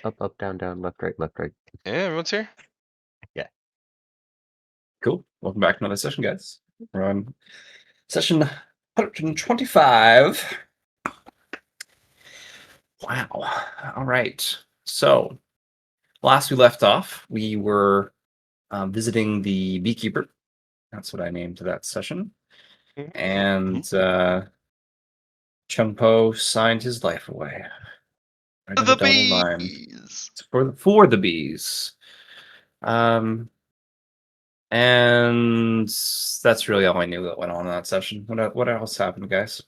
Up, up, down, down, left, right, left, right. Yeah, everyone's here. Yeah. Cool. Welcome back to another session, guys. We're on session 125. Wow. All right. So, last we left off, we were visiting the beekeeper. That's what I named that session. And Chumpo signed his life away. Right on The dotted line. bees. For the bees. And that's really all I knew that went on in that session. What else happened, guys?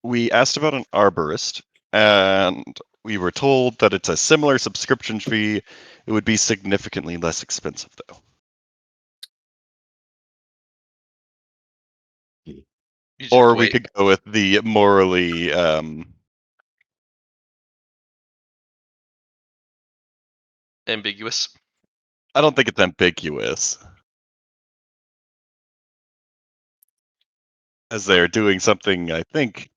We asked about an arborist, and we were told that it's a similar subscription fee. It would be significantly less expensive, though. Or we could go with the morally ambiguous. I don't think it's ambiguous, as they're doing something I think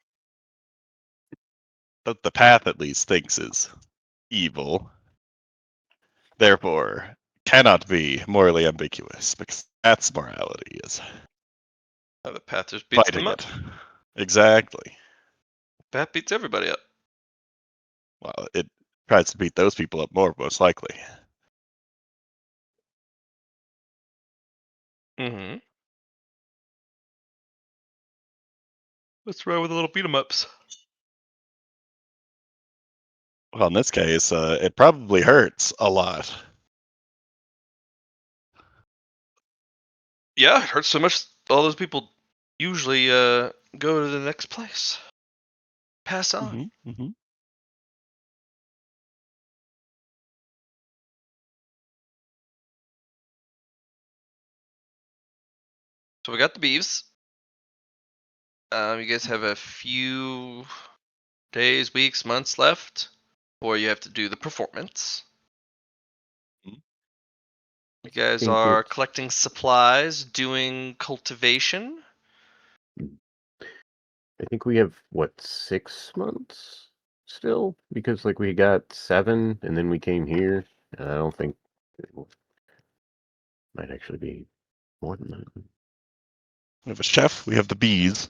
that the path at least thinks is evil. Therefore, cannot be morally ambiguous, because that's morality, is The path just beats fighting them up. it. Exactly. Path beats everybody up. Well, it tries to beat those people up more, most likely. Mm-hmm. What's wrong with the little beat 'em ups? Well, in this case, it probably hurts a lot. Yeah, it hurts so much. All those people usually go to the next place. Pass on. Mm-hmm. So we got the beeves. You guys have a few days, weeks, months left, or you have to do the performance. Mhm. You guys Think are it's- collecting supplies, doing cultivation. I think we have, what, 6 months still? Because, like, we got 7, and then we came here. And I don't think it might actually be more than that. We have a chef. We have the bees.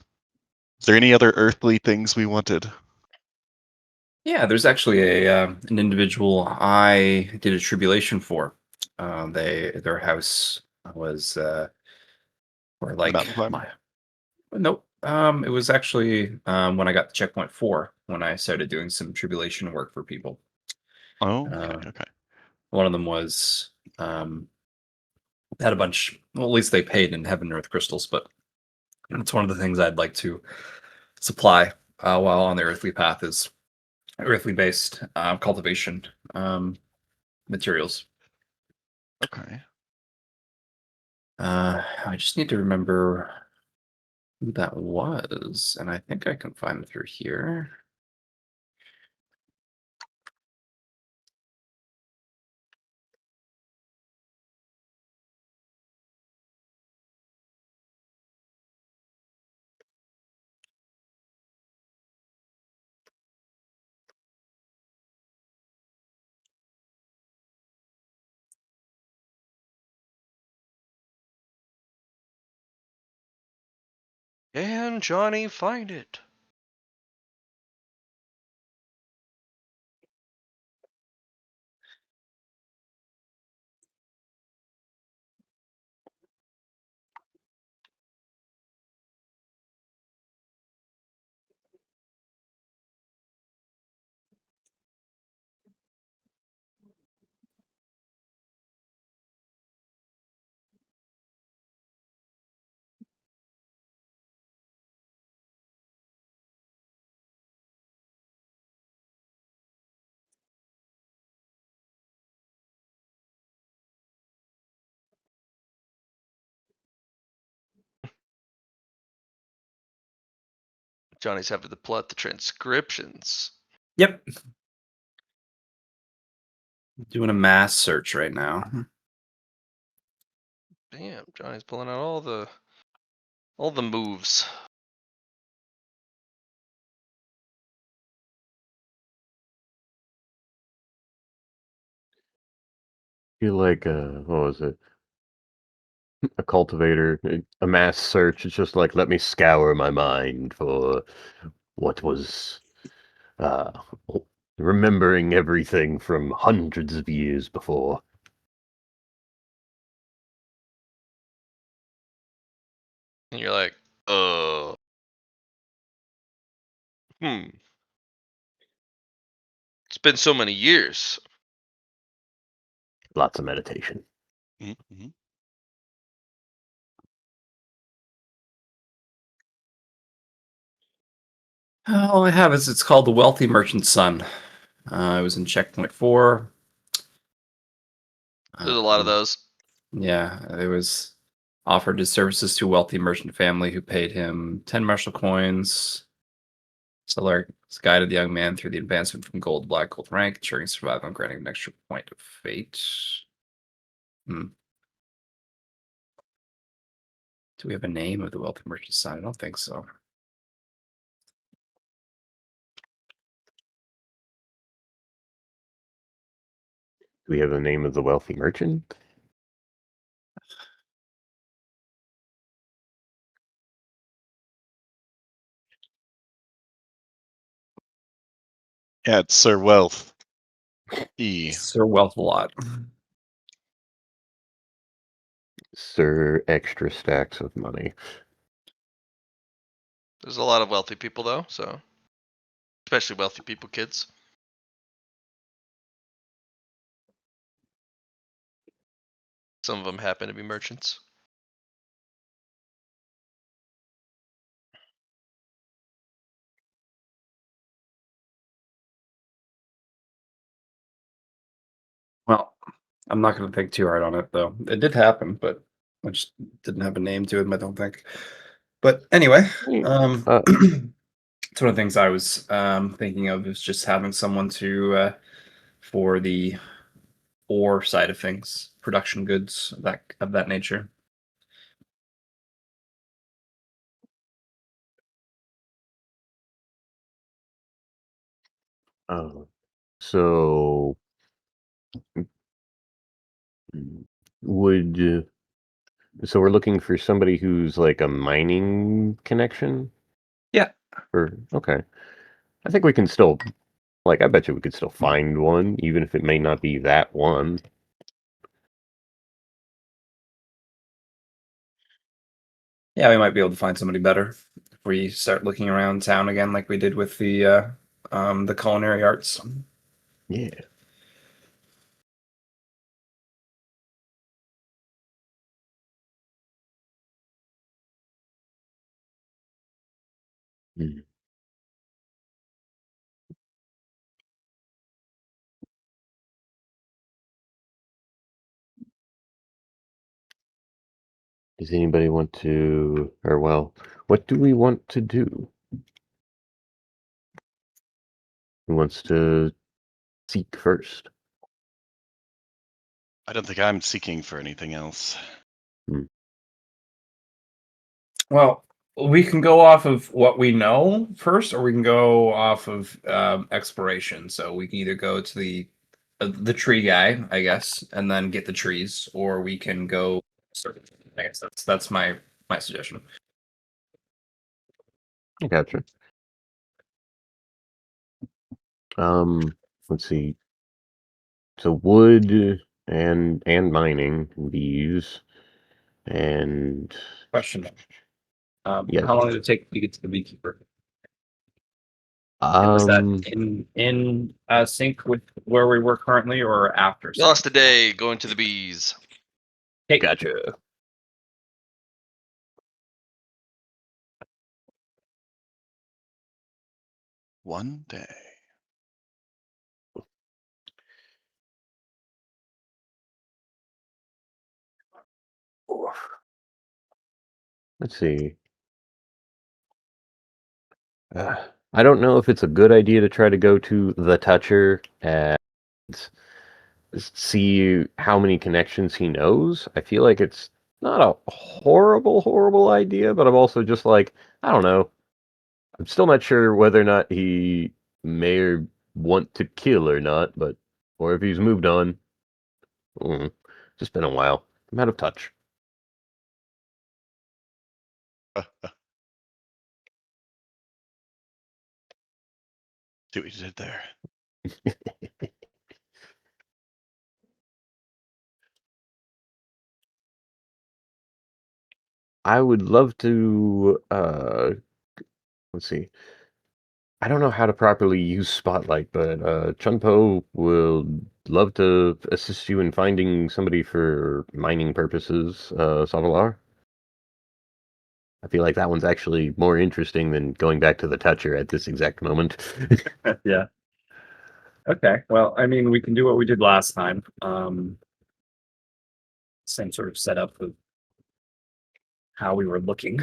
Is there any other earthly things we wanted? Yeah, there's actually an individual I did a tribulation for. Their house was or The like mountain climber? my nope. It was actually when I got to checkpoint 4 when I started doing some tribulation work for people. Oh, Uh, okay. One of them was had a bunch. Well, at least they paid in heaven and earth crystals, but it's one of the things I'd like to supply while on the earthly path is earthly based cultivation materials. Okay. I just need to remember who that was, and I think I can find it through here. Can Johnny find it? Johnny's having to pull out the transcriptions. Yep. Doing a mass search right now. Damn, Johnny's pulling out all the moves. feel like what was it? A cultivator, a mass search. It's just like let me scour my mind for what was uh remembering everything from hundreds of years before. And you're like, hmm. It's been so many years. Lots of meditation. Mhm. All I have is it's called The Wealthy Merchant's Son. It was in checkpoint 4. There's a lot of those. Yeah, it was offered his services to a wealthy merchant family who paid him 10 martial coins. Solar guided the young man through the advancement from gold to black gold rank, ensuring survival and granting an extra point of fate. Hmm. Do we have a name of the wealthy merchant's son? I don't think so. Do we have the name of the wealthy merchant? Yeah, it's Sir Wealth. E. Sir Wealth a lot. Sir Extra Stacks of Money. There's a lot of wealthy people though, so especially wealthy people, kids. Some of them happen to be merchants. Well, I'm not going to think too hard on it, though. It did happen, but I just didn't have a name to it, I don't think. But anyway, Uh, it's one of the things I was thinking of is just having someone to for the ore side of things, production goods of that nature. so would so we're looking for somebody who's like a mining connection? Yeah. Or okay. I think we can still like I bet you we could still find one, even if it may not be that one. Yeah, we might be able to find somebody better if we start looking around town again, like we did with the culinary arts. Yeah. Hmm. Does anybody want to or well, what do we want to do? Who wants to seek first? I don't think I'm seeking for anything else. Well, we can go off of what we know first, or we can go off of exploration. So we can either go to the tree guy, I guess, and then get the trees, or we can go. I guess that's my suggestion. I gotcha. Let's see. So wood and mining can be used, and Question: yeah. How long did it take to get to the beekeeper? And was that Um, in sync with where we were currently, or after? You lost a day going to the bees. Hey, gotcha. One day. Let's see. I don't know if it's a good idea to try to go to the Toucher and see how many connections he knows. I feel like it's not a horrible idea, but I'm also just like, I don't know. I'm still not sure whether or not he may or want to kill or not, but or if he's moved on. Just been a while. I'm out of touch. See what you did there. I would love to. Let's see. I don't know how to properly use Spotlight, but Chunpo will love to assist you in finding somebody for mining purposes, Savalar. I feel like that one's actually more interesting than going back to the Toucher at this exact moment. Yeah. Okay. Well, I mean, we can do what we did last time. Same sort of setup of how we were looking.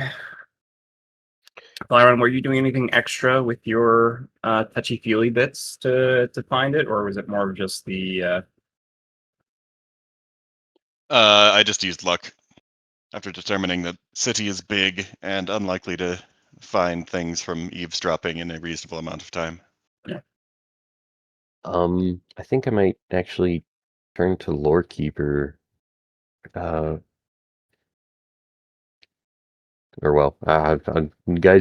Byron, were you doing anything extra with your touchy-feely bits to find it, or was it more of just the? I just used luck after determining that city is big and unlikely to find things from eavesdropping in a reasonable amount of time. I think I might actually turn to Lorekeeper. Guys,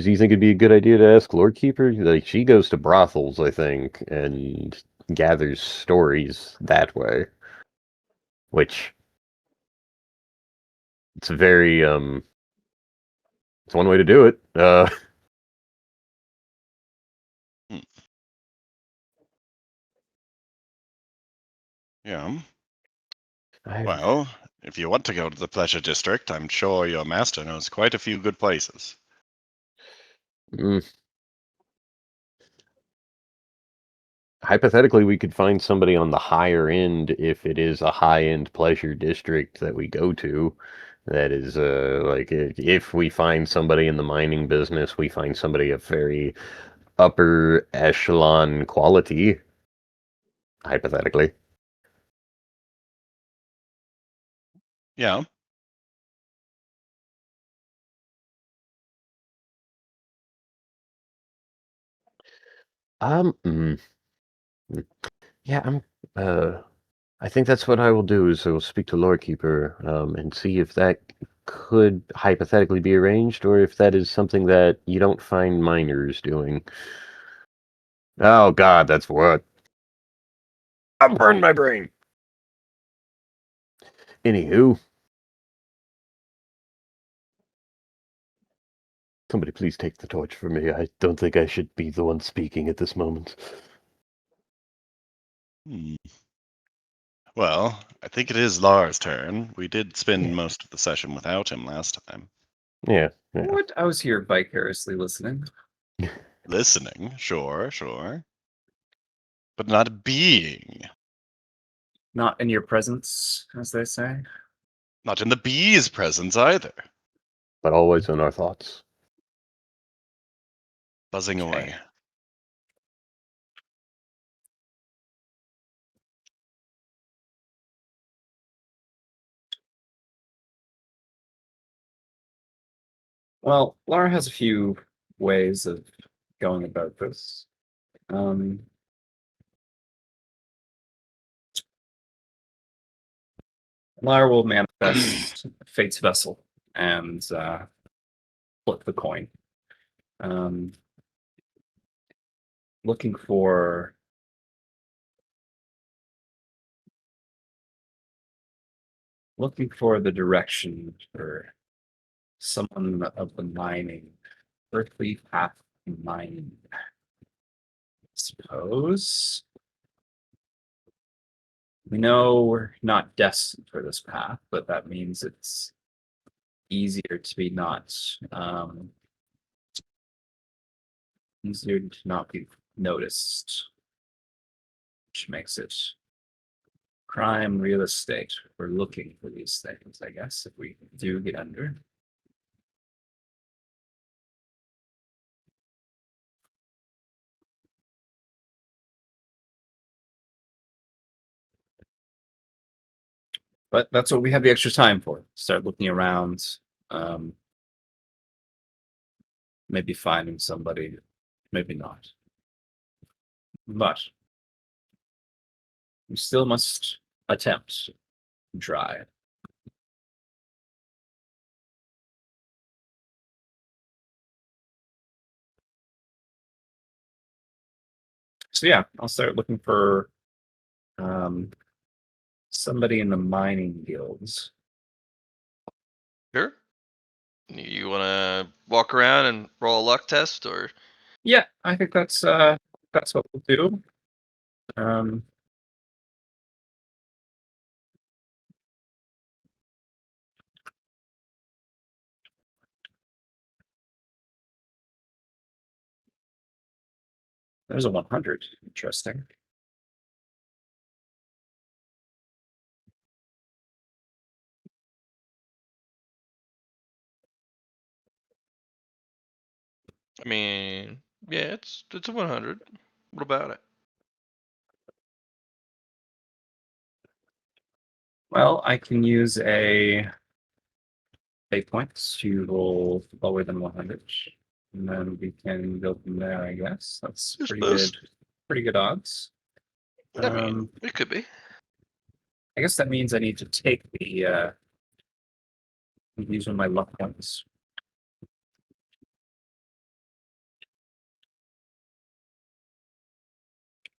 do you think it'd be a good idea to ask Lorekeeper? Like, she goes to brothels, I think, and gathers stories that way. Which, it's very, it's one way to do it. Yeah. I've, Well, if you want to go to the Pleasure District, I'm sure your master knows quite a few good places. mm, hypothetically, we could find somebody on the higher end if it is a high-end pleasure district that we go to. That is, like, if we find somebody in the mining business, we find somebody of very upper echelon quality, hypothetically. Yeah. Um, mm, mm. Yeah, I think that's what I will do is I will speak to Lorekeeper, and see if that could hypothetically be arranged, or if that is something that you don't find miners doing. Oh God, that's what. I'm burning my brain. Anywho, somebody please take the torch from me. I don't think I should be the one speaking at this moment. Hmm. Well, I think it is Lara's turn. We did spend Yeah. most of the session without him last time. Yeah. What? I was here vicariously listening. Listening, sure. But not being. Not in your presence, as they say. Not in the bee's presence either. But always in our thoughts. Buzzing Okay. away. Well, Lara has a few ways of going about this. Lara will manifest Fate's Vessel and flip the coin. Looking for the direction for someone of the mining, earthly path mining. I suppose. We know we're not destined for this path, but that means it's easier to be not easier to not be noticed, which makes it prime real estate. We're looking for these things, I guess, if we do get under. But that's what we have the extra time for. Start looking around, maybe finding somebody, maybe not. But we still must attempt. dry. So yeah, I'll start looking for somebody in the mining guilds. Sure. You want to walk around and roll a luck test, or Yeah, I think that's what we'll do. There's a 100. Interesting. I mean, yeah, it's a 100. What about it? Well, I can use a fate points to roll lower than 100, and then we can go from there. I guess that's I pretty suppose. good. Pretty good odds. I mean, it could be. I guess that means I need to take the use one of my luck points.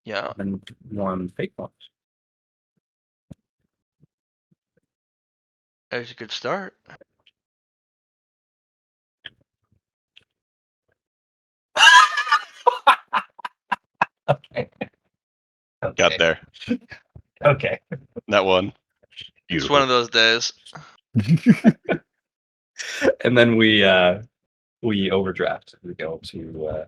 Yeah. And one fate point. That's a good start. Okay. Got there. Okay. That one. It's one of those days. And then we overdraft. We go to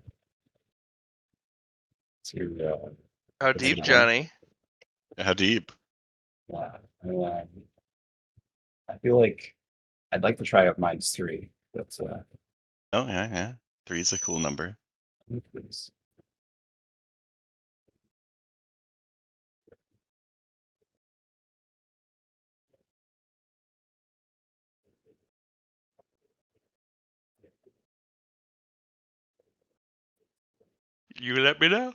How That's deep, another one. Johnny? How deep? uh, I feel like I'd like to try out -3. That's Oh yeah, yeah. 3 is a cool number. please. You let me know.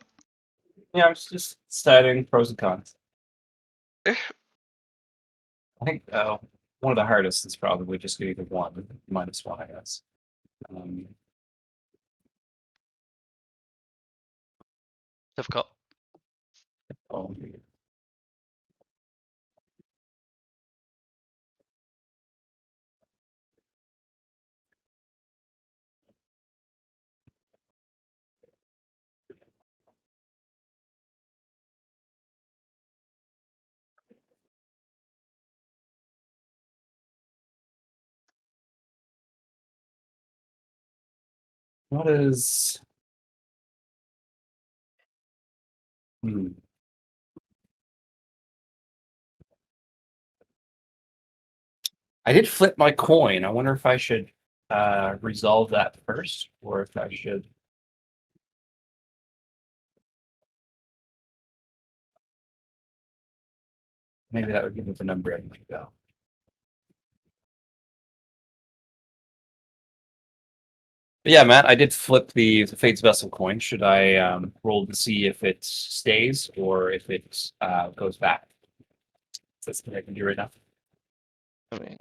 Yeah, I was just studying pros and cons. Eh, I think one of the hardest is probably just getting the -1, I guess. difficult. Oh, what is? Hmm. I did flip my coin. I wonder if I should resolve that first, or if I should. Maybe that would give me the number I need to go. But yeah, Matt, I did flip the Fate's Vessel coin. Should I roll to see if it stays or if it goes back? That's what I can do right now. I mean,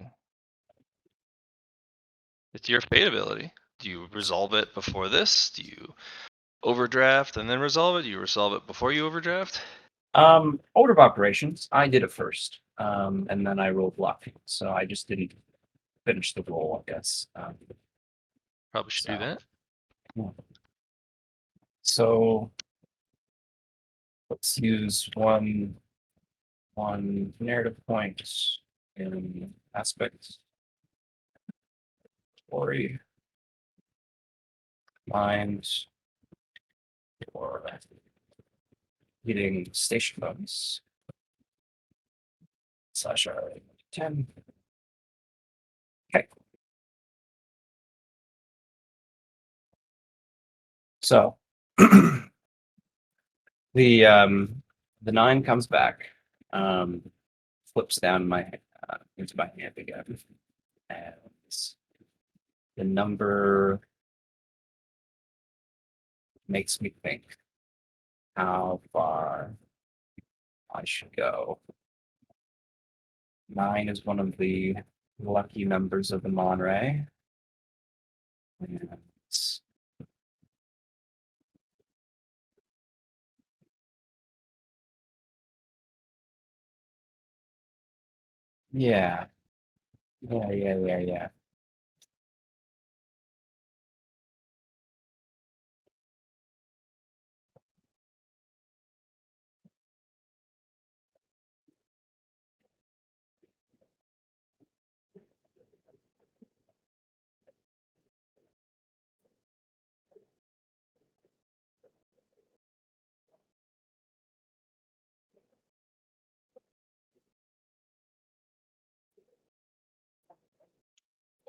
it's your fate ability. Do you resolve it before this? Do you overdraft and then resolve it? Do you resolve it before you overdraft? Order of operations. I did it first, and then I rolled luck. So I just didn't finish the roll, I guess. Probably should do So- that. So let's use one narrative point in aspect story mind or hitting station bonus /R10. Okay. So the 9 comes back, flips down into my hand again, and the number makes me think how far I should go. 9 is one of the lucky members of the Monterey. And yeah. Yeah.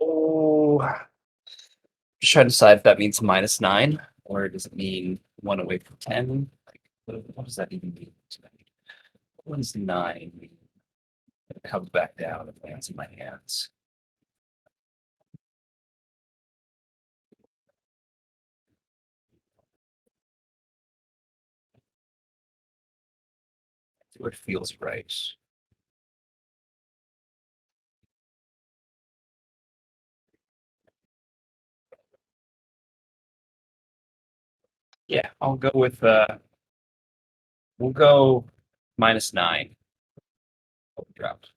Oh, just trying to decide if that means -9 or does it mean 1 away from 10? Like, what does that even mean? What does 9 mean? It comes back down and lands in my hands. It feels right. Yeah, I'll go with we'll go -9. Dropped.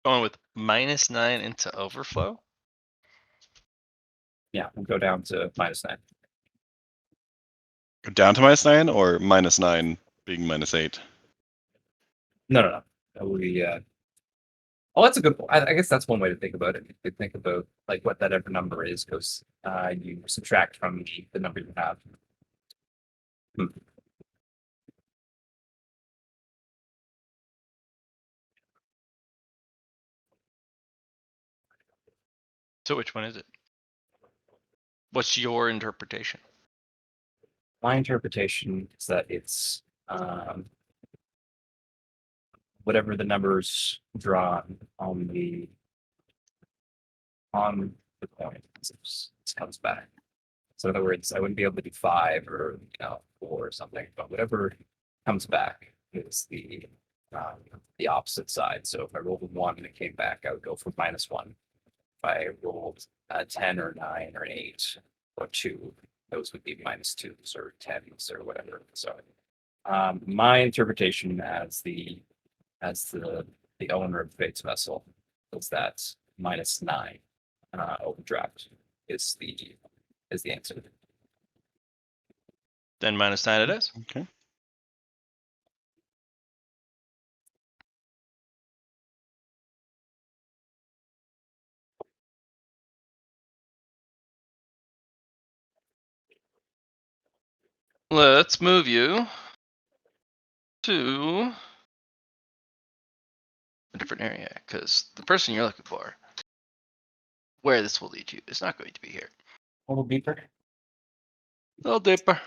Going with -9 into overflow. Yeah, we'll go down to -9. Go down to -9 or -9 being -8? No. We oh, that's a good. I guess that's one way to think about it. You could think about like what that ever number is, because you subtract from the number you have. So which one is it? What's your interpretation? My interpretation is that it's whatever the numbers drawn on the coin. This comes back. So in other words, I wouldn't be able to do 5 or 4 or something, but whatever comes back is the opposite side. So if I rolled a 1 and it came back, I would go for -1. If I rolled a 10 or 9 or an 8 or 2, those would be -2s or 10s or whatever. So my interpretation as the owner of Fate's Vessel is that -9 overdraft is the answer. Then -9 it is. Okay. Let's move you to a different area, because the person you're looking for, where this will lead you, is not going to be here. A little deeper. A little deeper.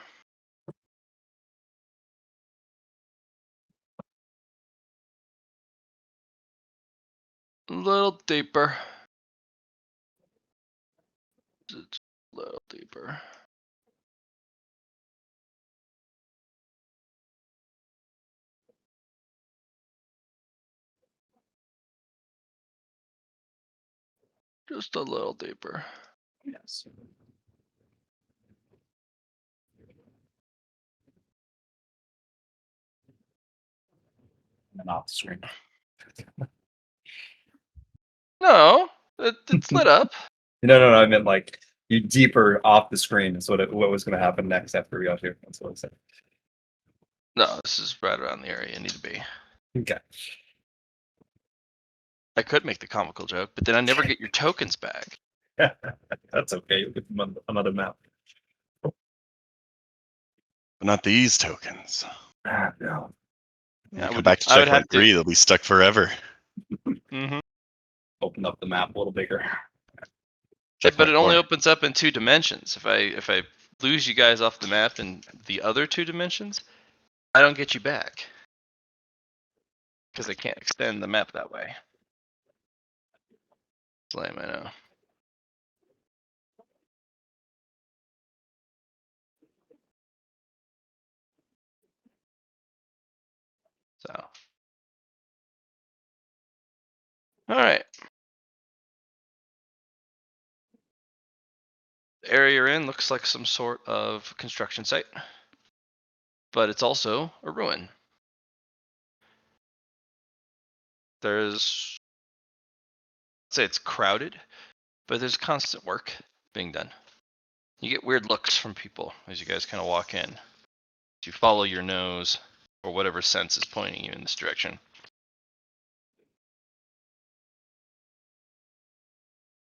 A little deeper. Just a little deeper. Just a little deeper. Yes. And off the screen. No, it's lit up. No. I meant like you deeper off the screen is what was going to happen next after we got here. That's what I said. No, this is right around the area you need to be. Okay. I could make the comical joke, but then I never get your tokens back. That's okay. You'll get them on another map. But not these tokens. No. Yeah, Come back to I would have checkpoint 3, they'll be stuck forever. Mm-hmm. Open up the map a little bigger. But Checkpoint it only 4. opens up in 2 dimensions. If I lose you guys off the map in the other 2 dimensions, I don't get you back. Because I can't extend the map that way. It's lame, I know. So, all right. The area you're in looks like some sort of construction site, but it's also a ruin. There's, I'd say it's crowded, but there's constant work being done. You get weird looks from people as you guys kind of walk in. You follow your nose or whatever sense is pointing you in this direction.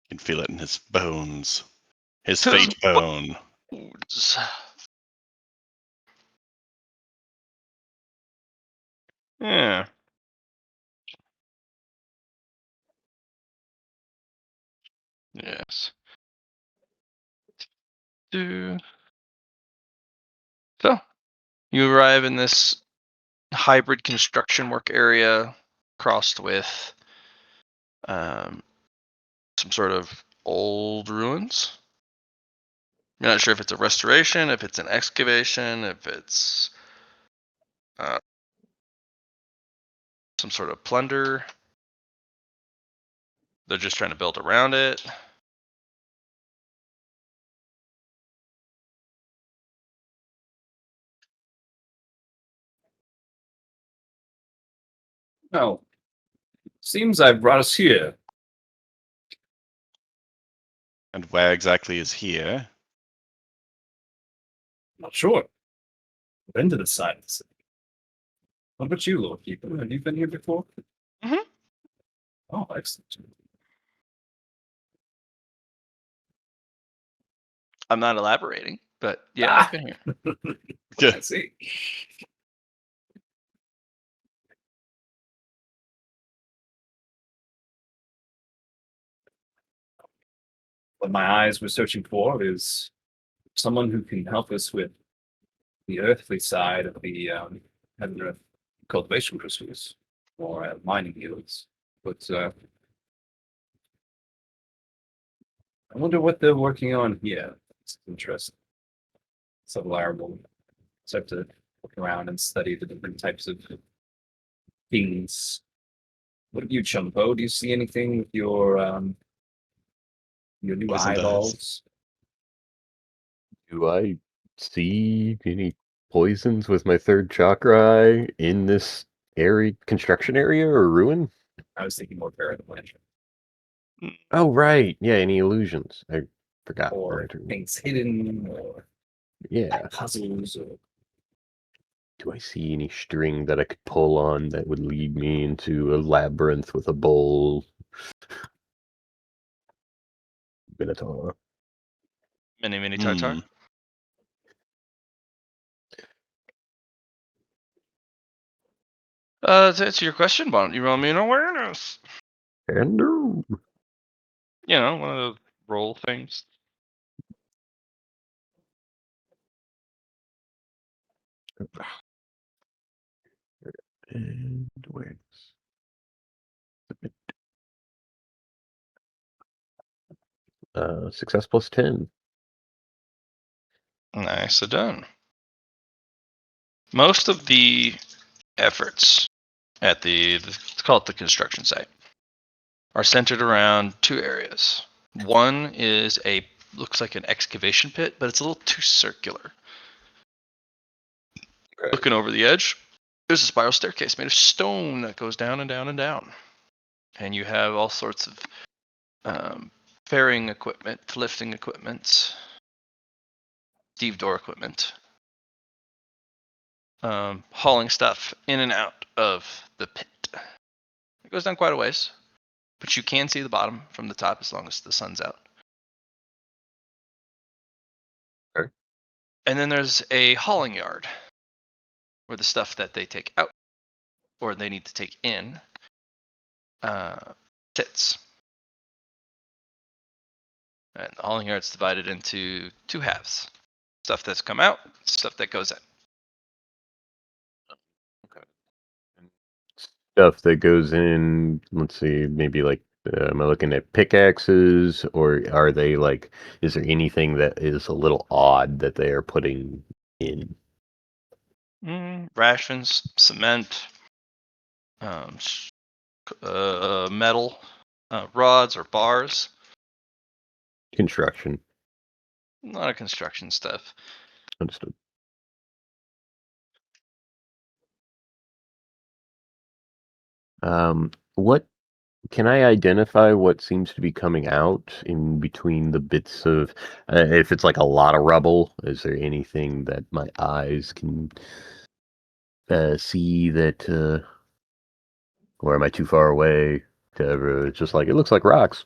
You can feel it in his bones. His fate bone. Yeah. Yes. So, you arrive in this hybrid construction work area crossed with some sort of old ruins. You're not sure if it's a restoration, if it's an excavation, if it's some sort of plunder. They're just trying to build around it. Well, seems I've brought us here. And where exactly is here? Not sure. Been to the side of the city. What about you, Lord Keeper? Have you been here before? Mhm. Oh, excellent. I'm not elaborating, but yeah, I've been here. Yeah. I see. What my eyes were searching for is someone who can help us with the earthly side of the heaven earth cultivation procedures or mining yields. But I wonder what they're working on here. It's interesting. So reliable. So I have to look around and study the different types of things. What about you, Chumpo? Do you see anything with your new Poisoned eyes. eyeballs? Do I see any poisons with my third chakra eye in this area, construction area or ruin? I was thinking more Barren Lantern. Oh, right. Yeah, any illusions? I forgot. Or Lantern. things hidden, or Yeah. puzzles, or Do I see any string that I could pull on that would lead me into a labyrinth with a bowl? Minotaur. Mini tartar. To answer your question, why don't you roll me an awareness? And You know, one of those roll things. awareness. Success plus 10. Nicely done. Most of the efforts at let's call it the construction site, are centered around two areas. One is looks like an excavation pit, but it's a little too circular. Right. Looking over the edge, there's a spiral staircase made of stone that goes down and down and down. And you have all sorts of ferrying equipment, lifting equipment, stevedore equipment, hauling stuff in and out of the pit. It goes down quite a ways, but you can see the bottom from the top as long as the sun's out. Okay. And then there's a hauling yard where the stuff that they take out or they need to take in sits. And the hauling yard's divided into two halves. Stuff that's come out, stuff that goes in. Stuff that goes in, let's see, maybe like, am I looking at pickaxes, or are they like, is there anything that is a little odd that they are putting in? Rations, cement, metal rods or bars. Construction. A lot of construction stuff. Understood. What can I identify what seems to be coming out in between the bits of, if it's like a lot of rubble, is there anything that my eyes can see that, or am I too far away to ever, it's just like, it looks like rocks.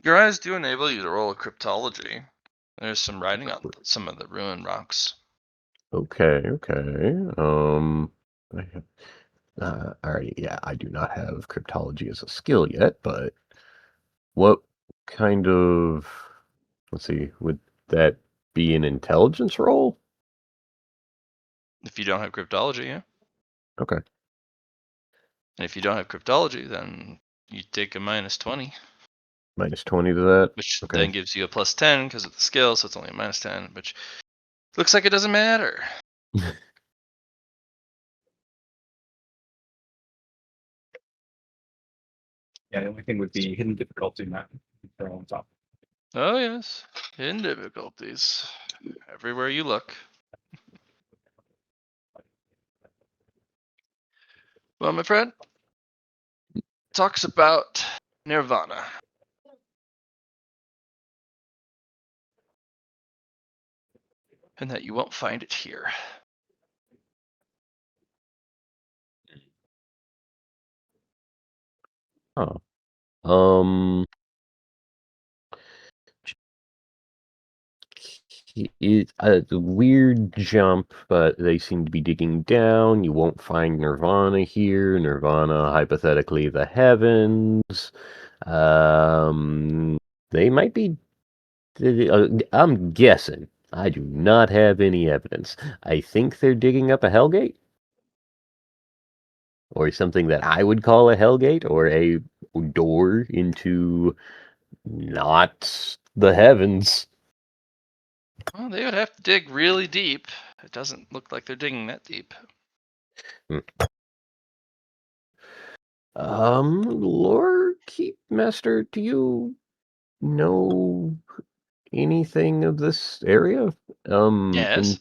Your eyes do enable you to roll a cryptology. There's some writing on some of the ruined rocks. Okay. Alrighty, yeah, I do not have cryptology as a skill yet, but what kind of, let's see, would that be an intelligence roll? If you don't have cryptology, yeah. Okay. And if you don't have cryptology, then you take a -20, Minus 20 to that. which Okay. then gives you a +10 because of the skill, so it's only a -10, which looks like it doesn't matter. Yeah, the only thing would be hidden difficulty not they're on top. Oh yes, hidden difficulties everywhere you look. Well, my friend talks about Nirvana. And that you won't find it here. Oh. It's a weird jump, but they seem to be digging down. You won't find Nirvana here. Nirvana, hypothetically, the heavens. They might be. I'm guessing. I do not have any evidence. I think they're digging up a Hellgate, or something that I would call a Hellgate, or a door into not the heavens. Well, they would have to dig really deep. It doesn't look like they're digging that deep. Lord Keepmaster, do you know anything of this area? Yes.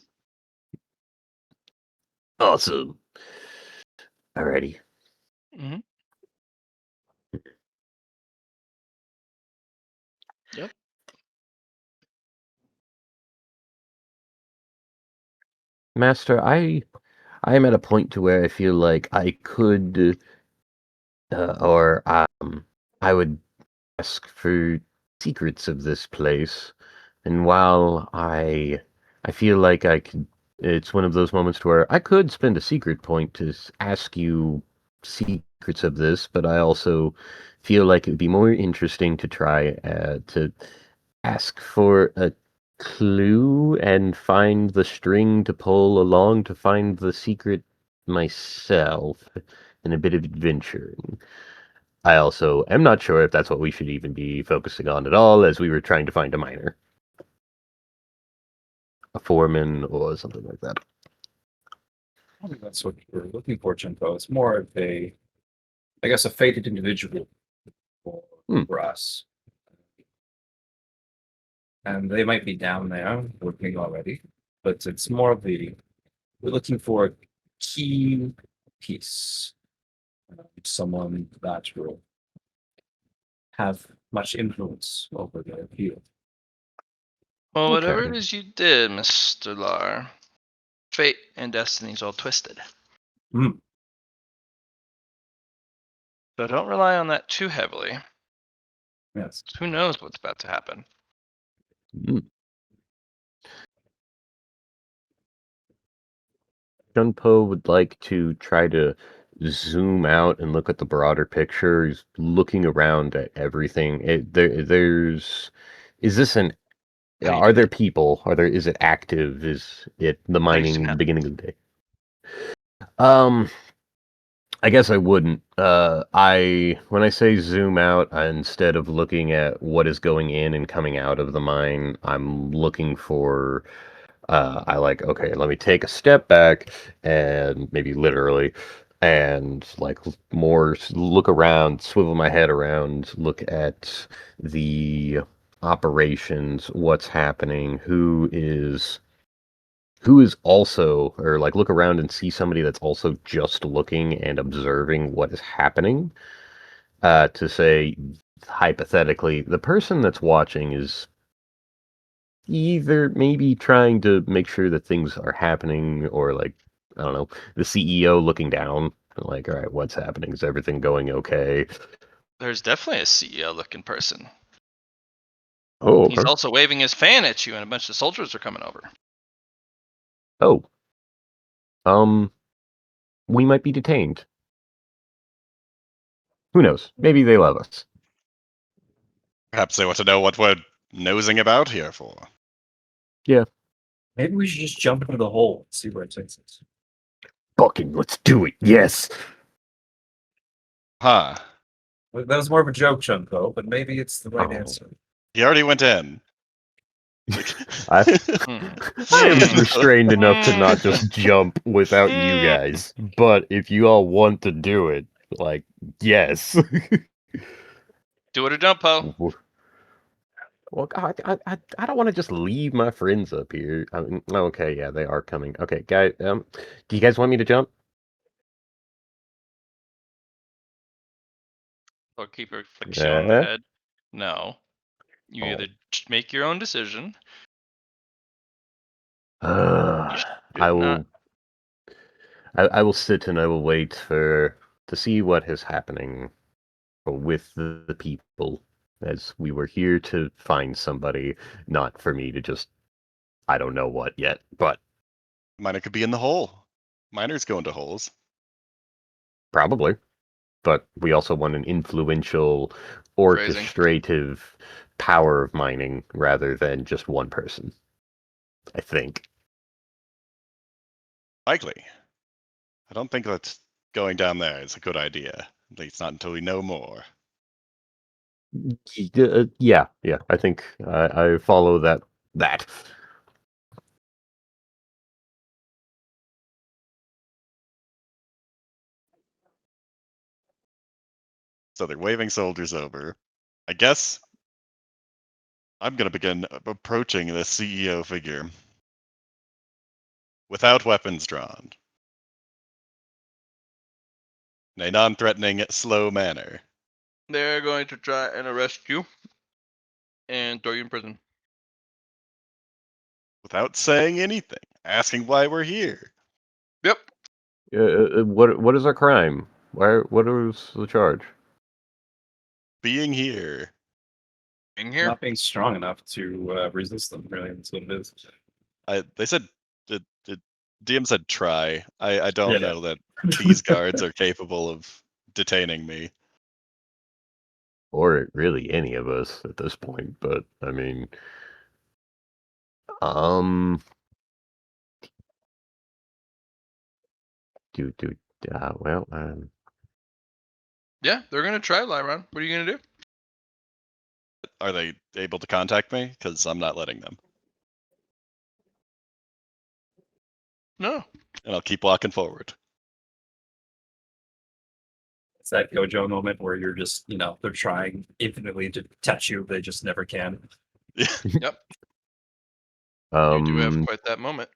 Awesome. Alrighty. Mm-hmm. Yep. Master, I am at a point to where I feel like I could, I would ask for secrets of this place. And while I feel like I could, it's one of those moments to where I could spend a secret point to ask you secrets of this, but I also feel like it would be more interesting to try to ask for a clue and find the string to pull along to find the secret myself in a bit of adventure. I also am not sure if that's what we should even be focusing on at all, as we were trying to find a miner, a foreman, or something like that. I think that's what we're looking for, Chinko. It's more of a, I guess, a fated individual for us. And they might be down there working already, but it's more of the, we're looking for a key piece. Someone that will have much influence over their field. Well, whatever it Okay. is you did, Mr. Lar, fate and destiny's all twisted. Hmm. So don't rely on that too heavily. Yes. Who knows what's about to happen? Junpo would like to try to zoom out and look at the broader picture. He's looking around at everything. Is this an, How do you are do there that? people? Is it active? Is it the How do you zoom mining out? beginning of the day? I guess I wouldn't. When I say zoom out, instead of looking at what is going in and coming out of the mine, I'm looking for I like, okay, let me take a step back and maybe literally and like more look around, swivel my head around, look at the operations, what's happening, who is also, or like look around and see somebody that's also just looking and observing what is happening. To say, hypothetically, the person that's watching is either maybe trying to make sure that things are happening, or like, I don't know, the CEO looking down, like, all right, what's happening? Is everything going okay? There's definitely a CEO looking person. Oh, He's okay. also waving his fan at you, and a bunch of soldiers are coming over. Oh, um, we might be detained. Who knows? Maybe they love us. Perhaps they want to know what we're nosing about here for. Maybe we should just jump into the hole and see where it takes us. Fucking, let's do it. Yes. Huh. Well, that was more of a joke, Chunko, but maybe it's the right Oh. answer. He already went in. I Hmm. I am Hmm. restrained enough to not Hmm. just jump without you guys. But if you all want to do it, like, yes. Do it or jump, Poe. Well, I don't want to just leave my friends up here. I mean, okay, yeah, they are coming. Okay, guys, do you guys want me to jump? Or keep a flexion on the Uh, head. No. You oh. either make your own decision. You I should not. will. I will sit and I will wait for to see what is happening with the people, as we were here to find somebody, not for me to just I don't know what yet, but Miner could be in the hole. Miners go into holes. probably. But we also want an influential, Phrasing. orchestrative power of mining rather than just one person. I think. Likely. I don't think that going down there is a good idea. At least not until we know more. Yeah. I think I follow that. That. So they're waving soldiers over. I guess I'm going to begin approaching the CEO figure without weapons drawn, in a non threatening, slow manner. They're going to try and arrest you and throw you in prison. Without saying anything, asking why we're here. Yep. What is our crime? What is the charge? Being here. In here. Not being strong enough to resist them, really, that's what it is. They said the DM said try. I don't Yeah. know that these guards are capable of detaining me. Or really any of us at this point, but I mean, um, do well, Yeah, they're gonna try, Lyron. What are you gonna do? Are they able to contact me? Because I'm not letting them. No. And I'll keep walking forward. It's that Gojo moment where you're just, they're trying infinitely to touch you, they just never can. Yep. You do have quite that moment.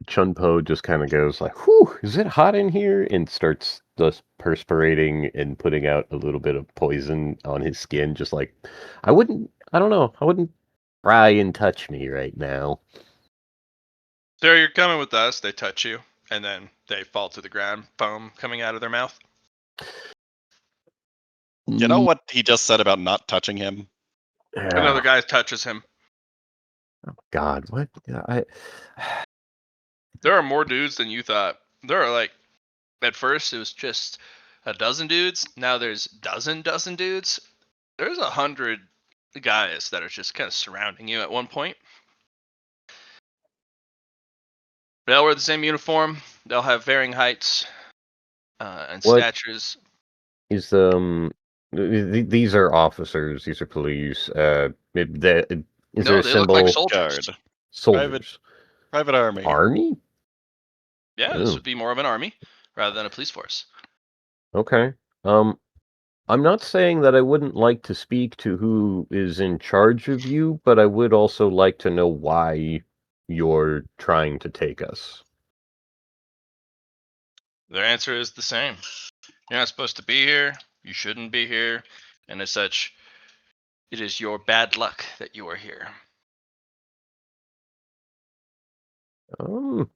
Chunpo just kind of goes like, "Whew, is it hot in here?" and starts just perspirating and putting out a little bit of poison on his skin, just like, I don't know, I wouldn't try and touch me right now. So you're coming with us. They touch you, and then they fall to the ground. Foam coming out of their mouth. You know what he just said about not touching him? Another guy touches him. Oh God, what? There are more dudes than you thought. There are like, at first it was just a dozen dudes. Now there's dozen dudes. There's 100 guys that are just kind of surrounding you at one point. They all wear the same uniform. They'll have varying heights and What statures. is These are officers. These are police. Is there No, a they look like symbol? soldiers. Guard. Soldiers. Private army. Army? Yeah, this Oh. would be more of an army rather than a police force. Okay. I'm not saying that I wouldn't like to speak to who is in charge of you, but I would also like to know why you're trying to take us. Their answer is the same. You're not supposed to be here. You shouldn't be here. And as such, it is your bad luck that you are here. Um,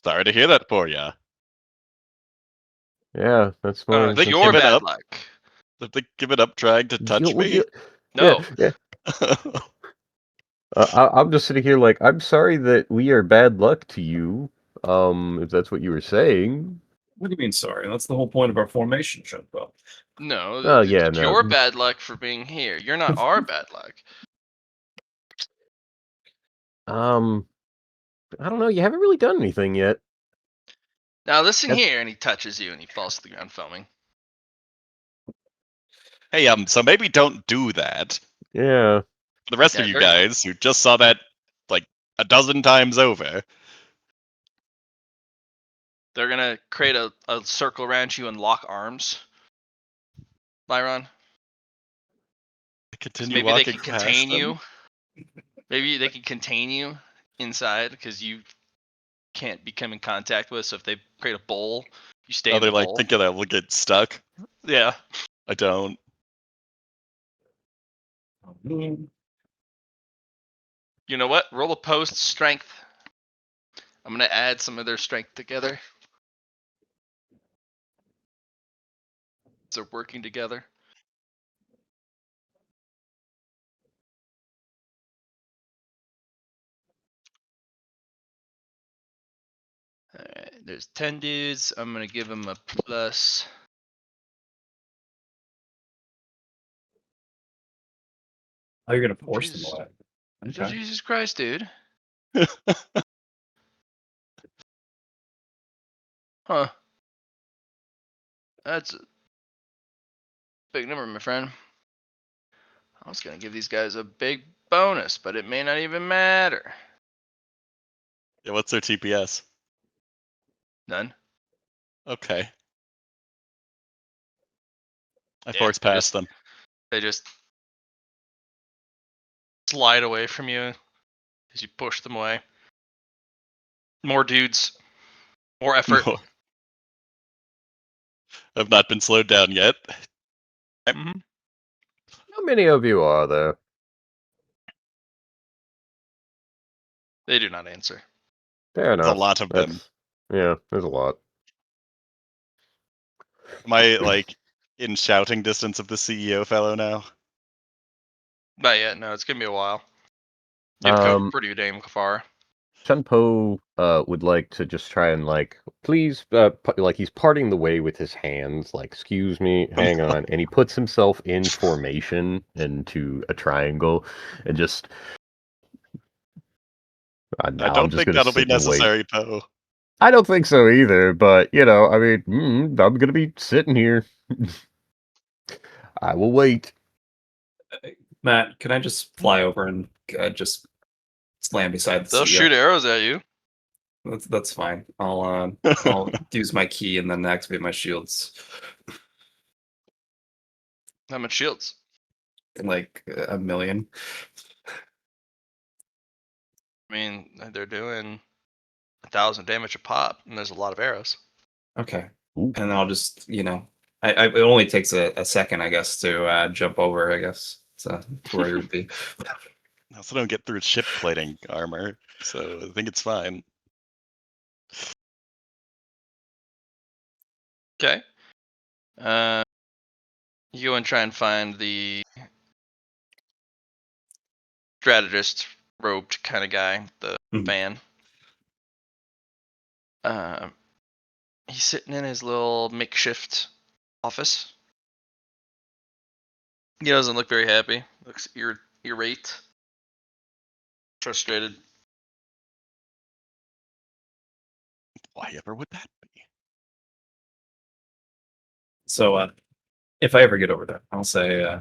Sorry to hear that for ya. yeah, that's No, my. it's They That's your give it bad up. luck. Have they given up trying to touch me? Yeah, No, yeah. I'm just sitting here like, I'm sorry that we are bad luck to you. If that's what you were saying. What do you mean, sorry? That's the whole point of our formation, Shunpo. no, Oh yeah, it's no. your bad luck for being here. You're not our bad luck. I don't know. You haven't really done anything yet. Now listen That's- here, and he touches you, and he falls to the ground foaming. Hey, so maybe don't do that. Yeah. The rest Yeah, of you they're- guys who just saw that like a dozen times over. They're gonna create a circle around you and lock arms, Lyron. 'Cause Continue maybe they walking can past contain them. you. Maybe they can contain you inside because you can't become in contact with. So if they create a bowl, you stay Oh, in the they're like bowl. thinking that we'll get stuck. Yeah. I don't. You know what? Roll opposed strength. I'm gonna add some of their strength together. So working together. Alright, there's 10 dudes. I'm gonna give them a plus. How are you going to force Jesus. them away? Okay. Jesus Christ, dude. Huh. That's a big number, my friend. I was gonna give these guys a big bonus, but it may not even matter. Yeah, what's their TPS? None. Okay. I Yeah, force they past just- them. They just slide away from you as you push them away. More dudes. More effort. No. I've not been slowed down yet. Mhm. How many of you are there? They do not answer. Fair There's a enough. lot of them. Yeah, there's a lot. Am I like in shouting distance of the CEO fellow now? Not yet. No, it's gonna be a while. You have to go pretty damn far. Shunpo would like to just try and like, please, like he's parting the way with his hands, like, excuse me, hang on, and he puts himself in formation into a triangle, and just. I don't think that'll be necessary, Poe. I don't think so either, but you know, I mean, I'm gonna be sitting here. I will wait. Matt, can I just fly over and just land beside the They'll CEO? shoot arrows at you. That's fine. I'll use my key and then activate my shields. How much shields? Like 1,000,000. I mean, they're doing 1,000 damage a pop, and there's a lot of arrows. Okay. Ooh. And then I'll just, it only takes a second, I guess, to jump over, I guess, to where you would be. I also don't get through ship plating armor, so I think it's fine. Okay. You go and try and find the strategist robed kind of guy, the Mhm. van. He's sitting in his little makeshift office. He doesn't look very happy. Looks irate, frustrated. Why ever would that be? So If I ever get over there, I'll say,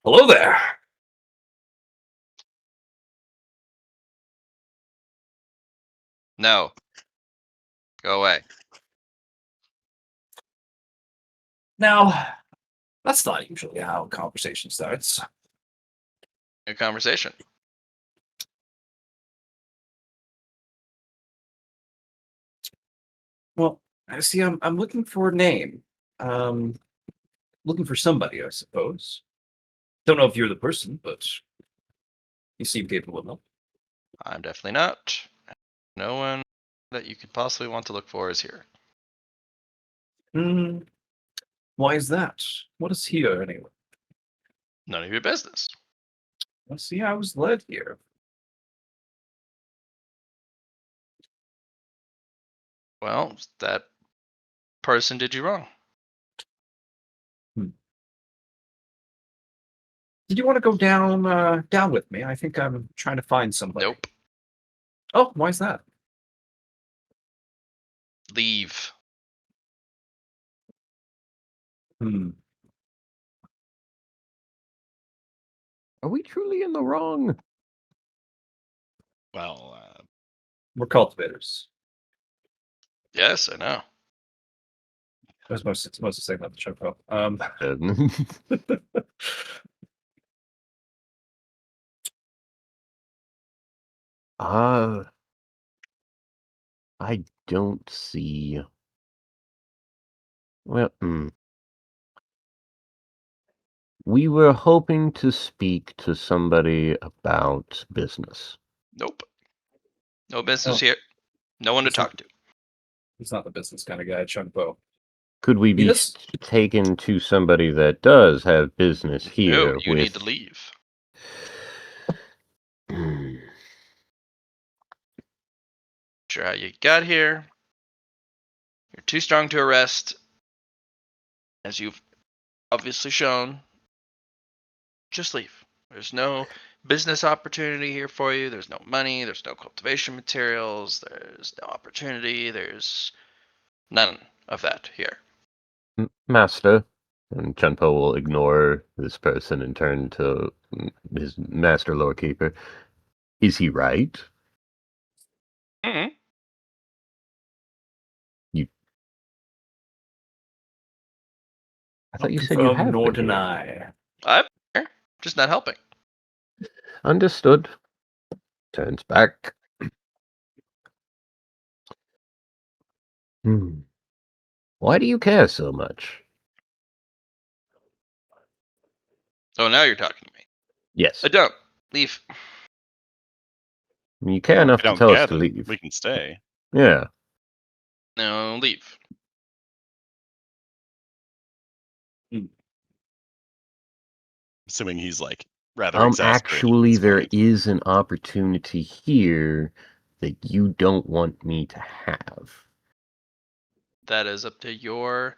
"Hello there." No. Go away. Now, that's not usually how a conversation starts. A conversation. Well, I see. I'm looking for a name. Um, looking for somebody, I suppose. Don't know if you're the person, but you seem capable enough. I'm definitely not. No one that you could possibly want to look for is here. Hmm. Why is that? What is here anyway? None of your business. Let's see. I was led here. Well, that person did you wrong. Did you want to go down with me? I think I'm trying to find somebody. Nope. Oh, why is that? Leave. Hmm. Are we truly in the wrong? Well, We're cultivators. Yes, I know. I was supposed to say about the choco. uh, I don't see. Well, we were hoping to speak to somebody about business. Nope. No business Oh. here. No one to It's not- talk to. He's not the business kind of guy, Chunpo. Could we be does- taken to somebody that does have business No, here you need with? to leave. Sure how you got here. You're too strong to arrest, as you've obviously shown. Just leave. There's no business opportunity here for you. There's no money. There's no cultivation materials. There's no opportunity. There's none of that here. Master. And Chunpo will ignore this person and turn to his master lore keeper. Is he right? Mm-hmm. I thought you said you have nor been here. deny. I'm here, just not helping. Understood. Turns back. Why do you care so much? Oh, now you're talking to me. Yes. I don't. Leave. You care well, enough if we to don't tell us get to him, leave. we can stay. Yeah. No, leave. Assuming he's like rather exasperated. at Actually, this there point. is an opportunity here that you don't want me to have. That is up to your.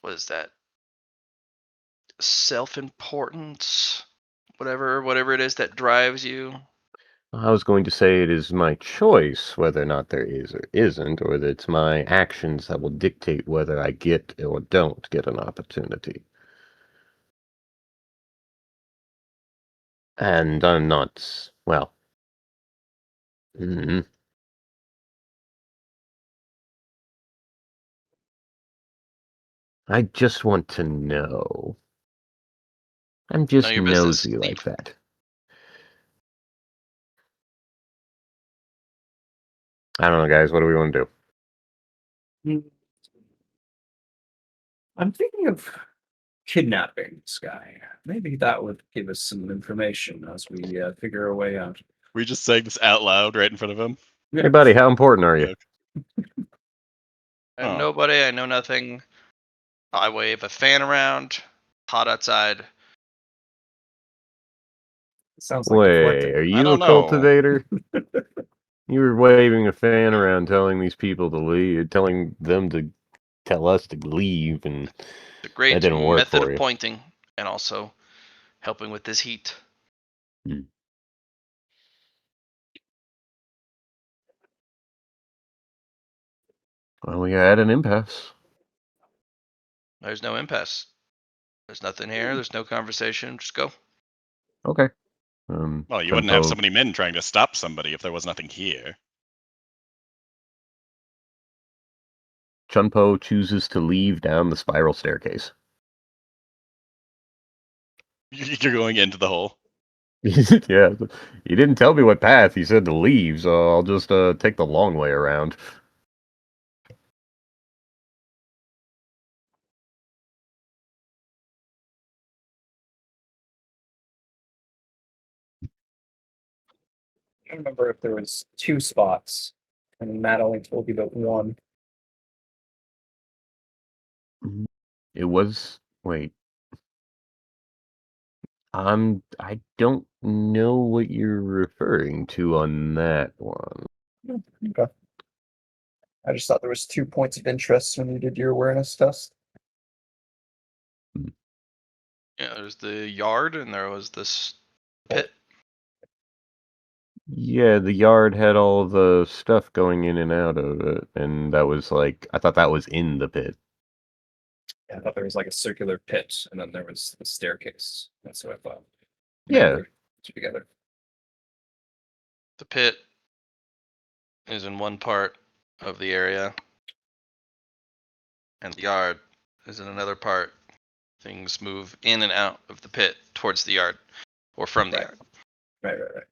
What is that? Self-importance, whatever it is that drives you. I was going to say it is my choice whether or not there is or isn't, or that it's my actions that will dictate whether I get or don't get an opportunity. And I'm not, well. I just want to know. I'm just your business. nosy Leave. like that. I don't know, guys. What do we want to do? I'm thinking of kidnapping this guy. Maybe that would give us some information as we figure a way out. We just saying this out loud right in front of him. Hey, buddy, how important are you? I'm Oh. nobody. I know nothing. I wave a fan around. Hot outside. Sounds like Wait, deflecting. are I you a don't know. cultivator? You were waving a fan around telling these people to leave, telling them to tell us to leave, and It's a that great didn't work method for of you. pointing and also helping with this heat. Well, we are at an impasse. There's no impasse. There's nothing here. There's no conversation. Just go. Okay. Well, you wouldn't have so Chunpo, many men trying to stop somebody if there was nothing here. Chunpo chooses to leave down the spiral staircase. You're going into the hole. Yeah, he didn't tell me what path. He said to leave, so I'll just take the long way around. I don't remember if there was 2 spots, and Matt only told you about one. It was wait. I don't know what you're referring to on that one. Okay. I just thought there was 2 points of interest when you did your awareness test. Yeah, there's the yard and there was this pit. Yeah, the yard had all the stuff going in and out of it, and that was like I thought that was in the pit. Yeah, I thought there was like a circular pit, and then there was the staircase. That's what I thought. Yeah. Together. The pit is in one part of the area, and the yard is in another part. Things move in and out of the pit towards the yard, or from the Right. yard. Right.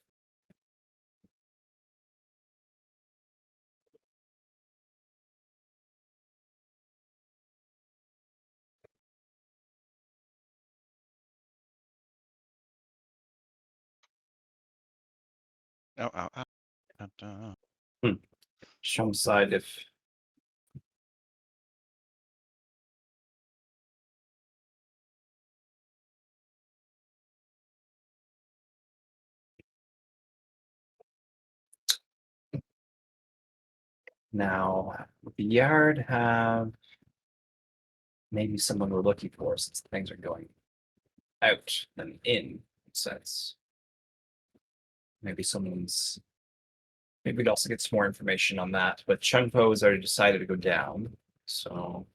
Ow, ow, ow. Ow. Just trying to decide if now would the yard have maybe someone we're looking for since things are going out and in sense. Maybe someone's maybe we'd also get some more information on that, but Chunpo has already decided to go down. So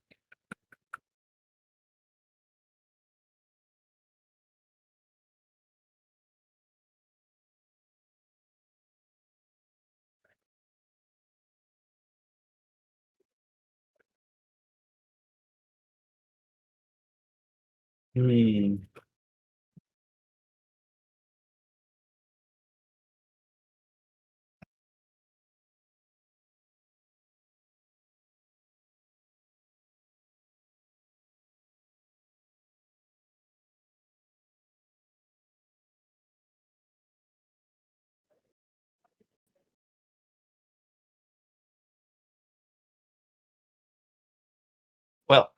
well,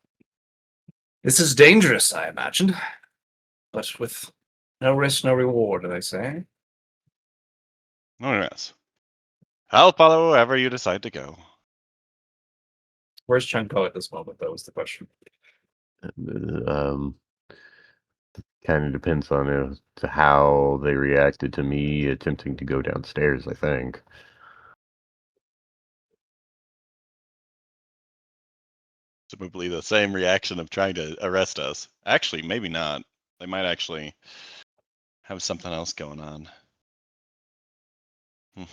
this is dangerous, I imagine. But with no risk, no reward, I say. Oh, yes. I'll follow wherever you decide to go. Where's Chunko at this moment? That was the question. Um, kind of depends on to how they reacted to me attempting to go downstairs, I think. Presumably the same reaction of trying to arrest us. Actually, maybe not. They might actually have something else going on. Hmm.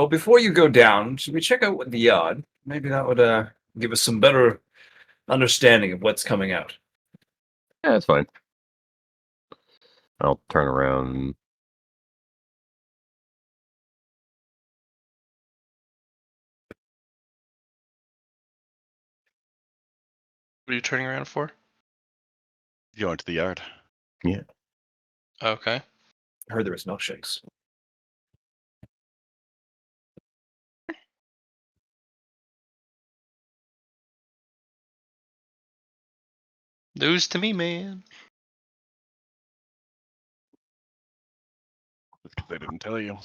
Before you go down, should we check out what the yard? Maybe that would give us some better understanding of what's coming out. Yeah, that's fine. I'll turn around. What are you turning around for? Go into the yard. Yeah. Okay. I heard there was milkshakes. News to me, man. That's because they didn't tell you. I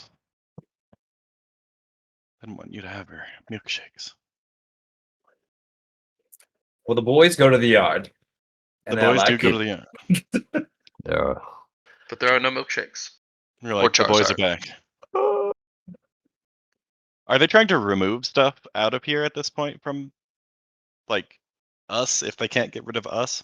didn't want you to have your milkshakes. Well, the boys go to the yard. The boys do go to the yard. Uh, But there are no milkshakes. You're like, the boys are Charizard. back. Are they trying to remove stuff out of here at this point from, like, us, if they can't get rid of us?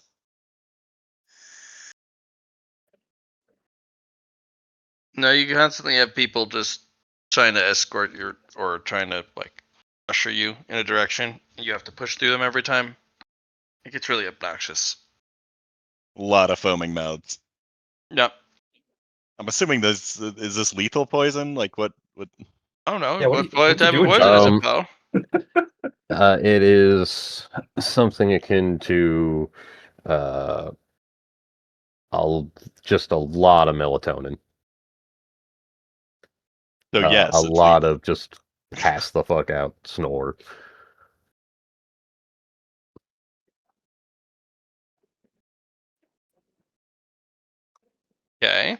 No, you constantly have people just trying to escort you or trying to like usher you in a direction. You have to push through them every time. It gets really obnoxious. A lot of foaming mouths. Yep. I'm assuming this is this lethal poison? Like what? I don't know. Yeah, What what do type you of do in poison is general? it, Bo? it is something akin to uh, just a lot of melatonin. So yes, A it's lot lethal. of just pass the fuck out snore. Okay.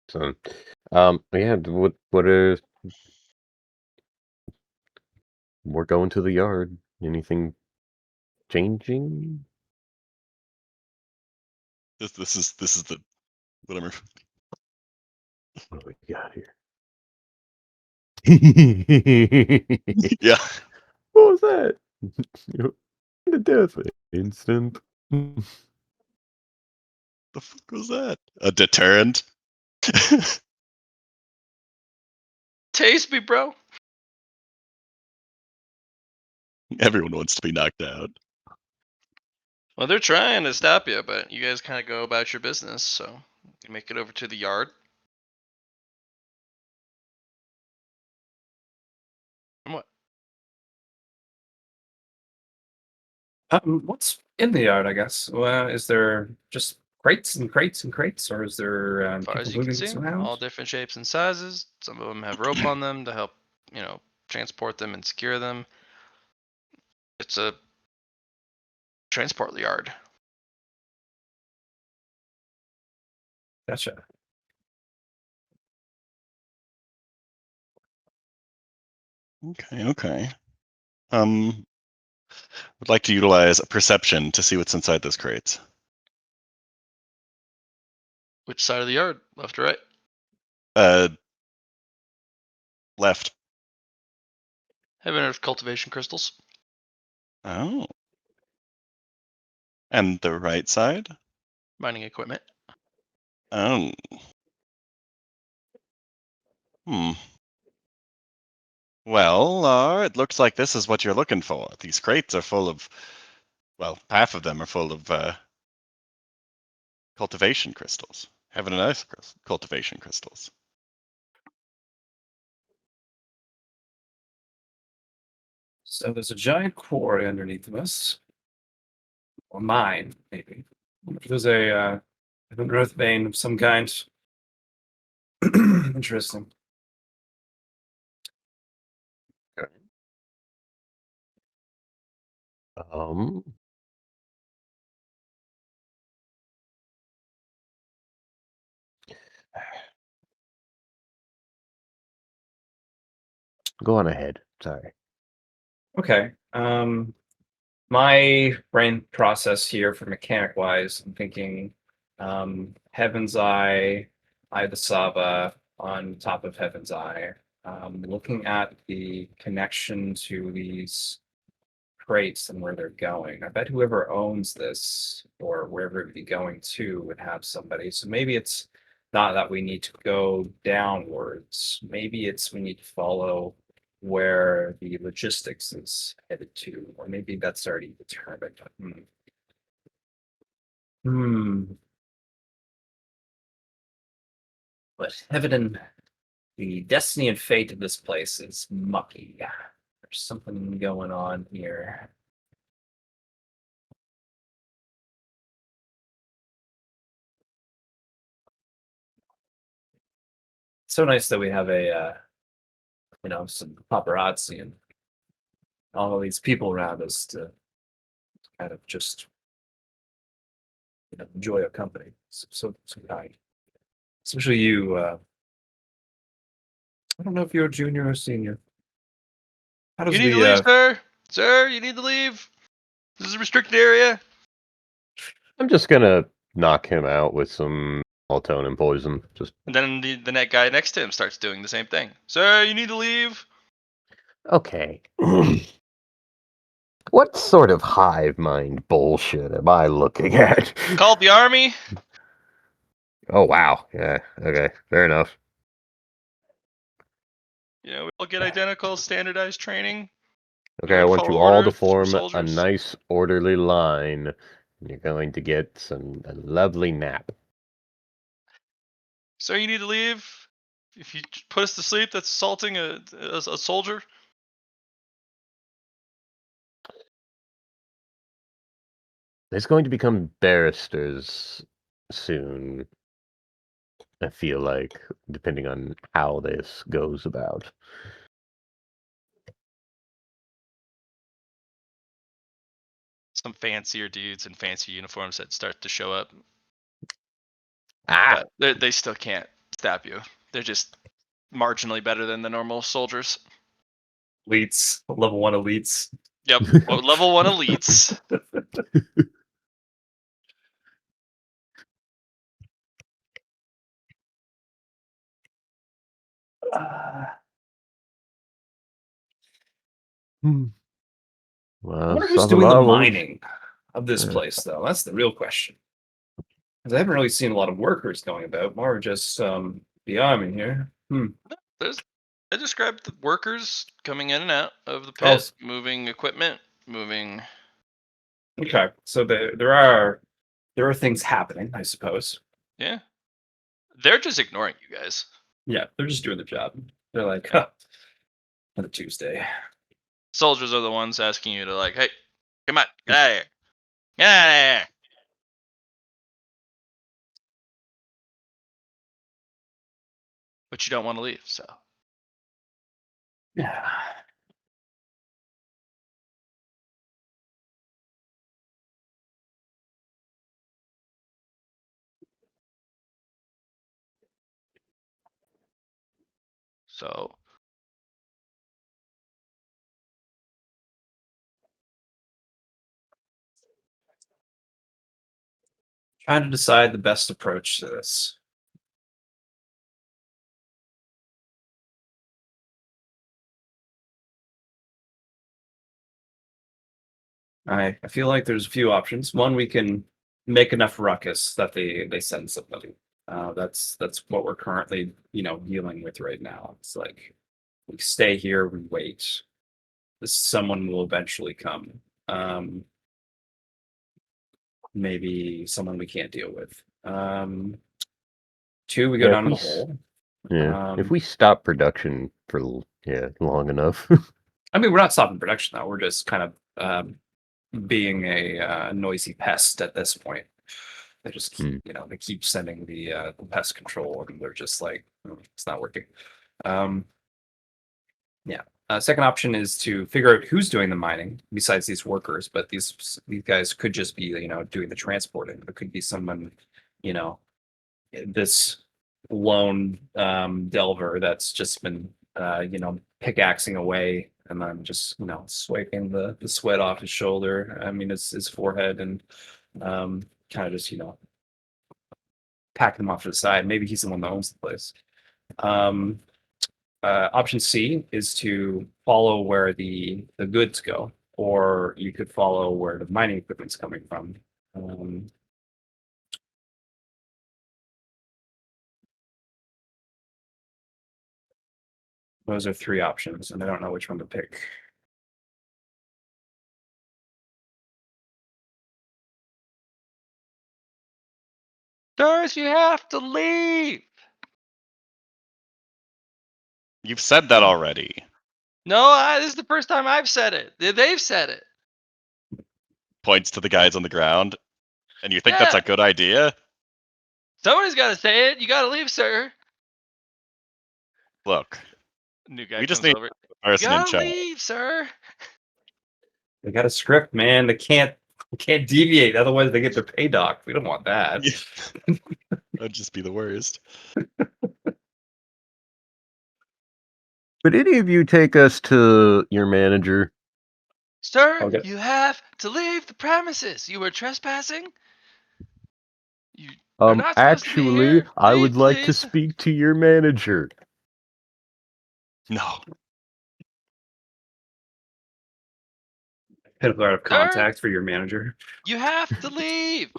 So, yeah, what is? We're going to the yard. Anything changing? This is the whatever. What do we got here? Yeah. What was that? The death instant. The fuck was that? A deterrent? Taste me, bro. Everyone wants to be knocked out. Well, they're trying to stop you, but you guys kind of go about your business. So you make it over to the yard. And what? What's in the yard? I guess. Well, is there just crates and crates and crates, or is there As far people as you can moving see, this around? all different shapes and sizes. Some of them have rope on them to help, transport them and secure them. It's a transport yard. Gotcha. Okay. Would like to utilize a perception to see what's inside those crates. Which side of the yard? Left or right? Left. Heaven Earth cultivation crystals. Oh. And the right side? Mining equipment. Oh. Well, it looks like this is what you're looking for. These crates are full of, well, half of them are full of cultivation crystals. Heaven and Earth cultivation crystals. So there's a giant quarry underneath of us, or mine, maybe. There's a an earth vein of some kind. Interesting. Um, go on ahead. Sorry. Okay. My brain process here for mechanic wise, I'm thinking Heaven's Eye, Eye of the Saba on top of Heaven's Eye. Looking at the connection to these crates and where they're going. I bet whoever owns this or wherever it'd be going to would have somebody. So maybe it's not that we need to go downwards. Maybe it's we need to follow where the logistics is headed to, or maybe that's already determined. But heaven, the destiny and fate of this place is mucky. There's something going on here. So nice that we have some paparazzi and all of these people around us to kind of just enjoy your company. So kind. Especially you. I don't know if you're a junior or senior. How does You need to leave, sir. Sir, you need to leave. This is a restricted area. I'm just gonna knock him out with some melatonin poison. Just And then the net guy next to him starts doing the same thing. Sir, you need to leave. okay. What sort of hive mind bullshit am I looking at? Called the army. Oh wow. Yeah. Okay. Fair enough. We all get identical, standardized training. Okay, I Gotta want follow you all to orders from form a soldiers. nice orderly line. You're going to get a lovely nap. Sir, you need to leave. If you put us to sleep, that's assaulting a soldier. There's going to become barristers soon. I feel like, depending on how this goes about. Some fancier dudes in fancy uniforms that start to show up, Ah, but they still can't stab you. They're just marginally better than the normal soldiers. elites, level 1 elites. Yep, well, level 1 elites. well, I wonder who's doing the Savala won't- mining of this Yeah. place, though. That's the real question. Because I haven't really seen a lot of workers going about. More just the army here. I described the workers coming in and out of the Oh. pit, moving equipment, moving. Okay, so there are things happening, I suppose. Yeah, they're just ignoring you guys. Yeah, they're just doing the job. They're like, huh, on a Tuesday. Soldiers are the ones asking you to like, hey, come on, get out of here, get out of here. But you don't want to leave, so. Yeah. So Trying to decide the best approach to this. I feel like there's a few options. One, we can make enough ruckus that they send somebody. That's what we're currently dealing with right now. It's like we stay here, we wait. Someone will eventually come. Maybe someone we can't deal with. Two, we go Yeah, down if the we s- hole. Yeah, if we stop production for long enough. I mean, we're not stopping production though. We're just kind of being a noisy pest at this point. They just keep, they keep sending the pest control, and they're just like, it's not working. Yeah. Second option is to figure out who's doing the mining besides these workers, but these guys could just be doing the transporting. It could be someone, this lone delver that's just been pickaxing away and then just swiping the sweat off his shoulder. I mean his forehead, and kind of just packing them off to the side. Maybe he's the one that owns the place. Option C is to follow where the goods go, or you could follow where the mining equipment's coming from. Those are three options, and I don't know which one to pick. Doris, you have to leave. You've said that already. No, this is the first time I've said it. They've said it. Points to the guys on the ground. And you think Yeah. that's a good idea? Somebody's got to say it. You got to leave, sir. Look, New guy we just comes need over. a You person in got to charge. leave, sir. They got a script, man. They can't Can't deviate, otherwise they get their pay docked. We don't want that. Yeah. That'd just be the worst. Would any of you take us to your manager? Sir, Okay. you have to leave the premises. You were trespassing. You are not supposed to be Actually, here. I Leave, would like to please. speak to your manager. No. Pinnacle out of Sir? contact for your manager. You have to leave.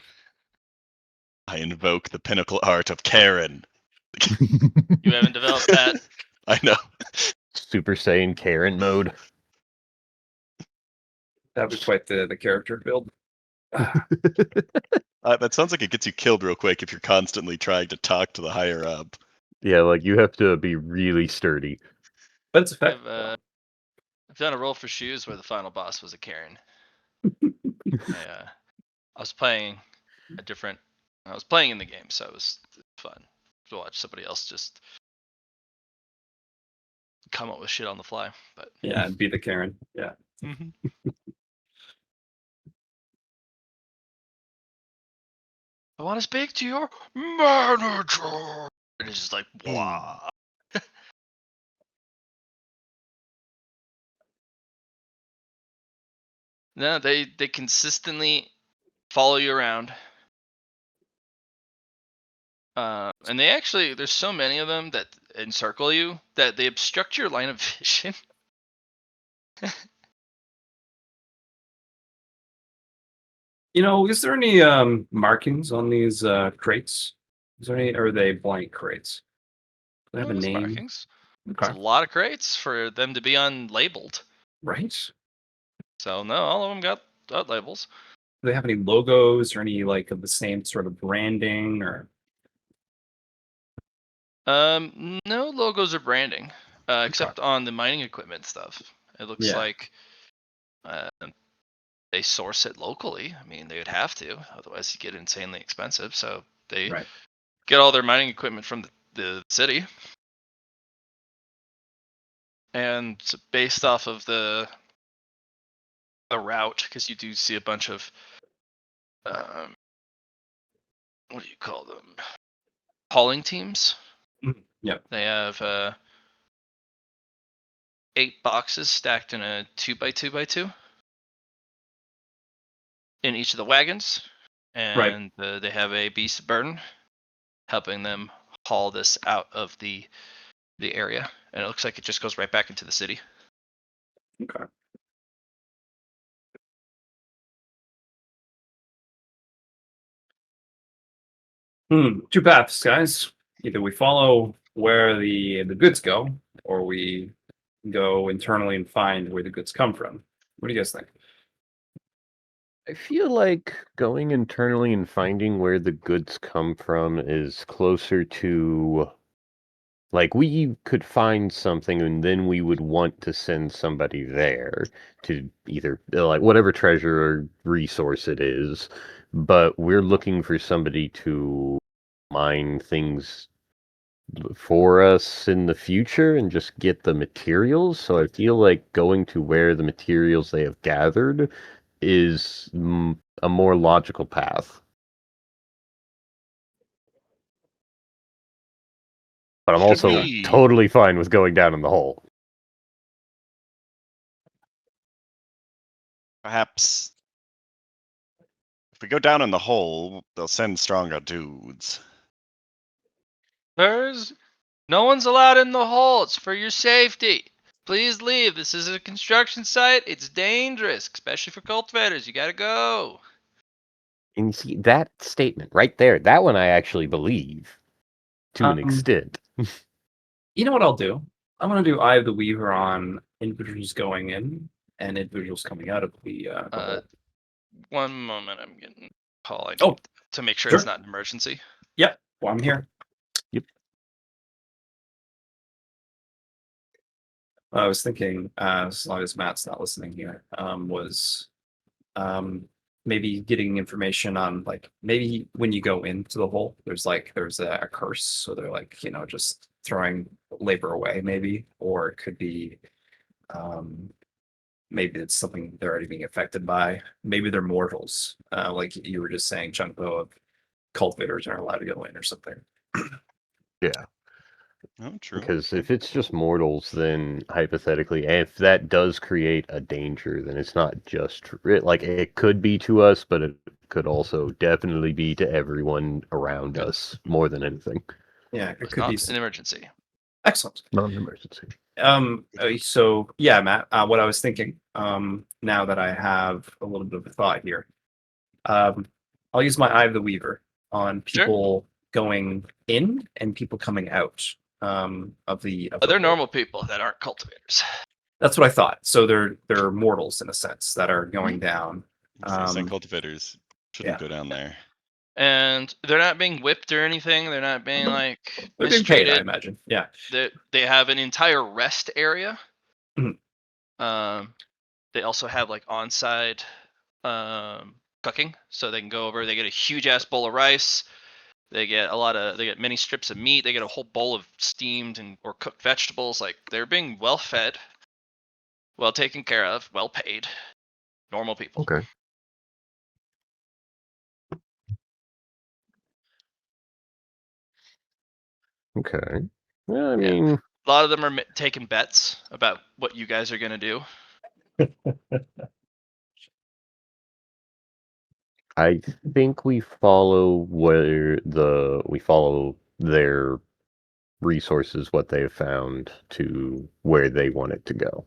I invoke the pinnacle art of Karen. You haven't developed that. I know. Super Saiyan Karen mode. That was quite the character build. That sounds like it gets you killed real quick if you're constantly trying to talk to the higher up. Yeah, like you have to be really sturdy. But it's effective. I've done a roll for shoes where the final boss was a Karen. I was playing I was playing in the game, so it was fun to watch somebody else just come up with shit on the fly. But Yeah, and be the Karen. Yeah. I want to speak to your manager. And it's just like, blah. No, they consistently follow you around. And they actually, there's so many of them that encircle you that they obstruct your line of vision. You know, is there any markings on these crates? Is there any? Or are they blank crates? Do they have a There's name? markings. Okay. It's a lot of crates for them to be unlabeled. Right. So no, all of them got labels. Do they have any logos or any like of the same sort of branding or? No logos or branding, except on the mining equipment stuff. It looks Yeah. like they source it locally. I mean, they would have to, otherwise you get insanely expensive. So they Right. get all their mining equipment from the city, and based off of the route, because you do see a bunch of what do you call them? Hauling teams. Yep. They have 8 boxes stacked in a 2x2x2 in each of the wagons, and they have a beast of burden helping them haul this out of the area, and it looks like it just goes right back into the city. Okay. Two paths, guys. Either we follow where the goods go, or we go internally and find where the goods come from. What do you guys think? I feel like going internally and finding where the goods come from is closer to like we could find something and then we would want to send somebody there to either like whatever treasure or resource it is, but we're looking for somebody to mine things for us in the future and just get the materials. So I feel like going to where the materials they have gathered is a more logical path. But I'm Should also we- totally fine with going down in the hole. Perhaps if we go down in the hole, they'll send stronger dudes. Sirs, no one's allowed in the hole. It's for your safety. Please leave. This is a construction site. It's dangerous, especially for cultivators. You gotta go. And you see that statement right there, that one I actually believe to an extent. You know what I'll do? I'm going to do Eye of the Weaver on individuals going in and individuals coming out of the hole. One moment, I'm getting a call. I need Oh, to make sure sure. it's not an emergency. Yep. Well, I'm here. Yep. I was thinking, as long as Matt's not listening here, was maybe getting information on like maybe when you go into the hole, there's a curse, so they're like just throwing labor away, maybe, or it could be maybe it's something they're already being affected by. Maybe they're mortals, like you were just saying, Chunko, of cultivators aren't allowed to go in or something. Yeah. Oh, true. Because if it's just mortals, then hypothetically, if that does create a danger, then it's not just like it could be to us, but it could also definitely be to everyone around Good. us more than anything. Yeah, it It's could be not an emergency. excellent. Not an emergency. So yeah, Matt, what I was thinking, now that I have a little bit of a thought here, I'll use my Eye of the Weaver on Sure. people going in and people coming out, of the They're hole. normal people that aren't cultivators. That's what I thought. So they're mortals in a sense that are going down. Saying cultivators shouldn't yeah. go down there. And they're not being whipped or anything. They're not being like They're being paid, I mistreated. imagine. Yeah. They have an entire rest area. Mhm. They also have like on-site cooking, so they can go over. They get a huge ass bowl of rice. They get they get many strips of meat. They get a whole bowl of steamed or cooked vegetables. Like they're being well fed, well taken care of, well paid. Normal people. Okay. Okay. Yeah, I mean, A lot of them are taking bets about what you guys are gonna do. I think we follow their resources, what they've found, to where they want it to go.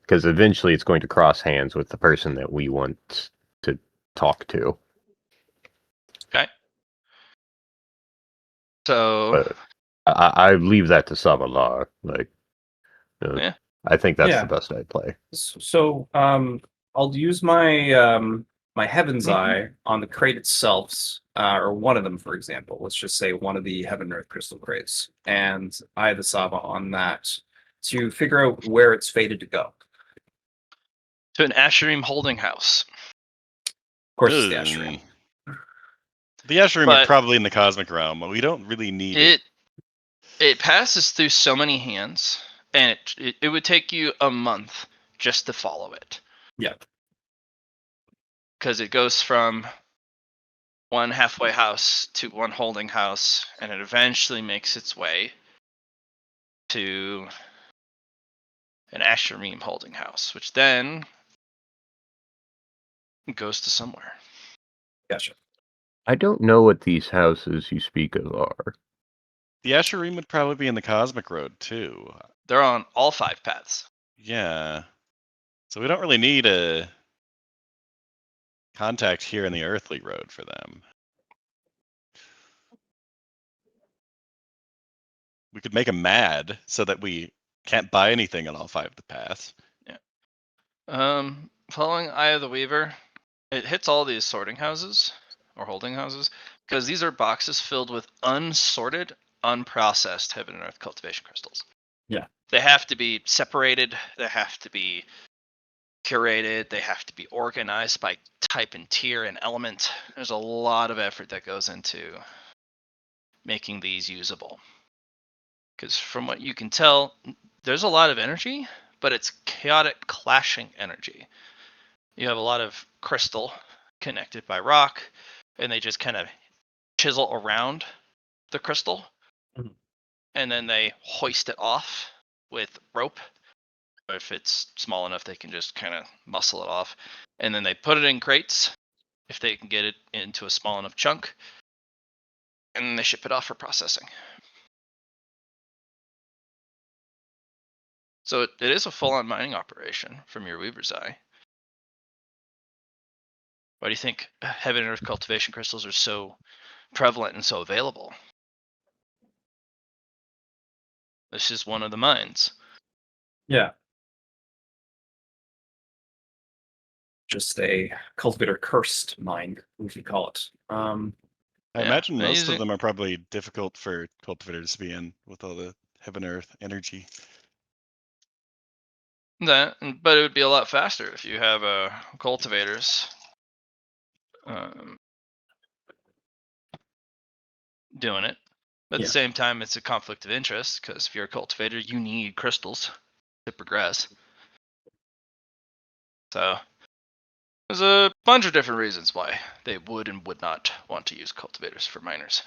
Because eventually it's going to cross hands with the person that we want to talk to. Okay. So But I leave that to Savalar. Like, yeah. I think that's Yeah. the best I'd play. So I'll use my my Heaven's Eye on the crate itself, or one of them, for example. Let's just say one of the Heaven Earth crystal crates, and Eye of the Sava on that to figure out where it's fated to go. To an Asherim holding house. Of course, it's the Ugh. Ashram. The Asherim are But probably in the cosmic realm. We don't really need it. It passes through so many hands, and it would take you a month just to follow it. Yeah. Because it goes from one halfway house to one holding house, and it eventually makes its way to an Asherim holding house, which then goes to somewhere. Gotcha. I don't know what these houses you speak of are. The Asherim would probably be in the cosmic road too. They're on all 5 paths. Yeah. So we don't really need a contact here in the earthly road for them. We could make them mad so that we can't buy anything on all 5 of the paths. Following Eye of the Weaver, it hits all these sorting houses or holding houses because these are boxes filled with unsorted, unprocessed heaven and earth cultivation crystals. Yeah. They have to be separated, they have to be curated, they have to be organized by type and tier and element. There's a lot of effort that goes into making these usable. Because from what you can tell, there's a lot of energy, but it's chaotic clashing energy. You have a lot of crystal connected by rock, and they just kind of chisel around the crystal, and then they hoist it off with rope. If it's small enough, they can just kind of muscle it off, and then they put it in crates if they can get it into a small enough chunk, and then they ship it off for processing. So it is a full-on mining operation from your Weaver's Eye. Why do you think heaven and earth cultivation crystals are so prevalent and so available? This is one of the mines. Yeah. Just a cultivator cursed mine, we could call it. I Yeah, imagine most amazing. of them are probably difficult for cultivators to be in with all the heaven earth energy. But it would be a lot faster if you have cultivators doing it. But at Yeah. the same time, it's a conflict of interest because if you're a cultivator, you need crystals to progress. So there's a bunch of different reasons why they would and would not want to use cultivators for miners.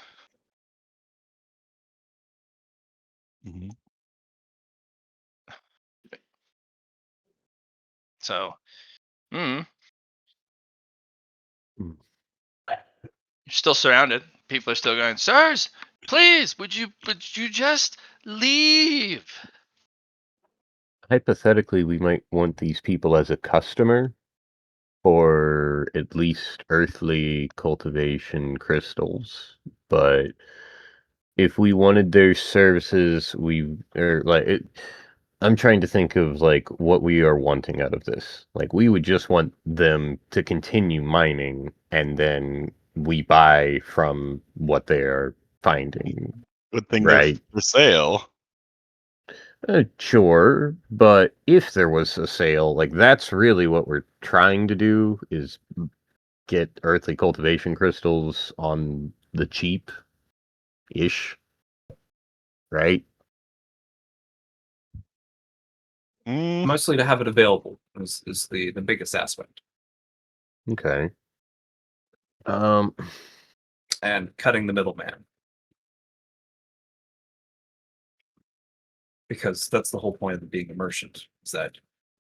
Mhm. So, Hmm. you're still surrounded. People are still going, sirs, please, would you just leave? Hypothetically, we might want these people as a customer for at least earthly cultivation crystals. But if we wanted their services, I'm trying to think of like what we are wanting out of this. Like we would just want them to continue mining and then we buy from what they are finding, Good thing they're right? for sale. Sure, but if there was a sale, like that's really what we're trying to do is get earthly cultivation crystals on the cheap ish, right? Mm, Mostly to have it available is the biggest aspect. Okay. Um, And cutting the middleman. Because that's the whole point of it being a merchant, is that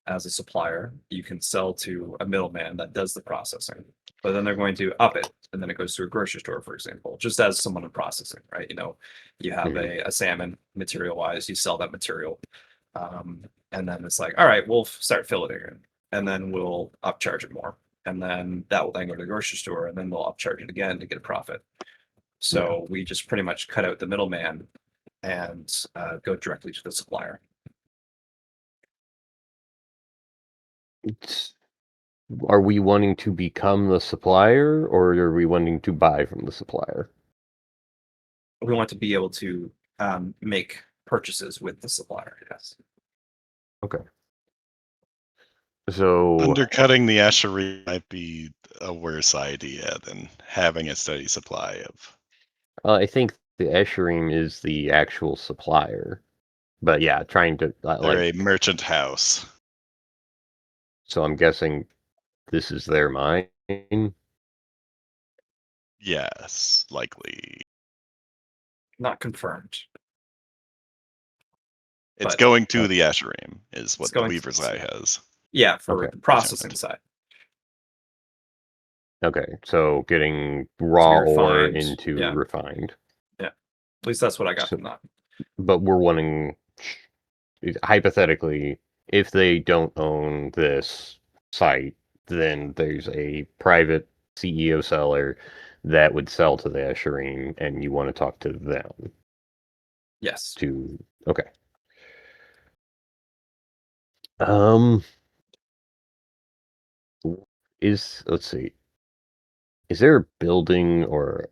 as a supplier, you can sell to a middleman that does the processing. But then they're going to up it, and then it goes to a grocery store, for example, just as someone in processing, right? You have Mhm. a salmon material wise, you sell that material. And then it's like, all right, we'll start filleting it, and then we'll upcharge it more. And then that will then go to the grocery store, and then they'll upcharge it again to get a profit. So we just pretty much cut out the middleman and go directly to the supplier. it's- are we wanting to become the supplier or are we wanting to buy from the supplier? We want to be able to make purchases with the supplier. Yes. Okay. So, undercutting the Ashery might be a worse idea than having a steady supply of. I think the Esherim is the actual supplier. But yeah, trying to They're a merchant house. so I'm guessing this is their mine. Yes, likely. Not confirmed. It's But going to the Asherim, is what the going to Weaver's the- Eye has. Yeah, for Okay. the processing side. Okay, so getting raw ore refined, into yeah. refined. At least that's what I got So- from that. But we're wanting, hypothetically, if they don't own this site, then there's a private CEO seller that would sell to the Esherim, and you want to talk to them Yes. to. Okay. Um, let's see. Is there a building or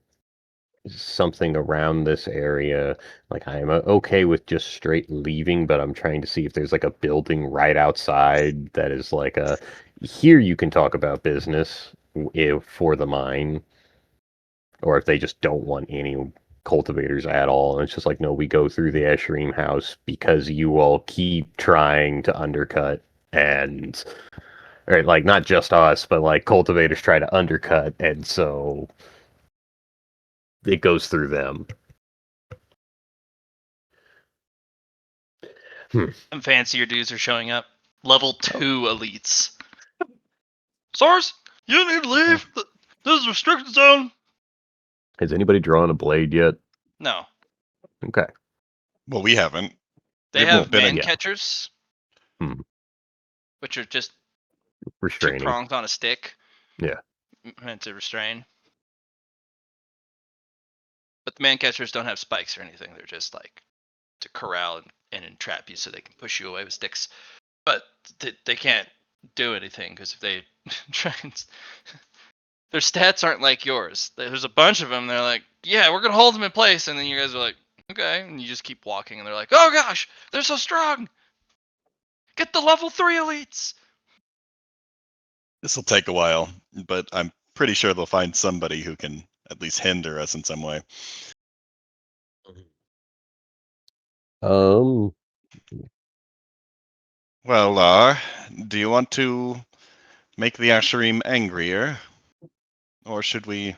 something around this area? Like I'm okay with just straight leaving, but I'm trying to see if there's like a building right outside that is like a here you can talk about business if for the mine, or if they just don't want any cultivators at all. And it's just like, no, we go through the Esherim house because you all keep trying to undercut and right, like not just us, but like cultivators try to undercut, and so it goes through them. Some fancier dudes are showing up. Level 2 elites. Source, you need to leave. This is a restricted zone. Has anybody drawn a blade yet? No. Okay. Well, we haven't. They We've have been man in- catchers, Hmm. which are just 2 Restraining. prongs on a stick. Yeah. Meant to restrain. But the man catchers don't have spikes or anything. They're just like to corral and entrap you so they can push you away with sticks. But they can't do anything because if they try and their stats aren't like yours. There's a bunch of them. They're like, yeah, we're gonna hold them in place, and then you guys are like, okay, and you just keep walking, and they're like, oh gosh, they're so strong. Get the level 3 elites. This will take a while, but I'm pretty sure they'll find somebody who can at least hinder us in some way. Um. Well, do you want to make the Asherim angrier? Or should we...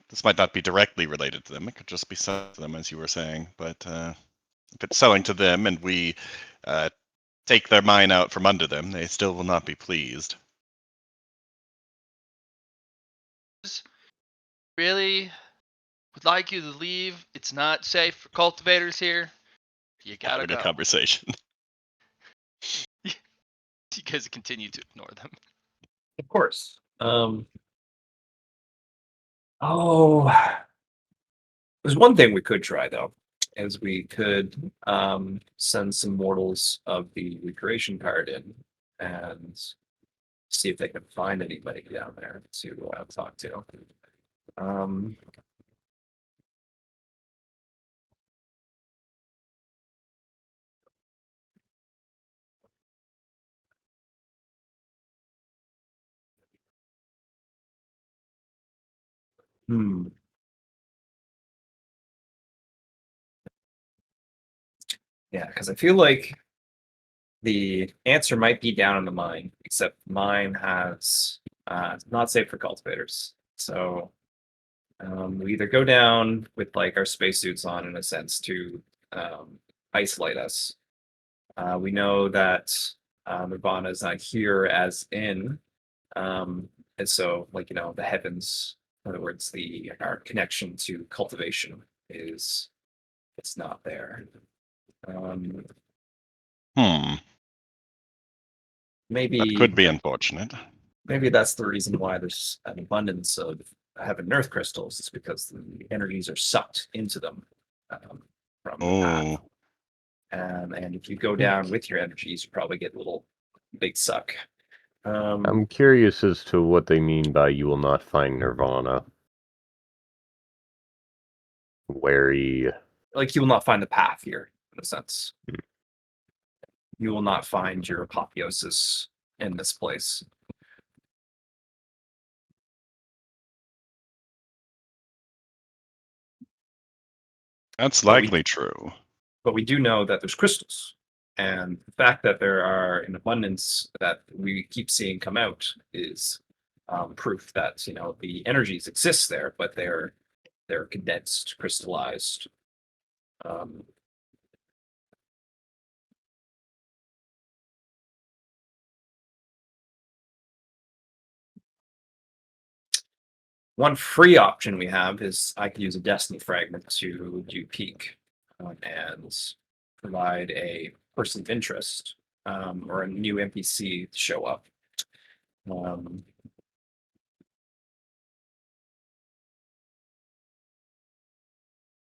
This might not be directly related to them. It could just be selling to them, as you were saying. But if it's selling to them and we take their mine out from under them, they still will not be pleased. Really would like you to leave. It's not safe for cultivators here. You gotta Having a go. conversation. You guys continue to ignore them. Of course. Oh, there's one thing we could try though, is we could send some mortals of the recreation card in and see if they can find anybody down there to talk to. Um, hmm. Yeah, because I feel like the answer might be down in the mine, except mine has not safe for cultivators. So we either go down with like our spacesuits on, in a sense, to isolate us. We know that Nirvana is not here, as in, and so like the heavens. In other words, our connection to cultivation it's not there. Um, That maybe could be unfortunate. maybe that's the reason why there's an abundance of heaven earth crystals. It's because the energies are sucked into them from the path. Oh, And if you go down with your energies, you probably get a little big suck. I'm curious as to what they mean by "you will not find Nirvana." Wary. Like you will not find the path here, in a sense. You will not find your apotheosis in this place. that's But we- likely true. But we do know that there's crystals. And the fact that there are in abundance that we keep seeing come out is proof that the energies exist there, but they're condensed, crystallized. One free option we have is I could use a destiny fragment to do peak and provide a person of interest or a new NPC to show up.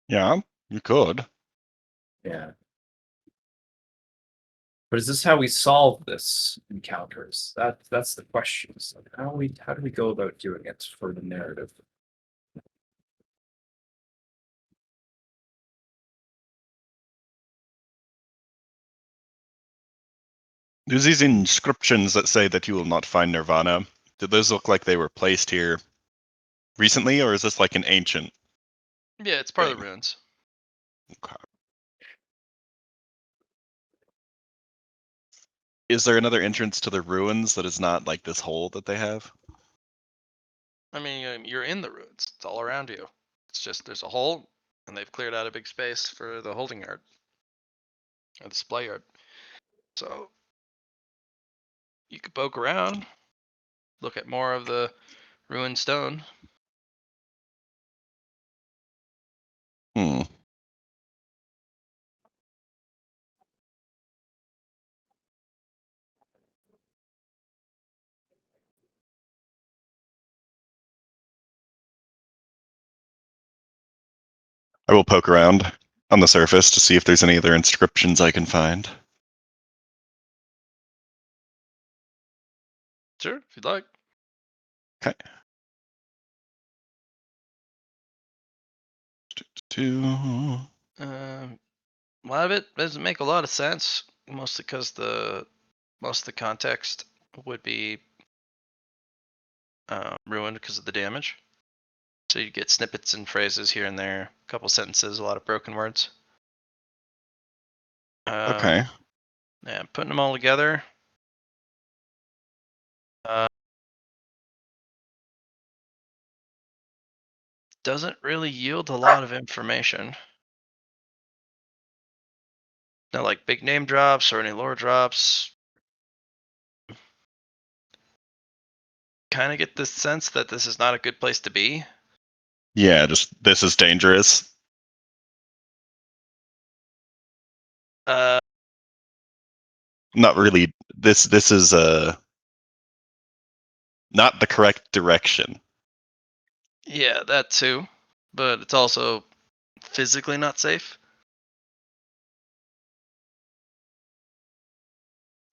Yeah, you could. Yeah. But is this how we solve this encounters? That's the question. It's like, how do we go about doing it for the narrative? There's these inscriptions that say that you will not find Nirvana. Do those look like they were placed here recently, or is this like an ancient? Yeah, it's part of Thing. the ruins. Okay. Is there another entrance to the ruins that is not like this hole that they have? I mean, you're in the ruins. It's all around you. It's just there's a hole, and they've cleared out a big space for the holding yard or the display yard. So you could poke around, look at more of the ruined stone. Hmm. I will poke around on the surface to see if there's any other inscriptions I can find. Sure, if you'd like. Okay. A lot of it doesn't make a lot of sense, mostly because most of the context would be ruined because of the damage. So you get snippets and phrases here and there, a couple sentences, a lot of broken words. Okay. Yeah, putting them all together, Doesn't really yield a lot of information. Not like big name drops or any lore drops. Kind of get the sense that this is not a good place to be. Yeah, just this is dangerous. Not really. This is not the correct direction. Yeah, that too. But it's also physically not safe.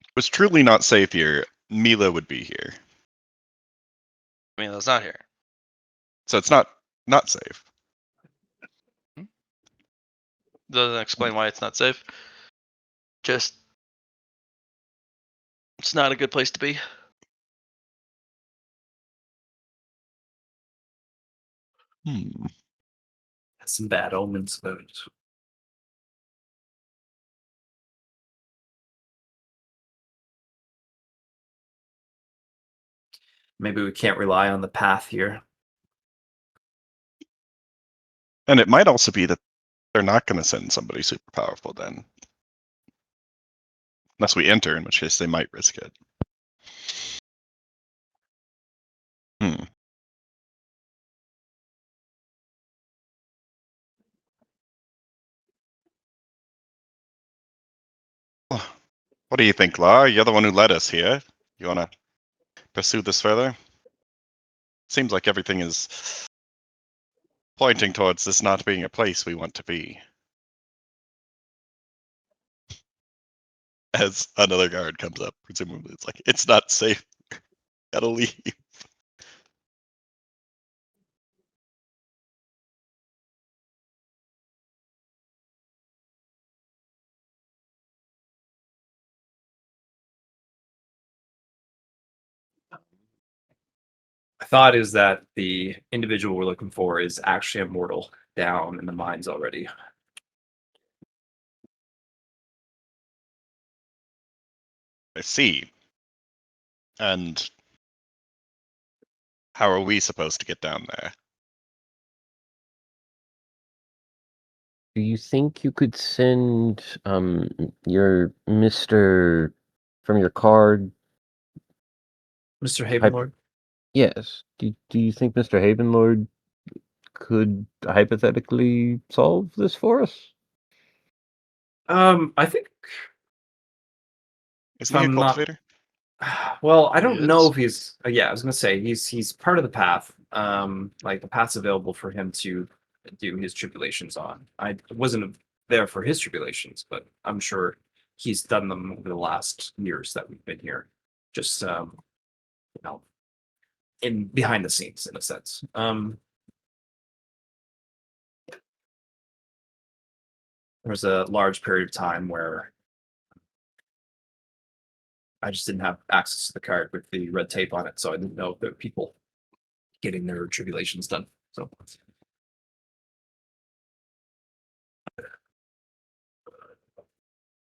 If it was truly not safe here, Mila would be here. I mean, that's not here. So it's not safe. Doesn't explain why it's not safe. Just, it's not a good place to be. Has some bad omens about it. Maybe we can't rely on the path here. And it might also be that they're not going to send somebody super powerful then. Unless we enter, in which case they might risk it. What do you think, Law? You're the one who led us here. You want to pursue this further? Seems like everything is pointing towards this not being a place we want to be. As another guard comes up, presumably it's like, it's not safe. Gotta leave. My thought is that the individual we're looking for is actually immortal down in the mines already. I see. And how are we supposed to get down there? Do you think you could send your Mr. from your card? Mr. Havenlord? Yes. Do you think Mr. Havenlord could hypothetically solve this for us? I think Isn't he a I'm not- cultivator? well, I He don't know is. if he's yeah, I was gonna say he's part of the path. Like the path's available for him to do his tribulations on. I wasn't there for his tribulations, but I'm sure he's done them over the last years that we've been here. Just you know, in behind the scenes in a sense. There was a large period of time where I just didn't have access to the card with the red tape on it, so I didn't know if there were people getting their tribulations done. So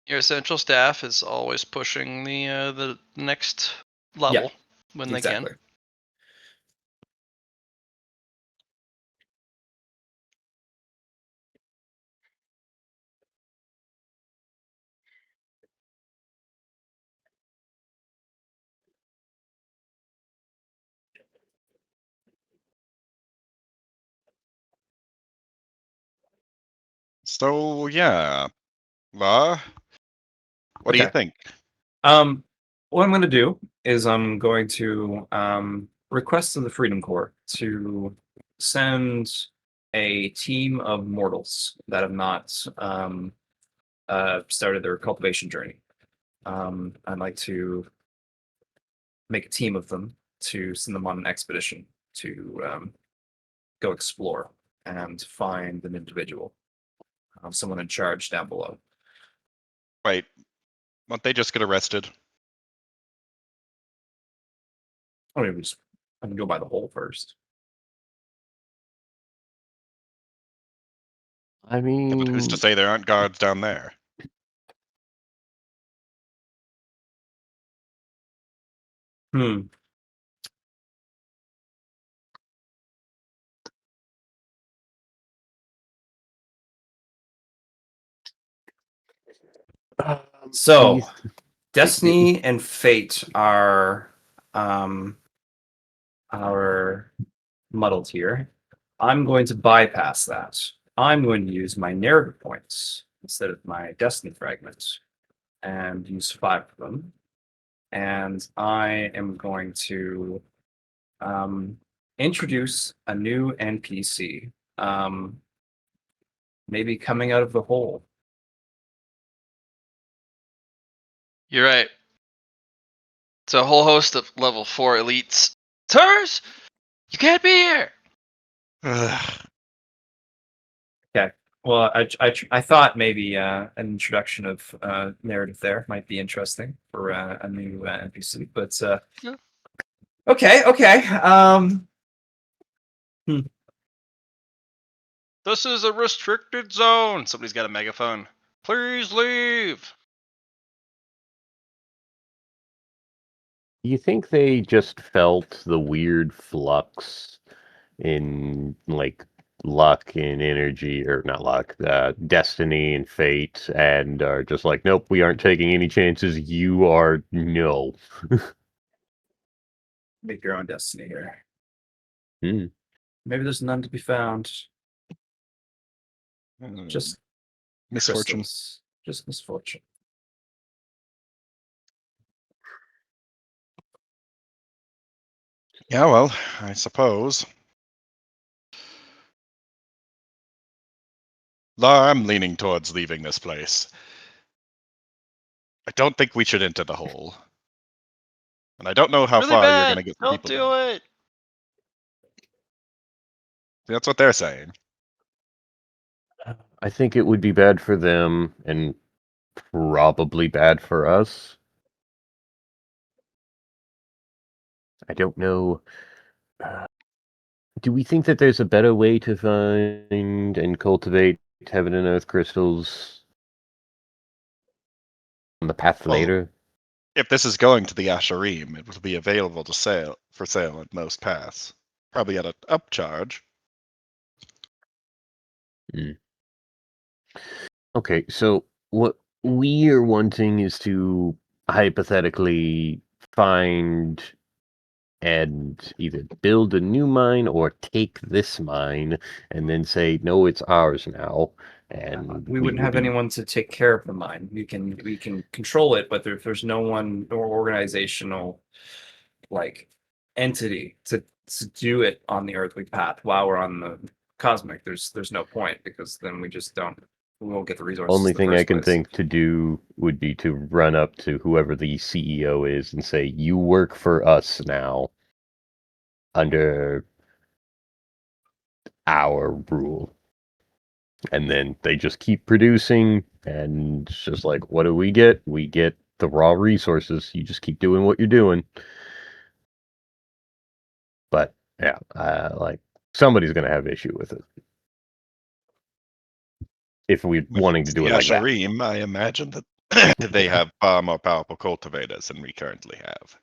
Your essential staff is always pushing the next level when they can. exactly. So yeah, Law, what do you Okay. think? What I'm going to do is I'm going to request to the Freedom Corps to send a team of mortals that have not started their cultivation journey. I'd like to make a team of them to send them on an expedition to go explore and find an individual, someone in charge down below. Wait, won't they just get arrested? I mean, I can go by the hole first. I Yeah, but who's to mean, say there aren't guards down there? Hmm. So, do you- Destiny and Fate are muddled here. I'm going to bypass that. I'm going to use my narrative points instead of my Destiny fragments and use 5 of them. And I am going to introduce a new NPC, maybe coming out of the hole. You're right. It's a whole host of level 4 elites. Sirs, you can't be here. Ugh. Well, I thought maybe an introduction of narrative there might be interesting for a new NPC, but Yeah. okay. This is a restricted zone. Somebody's got a megaphone. Please leave. You think they just felt the weird flux in like luck and energy, or not luck, destiny and fate, and are just like, nope, we aren't taking any chances. You are no. Make your own destiny here. Hmm. Maybe there's none to be found. Just misfortune. crystals. Just misfortune. Yeah, well, I suppose. I'm leaning towards leaving this place. I don't think we should enter the hole. And I don't know how Really far you're bad. going to get the Don't people do down. it. That's what they're saying. I think it would be bad for them and probably bad for us. I don't know. Do we think that there's a better way to find and cultivate heaven and earth crystals on the path Well, later? If this is going to the Asherim, it will be available for sale at most paths. Probably at an upcharge. Okay, so what we are wanting is to hypothetically find and either build a new mine or take this mine and then say, no, it's ours now. And We wouldn't will have be anyone to take care of the mine. We can control it, but if there's no one or organizational like entity to do it on the earthly path while we're on the cosmic, there's no point because then we won't get the resources. only in the thing I first can place. think to do would be to run up to whoever the CEO is and say, you work for us now under our rule. And then they just keep producing, and it's just like, what do we get? We get the raw resources. You just keep doing what you're doing. But yeah, like somebody's gonna have issue with it if we're If wanting it's to do the it like that. Asherim, I imagine that they have far more powerful cultivators than we currently have.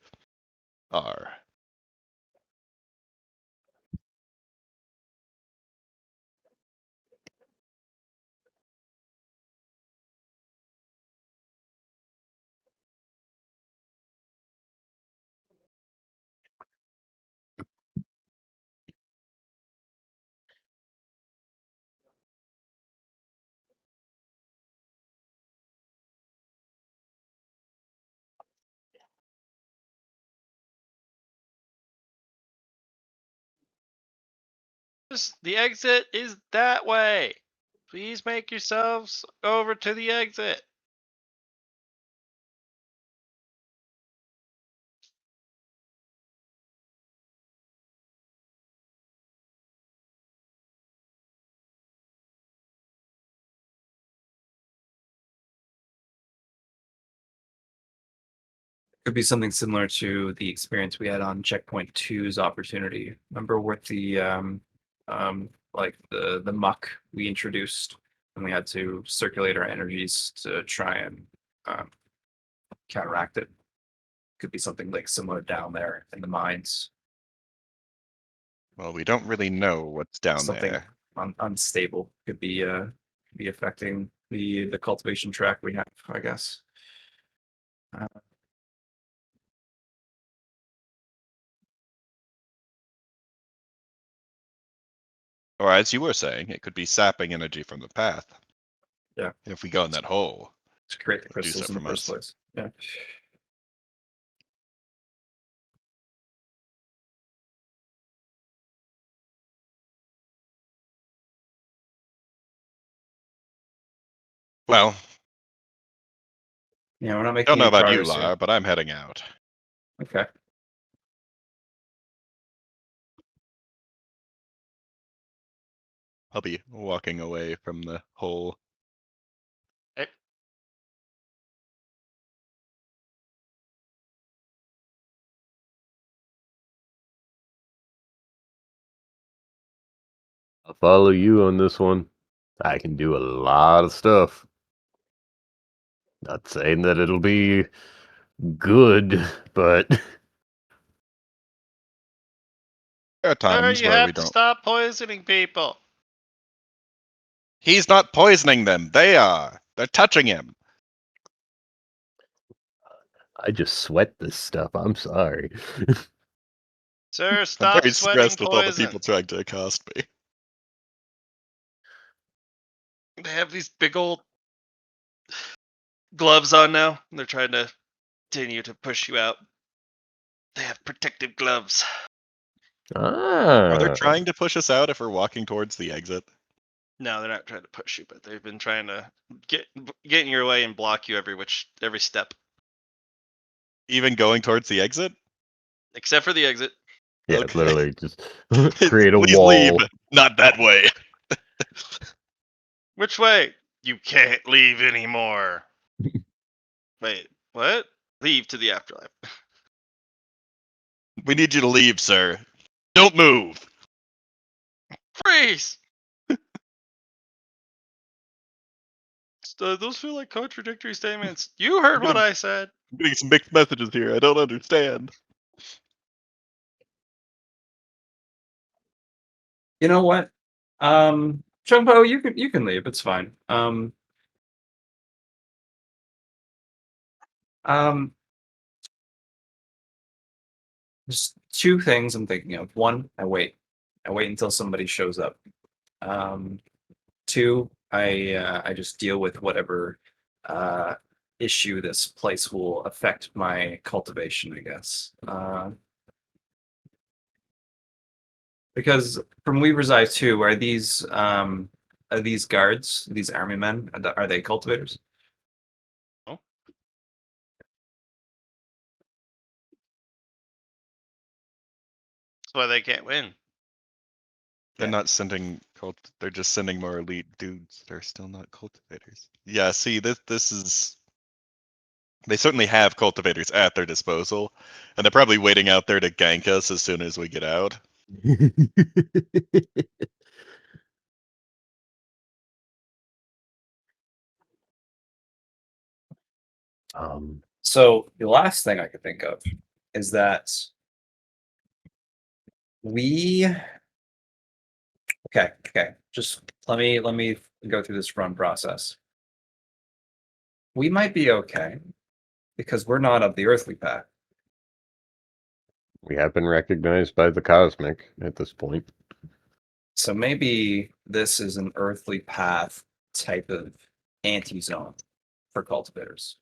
The exit is that way. Please make yourselves over to the exit. Could be something similar to the experience we had on checkpoint 2's opportunity. Remember with the like the muck we introduced and we had to circulate our energies to try and um, counteract it. Could be something like similar down there in the mines. Well, we don't really know what's down Something there. unstable. Could be be affecting the cultivation track we have, I guess. Or as you were saying, it could be sapping energy from the path. Yeah. If we go in that hole. To create the Reduce crystals it in the from first us. place. Yeah. Well, Yeah, we're not making don't know any about you, progress here. Lar, but I'm heading out. Okay. I'll be walking away from the hole. I'll follow you on this one. I can do a lot of stuff. Not saying that it'll be good, but There are Sir, times you where we have to don't. stop poisoning people. He's not poisoning them. They are. They're touching him. I just sweat this stuff. I'm sorry. Sir, I'm stop very sweating stressed with all the poison. people trying to accost me. They have these big old gloves on now. They're trying to continue to push you out. They have protective gloves. Are they Ah, trying to push us out if we're walking towards the exit? No, they're not trying to push you, but they've been trying to get in your way and block you every step, Even going towards the exit? except for the exit. yeah, Okay. literally just create a Please leave. wall. Not that way. Which way? You can't leave anymore. Wait, what? Leave to the afterlife. We need you to leave, sir. Don't move. Freeze! Those feel like contradictory statements. You heard what I said. I'm getting some mixed messages here. I don't understand. You know what? Chungpo, you can leave. It's fine. Um, There's two things I'm thinking of. One, I wait. I wait until somebody shows up. Two, I just deal with whatever issue this place will affect my cultivation, I guess. Because from Weaver's Eye 2, are these guards, these army men, are they cultivators? That's why they can't win. They're Yeah. not sending they're just sending more elite dudes. They're still not cultivators. Yeah, see, this is they certainly have cultivators at their disposal, and they're probably waiting out there to gank us as soon as we get out. So the last thing I could think of is that we okay. Just let me go through this run process. We might be okay because we're not of the earthly path. We have been recognized by the cosmic at this point. So maybe this is an earthly path type of anti-zone for cultivators.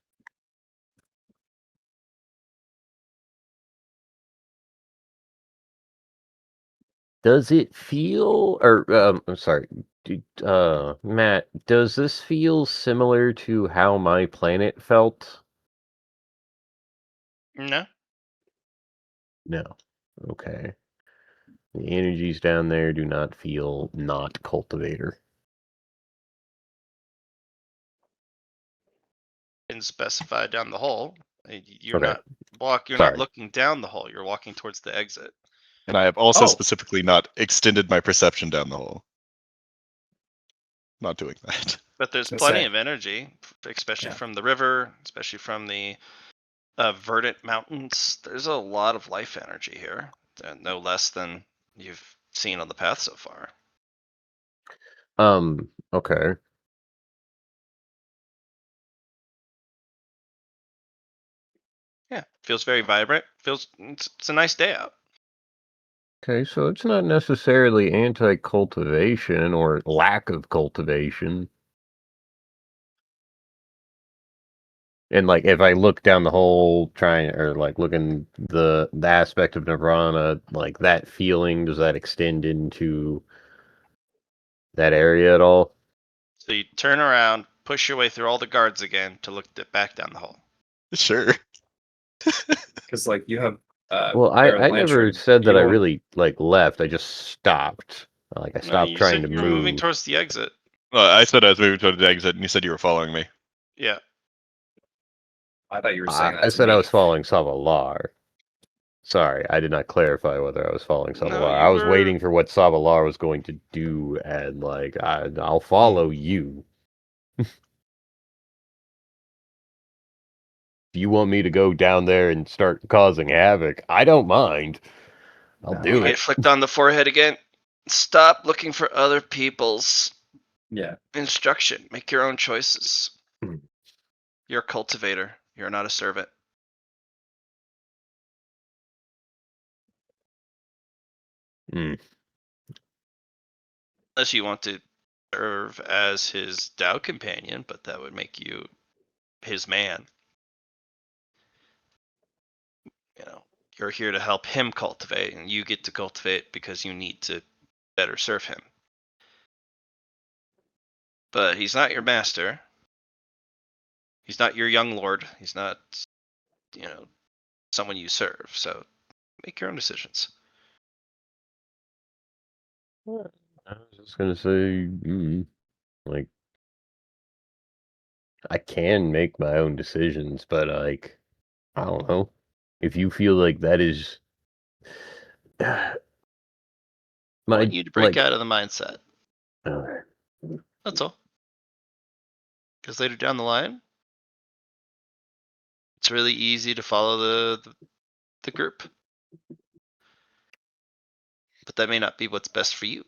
Does it feel, or I'm sorry, Matt, does this feel similar to how my planet felt? No. No. Okay. The energies down there do not feel not cultivator. And specify down the hole. You're Okay. You're Sorry. not looking down the hole. You're walking towards the exit. And I have also Oh. specifically not extended my perception down the hole. Not doing that. But there's Gonna plenty say. of energy, especially Yeah. from the river, especially from the verdant mountains. There's a lot of life energy here, no less than you've seen on the path so far. Okay. Feels very vibrant. It's a nice day out. Okay, so it's not necessarily anti-cultivation or lack of cultivation. And like if I look down the whole looking the aspect of Nirvana, like that feeling, does that extend into that area at all? So you turn around, push your way through all the guards again to look back down the hall. Sure. Because like you have Well, Baron I never Blanchard, said that you I won't- really like left. I just stopped. Like I No, stopped you trying said to you were moving move. towards the exit. Well, I said I was moving toward the exit, and you said you were following me. Yeah. I thought you were saying that I to said I me. was following Savalar. Sorry, I did not clarify whether I was following No, Savalar. you I was were- waiting for what Savalar was going to do, and like I'll follow you. If you want me to go down there and start causing havoc, I don't mind. I'll No, do You it. get flicked on the forehead again. Stop looking for other people's Yeah. instruction. Make your own choices. Hmm. You're a cultivator. You're not a servant. Hmm. Unless you want to serve as his Tao companion, but that would make you his man. You know, you're here to help him cultivate, and you get to cultivate because you need to better serve him. But he's not your master. He's not your young lord. He's not, someone you serve. So make your own decisions. I was just gonna say, like I can make my own decisions, but like I don't know. If you feel like that is I my want you to break out of the mindset. uh, That's all. Because later down the line, it's really easy to follow the group. But that may not be what's best for you.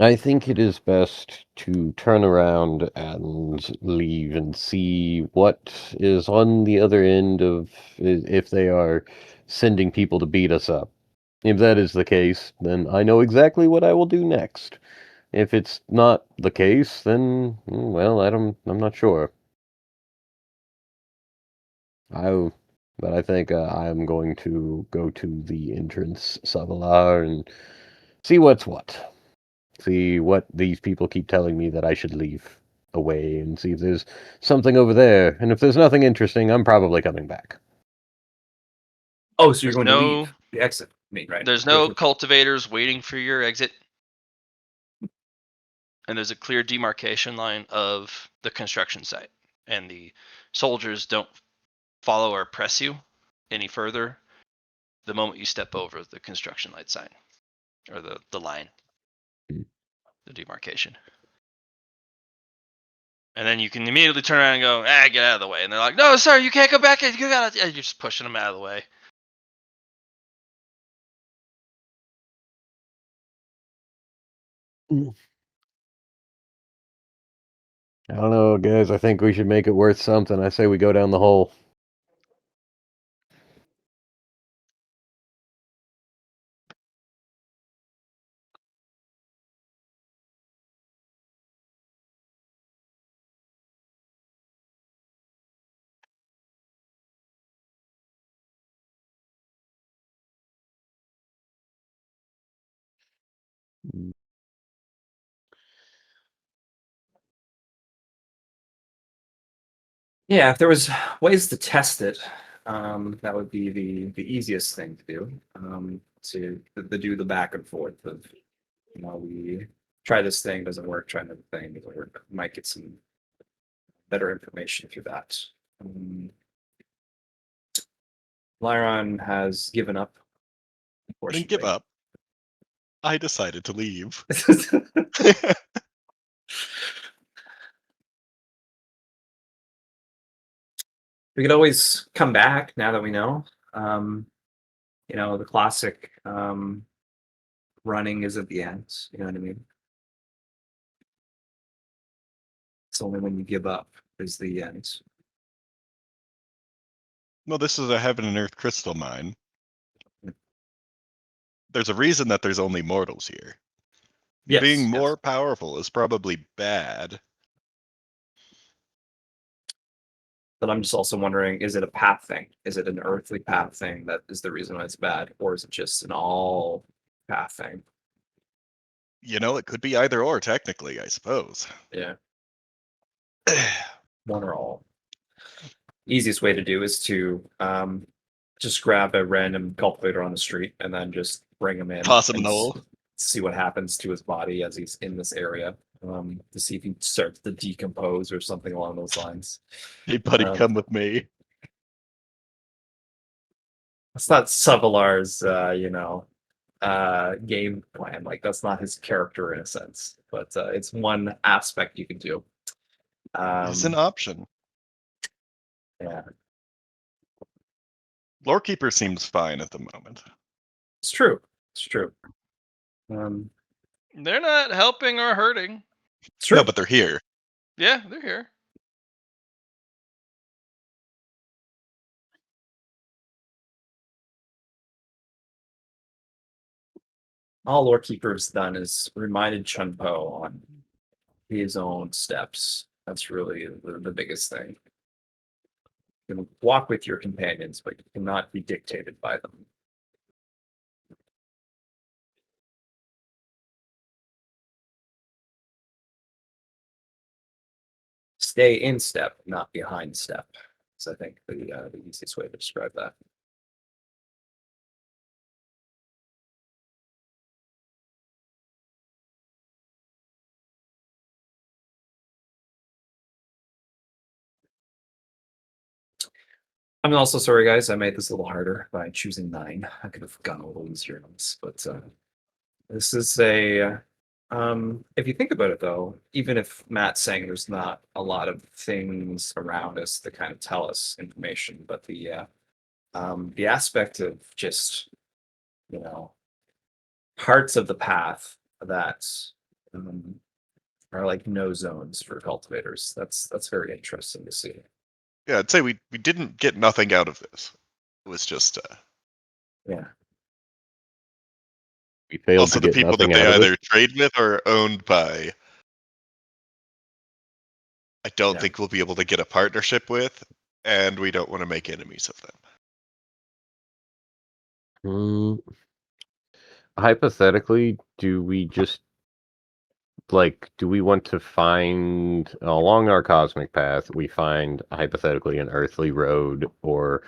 I think it is best to turn around and leave and see what is on the other end of if they are sending people to beat us up. If that is the case, then I know exactly what I will do next. If it's not the case, then well, I'm not sure. I but I think I'm going to go to the entrance, Savalar, and see what's what. See what these people keep telling me that I should leave away and see if there's something over there. And if there's nothing interesting, I'm probably coming back. Oh, so you're There's going no- to leave the exit? I mean, right? There's no cultivators waiting for your exit. And there's a clear demarcation line of the construction site. And the soldiers don't follow or press you any further the moment you step over the construction light sign or the line, the demarcation. And then you can immediately turn around and go, get out of the way. And they're like, no, sir, you can't go back. You gotta, you're just pushing them out of the way. I don't know, guys. I think we should make it worth something. I say we go down the hole. Yeah, if there was ways to test it, that would be the easiest thing to do. To do the back and forth of, we try this thing, doesn't work, try another thing, doesn't work. Might get some better information through that. Lyron has given up. I didn't give up. I decided to leave. We could always come back now that we know. The classic running is at the end. You know what I mean? It's only when you give up is the end. Well, this is a heaven and earth crystal mine. There's a reason that there's only mortals here. Yes, Being yes. more powerful is probably bad. But I'm just also wondering, is it a path thing? Is it an earthly path thing that is the reason why it's bad? Or is it just an all path thing? You know, it could be either or, technically, I suppose. Yeah. One or all. Easiest way to do is to just grab a random cultivator on the street and then just bring him in. Toss him in and the hole. See what happens to his body as he's in this area. To see if he starts to decompose or something along those lines. Hey, buddy, Um, come with me. That's not Savalar's, game plan. Like that's not his character in a sense, but it's one aspect you can do. It's an option. Yeah, Lorekeeper seems fine at the moment. it's true. It's true. Um, They're not helping or hurting. it's true. No, but they're here. Yeah, they're here. All Lorekeeper's done is reminded Chunpo on his own steps. That's really the biggest thing. You can walk with your companions, but you cannot be dictated by them. Stay in step, not behind step. Is I think the easiest way to describe that. I'm also sorry, guys. I made this a little harder by choosing 9. I could have gone a little easier on this, but this is a. If you think about it, though, even if Matt's saying there's not a lot of things around us that kind of tell us information, but the aspect of just parts of the path that um, are like no zones for cultivators. That's very interesting to see. Yeah, I'd say we didn't get nothing out of this. It was just Yeah. We failed also to the get people that nothing they out of either it. trade with or owned by. I don't Yeah. think we'll be able to get a partnership with, and we don't want to make enemies of them. Mm, hypothetically, do we just do we want to find along our cosmic path, we find hypothetically an earthly road or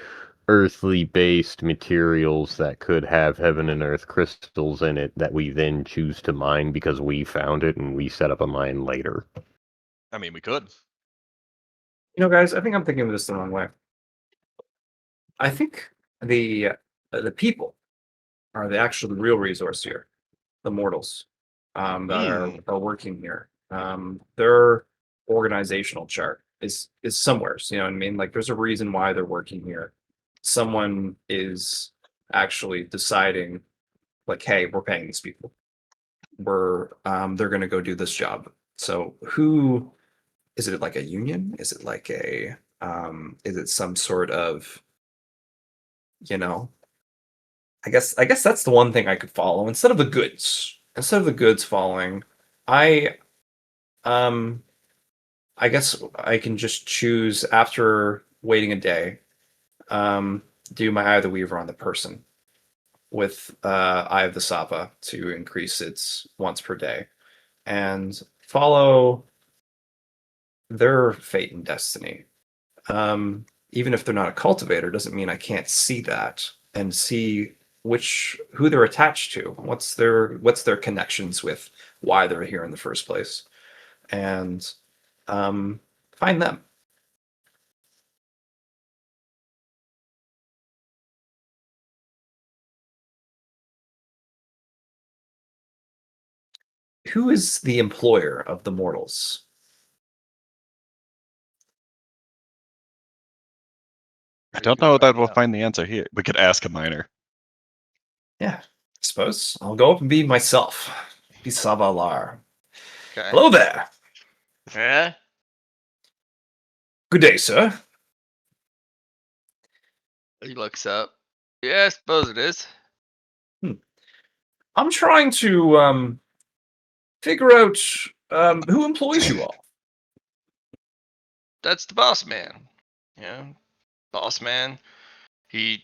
earthly based materials that could have heaven and earth crystals in it that we then choose to mine because we found it and we set up a mine later? I mean, we could. Guys, I think I'm thinking of this the wrong way. I think the people are the actual real resource here, the mortals that are working here. Their organizational chart is somewhere. You know what I mean? Like, there's a reason why they're working here. Someone is actually deciding, like, hey, we're paying these people. They're going to go do this job. So who is it? Like a union? Is it like is it some sort of you know I guess that's the one thing I could follow instead of the goods following. I um I guess I can just choose after waiting a day, um do my Eye of the Weaver on the person with Eye of the Sapa to increase its once per day and follow their fate and destiny. Even if they're not a cultivator, doesn't mean I can't see that and see who they're attached to, what's their connections with, why they're here in the first place, and find them. Who is the employer of the mortals? I don't know that we'll find the answer here. We could ask a miner. Yeah, I suppose I'll go up and be myself. Be Savalar. Okay. Hello there. Yeah. Good day, sir. He looks up. Yeah, I suppose it is. I'm trying to figure out who employs you all. That's the boss man. Yeah, boss man. He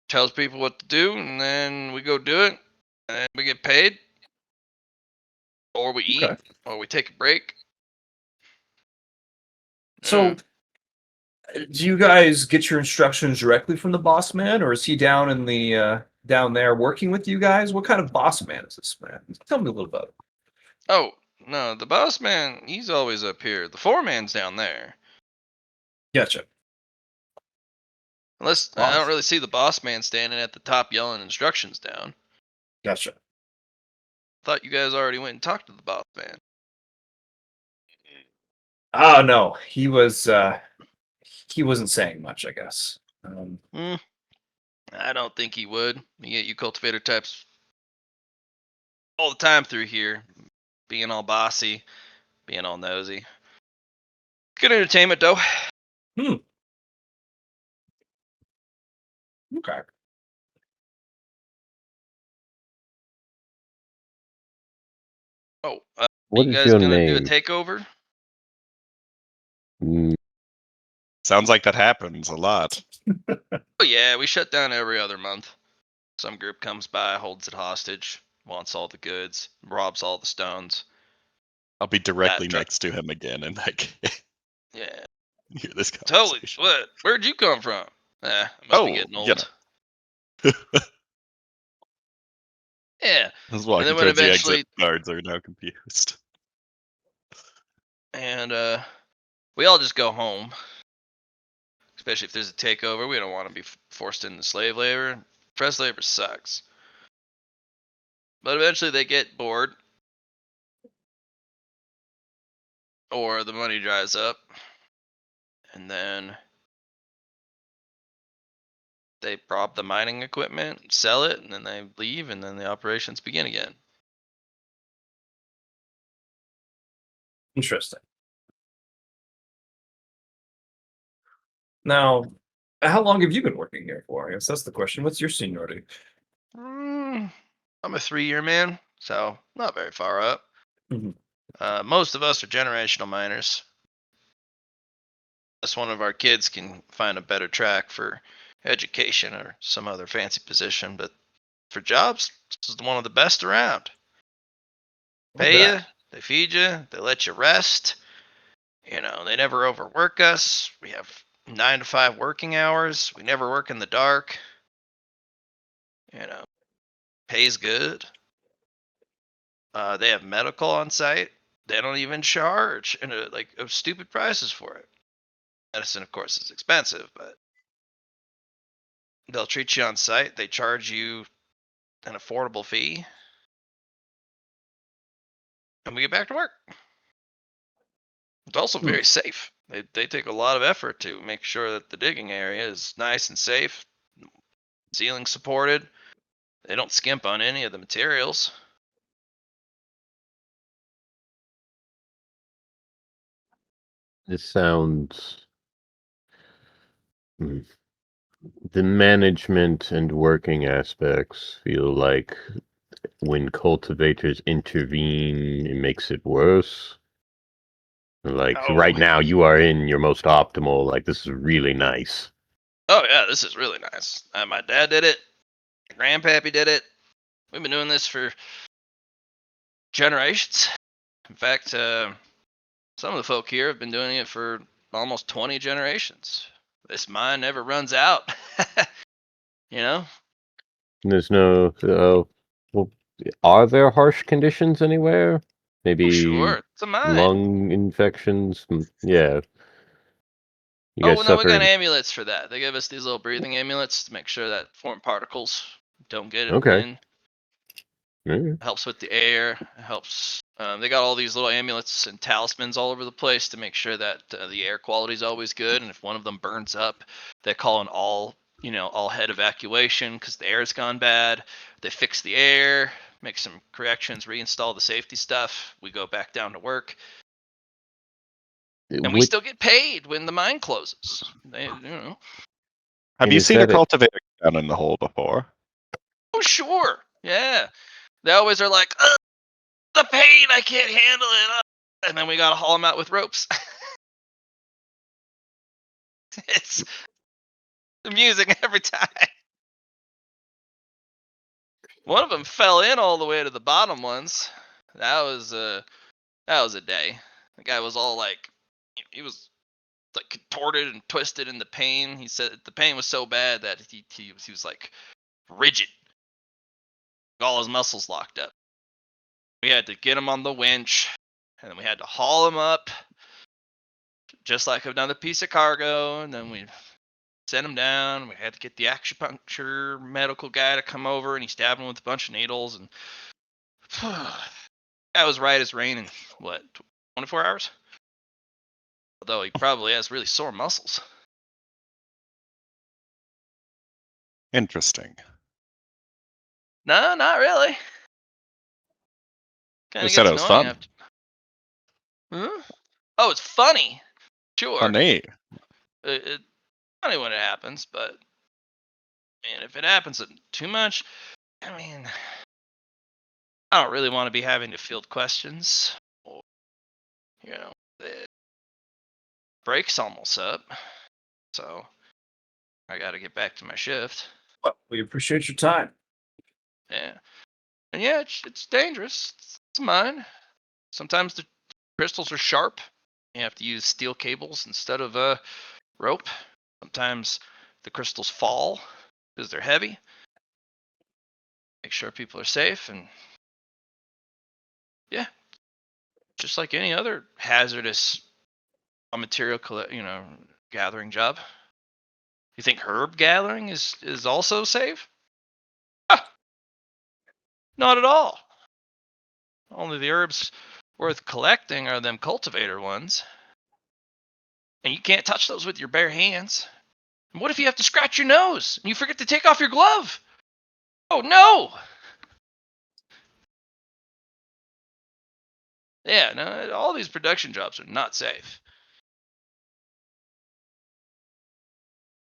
tells people what to do, and then we go do it, and then we get paid, or we eat, Okay. or we take a break. So, do you guys get your instructions directly from the boss man, or is he down in the down there working with you guys? What kind of boss man is this man? Tell me a little about it. Oh, no, the boss man, he's always up here. The foreman's down there. Gotcha. Unless I don't really see the boss man standing at the top yelling instructions down. Gotcha. Thought you guys already went and talked to the boss man. Oh no, he wasn't saying much, I guess. I don't think he would. You get you cultivator types all the time through here, being all bossy, being all nosy. Good entertainment, though. Okay. Oh, What you is guys your gonna do a name? takeover? Sounds like that happens a lot. Oh yeah, we shut down every other month. Some group comes by, holds it hostage, wants all the goods, robs all the stones. I'll be directly That next to him again and like Yeah, hear this totally. conversation. What? Where'd you come from? I must be getting old. Yeah, I was and walking then when towards the exit. eventually, Guards are now confused. and we all just go home. Especially if there's a takeover, we don't want to be forced into slave labor. Press labor sucks. But eventually they get bored, or the money dries up, and then they rob the mining equipment, sell it, and then they leave, and then the operations begin again. Interesting. Now, how long have you been working here for? I guess that's the question. What's your seniority? I'm a 3-year man, so not very far up. Mhm. Most of us are generational miners. Unless one of our kids can find a better track for education or some other fancy position, but for jobs, this is one of the best around. Pay you, they feed you, they let you rest. They never overwork us. We have 9 to 5 working hours. We never work in the dark. Pays good. They have medical on site. They don't even charge stupid prices for it. Medicine, of course, is expensive, but they'll treat you on site. They charge you an affordable fee, and we get back to work. It's also very safe. They take a lot of effort to make sure that the digging area is nice and safe, ceiling supported. They don't skimp on any of the materials. This sounds. Hmm. The management and working aspects feel like when cultivators intervene, it makes it worse. Like right now, you are in your most optimal. Like this is really nice. Oh yeah, this is really nice. My dad did it. My grandpappy did it. We've been doing this for generations. In fact, some of the folk here have been doing it for almost 20 generations. This mine never runs out. you know? There's no. Well, are there harsh conditions anywhere? Well, Maybe sure, it's a mine. lung infections. Yeah. You Oh, guys well, no, we got suffering? amulets for that. They give us these little breathing amulets to make sure that foreign particles don't get it Okay. in. Yeah. Helps with the air. It helps. They got all these little amulets and talismans all over the place to make sure that the air quality is always good. And if one of them burns up, they call an all head evacuation because the air's gone bad. They fix the air, make some corrections, reinstall the safety stuff. We go back down to work. And we still get paid when the mine closes. Have And you is seen a that cultivator down in the hole before? Oh, sure. Yeah. They always are like, "Ugh, the pain, I can't handle it. And then we got to haul them out with ropes. It's amusing every time. One of them fell in all the way to the bottom once. That was a day. The guy was all like, he was like contorted and twisted in the pain. He said the pain was so bad that he was like rigid, all his muscles locked up. We had to get him on the winch, and then we had to haul him up, just like another piece of cargo, and then we sent him down. We had to get the acupuncture medical guy to come over, and he stabbed him with a bunch of needles, and that was right as rain in, what, 24 hours? Although he probably has really sore muscles. Interesting. No, not really. You Kind of said gets it was annoying fun. after. Huh? Oh, it's funny. Sure. Funny. It's funny when it happens, but man, if it happens too much, I mean, I don't really want to be having to field questions. Or, the break's almost up, so I got to get back to my shift. Well, we appreciate your time. Yeah, and yeah, it's dangerous. It's mine. Sometimes the crystals are sharp. You have to use steel cables instead of rope. Sometimes the crystals fall because they're heavy. Make sure people are safe, and yeah, just like any other hazardous material gathering job. You think herb gathering is also safe? Ah, not at all. Only the herbs worth collecting are them cultivator ones. And you can't touch those with your bare hands. And what if you have to scratch your nose and you forget to take off your glove? Oh no! Yeah, no, all these production jobs are not safe.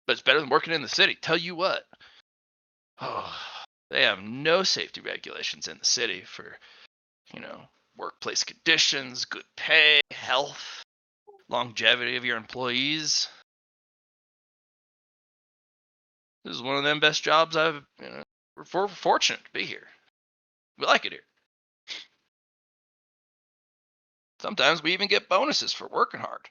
But it's better than working in the city. Tell you what. Oh, they have no safety regulations in the city for, workplace conditions, good pay, health, longevity of your employees. This is one of them best jobs we're fortunate to be here. We like it here. Sometimes we even get bonuses for working hard.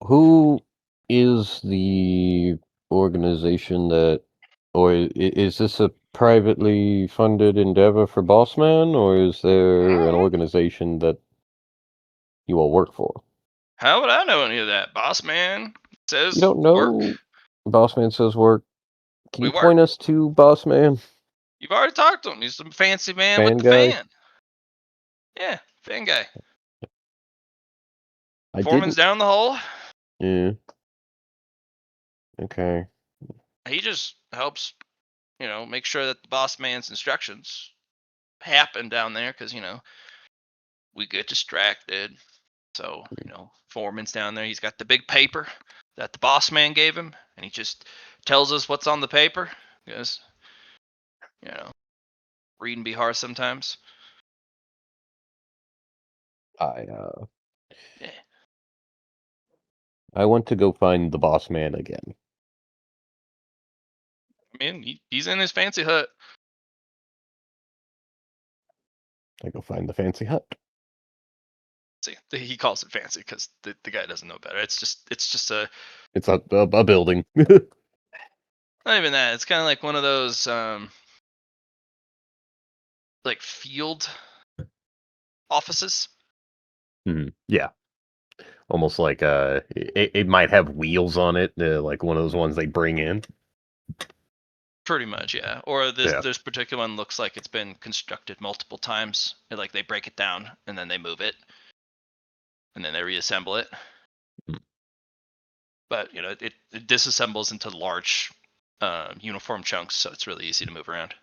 Who is the organization is this a privately funded endeavor for Bossman, or is there an organization that you all work for? How would I know any of that? Boss man says You don't work. know? Bossman says work. Can We you work. point us to Bossman? You've already talked to him. He's the fancy man Fan with the guy? fan. Yeah, fan guy. I Foreman's didn't. down the hole. Yeah. Okay. He just helps, make sure that the boss man's instructions happen down there because, we get distracted. So, Foreman's down there. He's got the big paper that the boss man gave him, and he just tells us what's on the paper. Because, reading be hard sometimes. I Yeah. I want to go find the Bossman again. I mean, he's in his fancy hut. I go find the fancy hut. See, he calls it fancy because the guy doesn't know better. It's just a. It's a building. Not even that. It's kind of like one of those like field offices. Yeah. Almost like it might have wheels on it, like one of those ones they bring in. Pretty much, yeah. Or this Yeah. this particular one looks like it's been constructed multiple times. Like they break it down and then they move it, and then they reassemble it. Hmm. But it disassembles into large uniform chunks, so it's really easy to move around.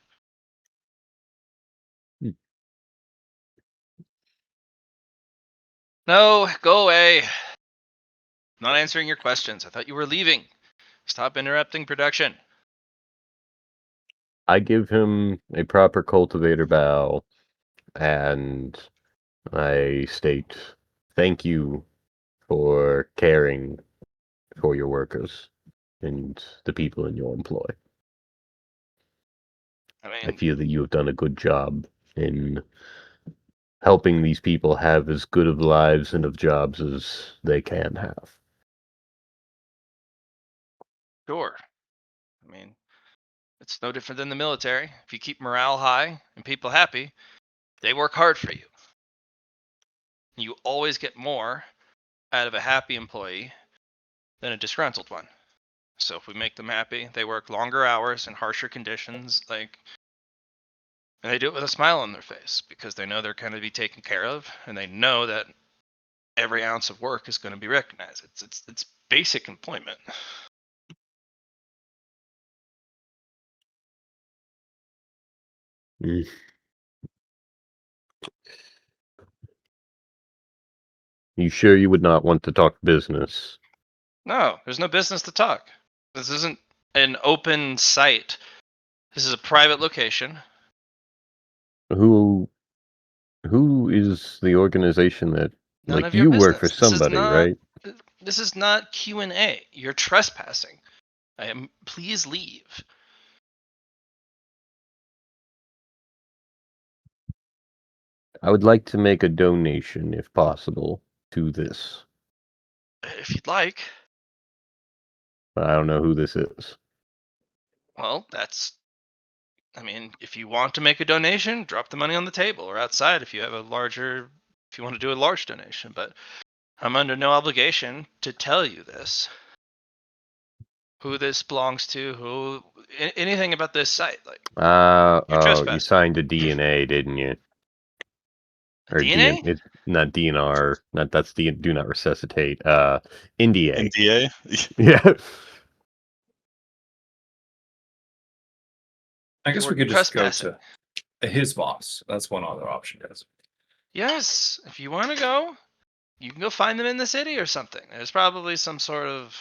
Hmm. No, go away. I'm not answering your questions. I thought you were leaving. Stop interrupting production. I give him a proper cultivator bow, and I state, thank you for caring for your workers and the people in your employ. I I mean, feel that you have done a good job in helping these people have as good of lives and of jobs as they can have. sure. I mean, it's no different than the military. If you keep morale high and people happy, they work hard for you. You always get more out of a happy employee than a disgruntled one. So if we make them happy, they work longer hours in harsher conditions, and they do it with a smile on their face because they know they're going to be taken care of, and they know that every ounce of work is going to be recognized. It's basic employment. Mm. You sure you would not want to talk business? No, there's no business to talk. This isn't an open site. This is a private location. Who is the organization that, None like, of your you work for business. somebody, right? This is not Q&A. You're trespassing. Please leave. I would like to make a donation, if possible, to this. If you'd like. But I don't know who this is. Well, if you want to make a donation, drop the money on the table or outside if you want to do a large donation, but I'm under no obligation to tell you this. Who this belongs to, anything about this site. Like, you're Oh, you trespassing. signed a DNA, didn't you? Or DNA? it's not DNR, not that's do not resuscitate. NDA. NDA. Yeah. I guess You're we could just go trespassing. to his boss. That's one other option, guys. Yes, if you want to go, you can go find them in the city or something. There's probably some sort of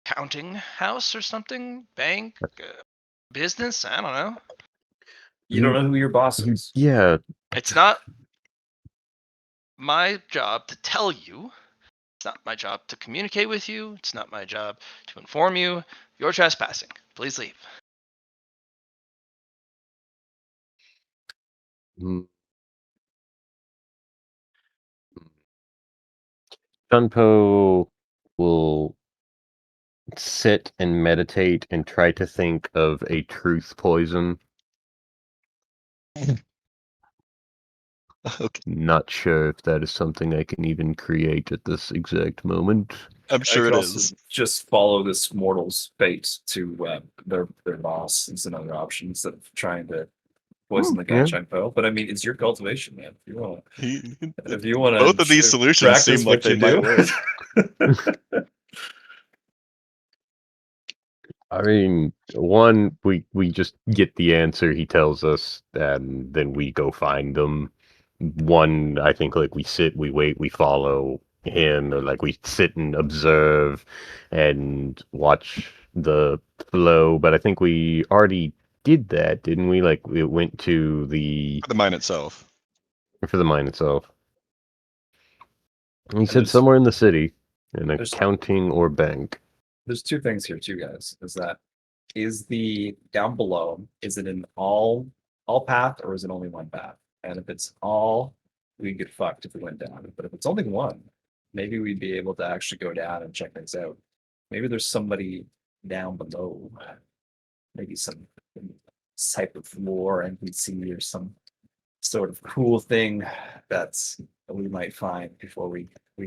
counting house or something, bank, business. I don't know. You don't know who your boss is. Yeah. It's not my job to tell you. It's not my job to communicate with you. It's not my job to inform you. You're trespassing. Please leave. Mm. Shunpo will sit and meditate and try to think of a truth poison. Okay. Not sure if that is something I can even create at this exact moment. I'm sure I it could also is. just follow this mortal's fate to their boss is another option instead of trying to poison the Yeah. Gatchine Poe. But I mean, it's your cultivation, man. He- If you want to, Both of these solutions seem like they might work. I mean, one, we just get the answer he tells us, and then we go find them. One, I think, like, we sit, we wait, we follow him, or like we sit and observe and watch the flow. But I think we already did that, didn't we? Like, we went to For the mine itself. for the mine itself. He said there's- somewhere in the city, in there's- accounting or bank. There's two things here, too, guys. Is the down below, is it an all path or is it only one path? And if it's all, we'd get fucked if we went down. But if it's only one, maybe we'd be able to actually go down and check things out. Maybe there's somebody down below, maybe some type of lore NPC or some sort of cool thing that we might find before we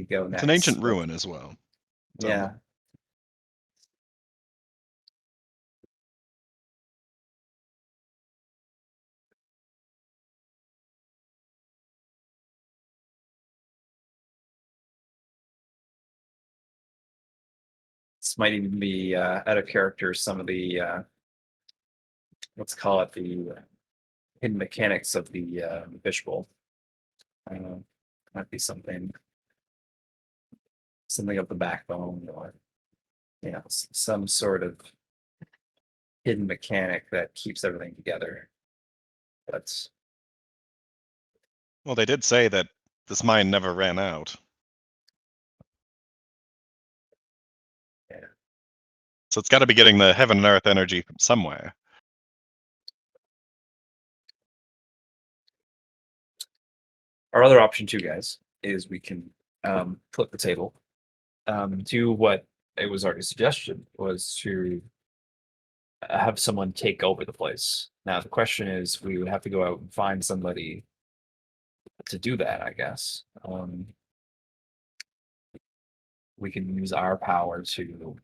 go next. It's an ancient But, ruin as well. So, yeah. This might even be out of character. Some of the let's call it the hidden mechanics of the fishbowl. Might be something of the backbone, or some sort of hidden mechanic that keeps everything together. But Well, they did say that this mine never ran out. Yeah. So it's got to be getting the heaven and earth energy from somewhere. our other option too, guys, is we can flip the table. Do what it was already suggested, was to have someone take over the place. Now the question is, we would have to go out and find somebody to do that, I guess. We can use our power to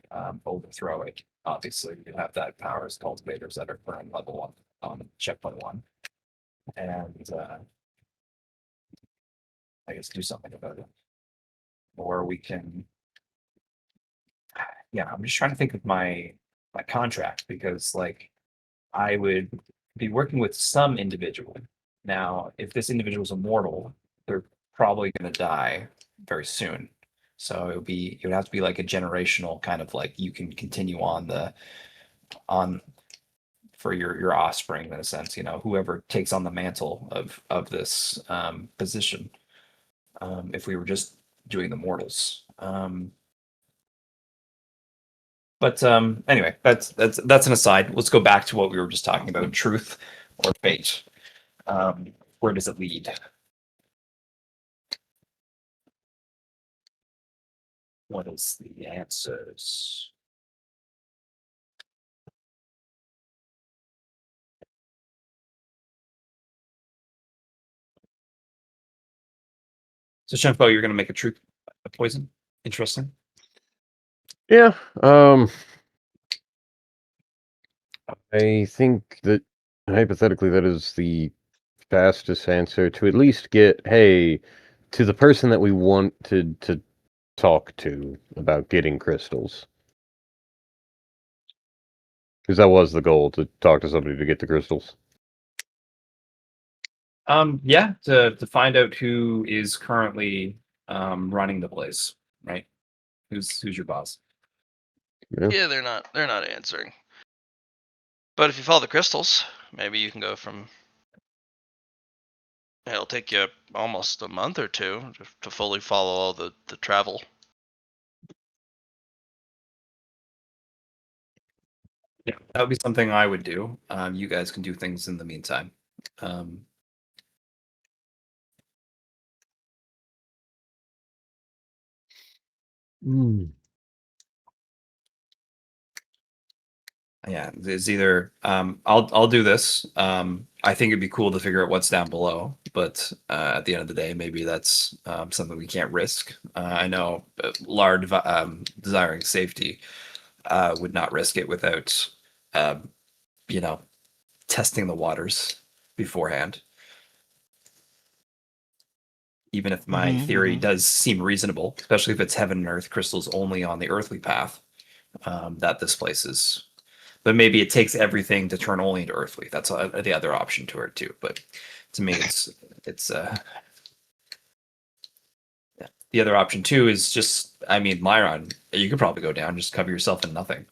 overthrow it. Obviously, we have that power as cultivators that are current level 1 on checkpoint 1, and I guess do something about it. Or we can, I'm just trying to think of my contract, because like I would be working with some individual. Now, if this individual is immortal, they're probably going to die very soon. So it would have to be like a generational kind of, like, you can continue on for your offspring, in a sense, whoever takes on the mantle of this position. If we were just doing the mortals. But anyway, that's an aside. Let's go back to what we were just talking about: truth or fate. Where does it lead? What is the answers? So, Shenfo, you're going to make a truth a poison. Interesting. Yeah. I think that hypothetically that is the fastest answer to at least get, hey, to the person that we want to talk to about getting crystals. Because that was the goal, to talk to somebody to get the crystals. Yeah, to find out who is currently running the place, right? Who's your boss? Yeah, they're not answering. But if you follow the crystals, maybe you can go from. It'll take you almost a month or two to fully follow all the travel. Yeah, that would be something I would do. You guys can do things in the meantime. Yeah, it's either I'll do this. I think it'd be cool to figure out what's down below, but at the end of the day, maybe that's something we can't risk. I know Lard desiring safety would not risk it without um, testing the waters beforehand. Even if my theory does seem reasonable, especially if it's heaven and earth crystals only on the earthly path, that this place is. But maybe it takes everything to turn only into earthly. That's the other option to it too. But to me, it's yeah. The other option too is just, I mean, Myron, you could probably go down, just cover yourself in nothing.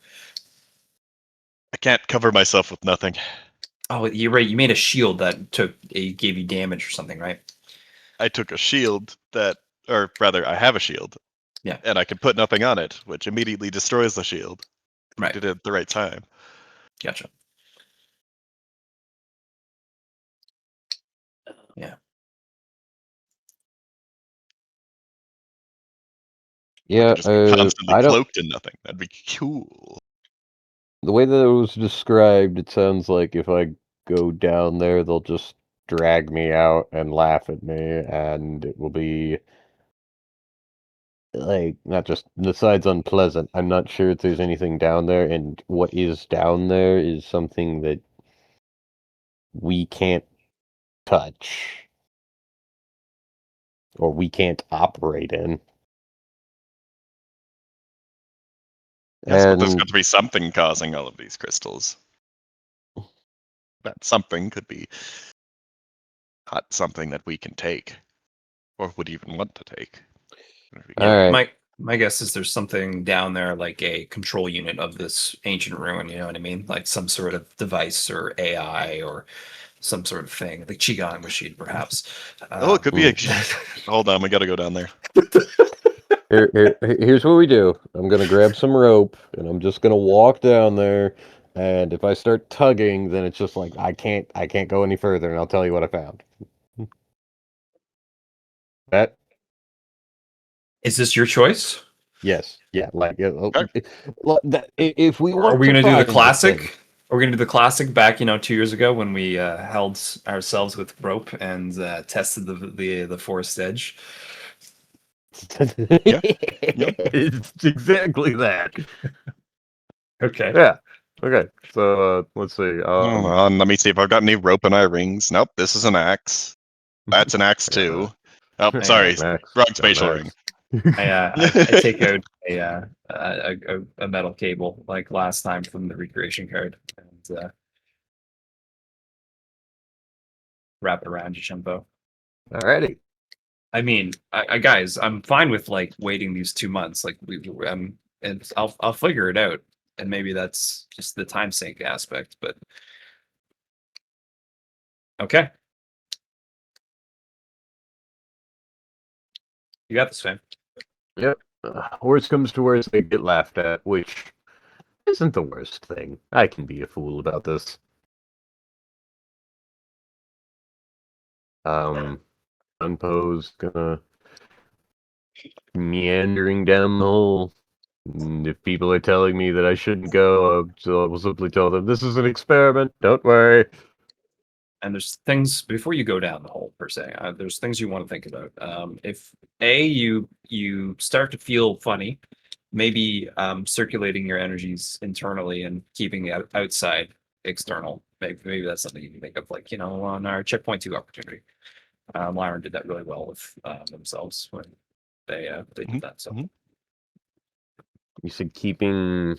I can't cover myself with nothing. Oh, you're right. You made a shield that gave you damage or something, right? I took a shield or rather, I have a shield. Yeah. And I can put nothing on it, which immediately destroys the shield. Right. Did it at the right time. Gotcha. Yeah. Yeah, Just be constantly I don't. cloaked in nothing. That'd be cool. The way that it was described, it sounds like if I go down there, they'll just drag me out and laugh at me, and it will be like, not just, besides unpleasant. I'm not sure if there's anything down there, and what is down there is something that we can't touch or we can't operate in. Yes, but there's And got to be something causing all of these crystals. That something could be not something that we can take, or would even want to take. all right, My guess is there's something down there like a control unit of this ancient ruin, you know what I mean? Like some sort of device or AI or some sort of thing, like Qigong machine, perhaps. Oh, it could be a. Hmm. Hold on, we got to go down there. here's what we do. I'm gonna grab some rope and I'm just gonna walk down there. And if I start tugging, then it's just like I can't go any further. And I'll tell you what I found. That Is this your choice? yes, yeah, like Okay. if we Or are want we to gonna do the find thing, classic? Are we gonna do the classic back, 2 years ago when we held ourselves with rope and tested the forest edge? Yeah. It's exactly that. Okay. Yeah. Okay. So let's see. Hold on, let me see if I've got any rope in my rings. Nope, this is an axe. That's an axe too. Oh, sorry, Max, wrong got spatial Max. ring. I take out a metal cable like last time from the recreation card and wrap it around you, Shempo. Alrighty. I mean, guys, I'm fine with like waiting these 2 months. Like and I'll figure it out. And maybe that's just the time sink aspect, but okay, you got this, fam. Yep. Worst comes to worst, they get laughed at, which isn't the worst thing. I can be a fool about this. Unposed, gonna meandering down the hole. And if people are telling me that I shouldn't go, I will simply tell them this is an experiment. Don't worry. And there's things before you go down the hole per se. There's things you want to think about. If you start to feel funny, maybe circulating your energies internally and keeping it outside external. Maybe that's something you can think of, like on our checkpoint 2 opportunity. Lyron did that really well with themselves when they did that. So You said keeping,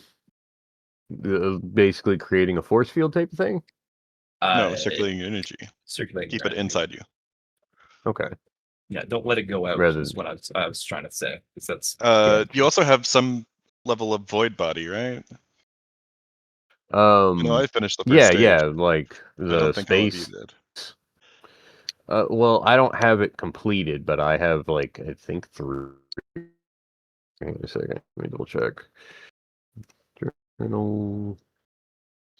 basically creating a force field type of thing? No, circulating energy. Circulating. Keep your it energy. inside you. Okay. Yeah, don't let it go out. Rather Is what I was trying to say. Because that's You also have some level of void body, right? I finished the first stage. yeah, like I the don't think all of you space. did. Well, I don't have it completed, but I have like I think 3. Hang on a second. Let me double check. Journal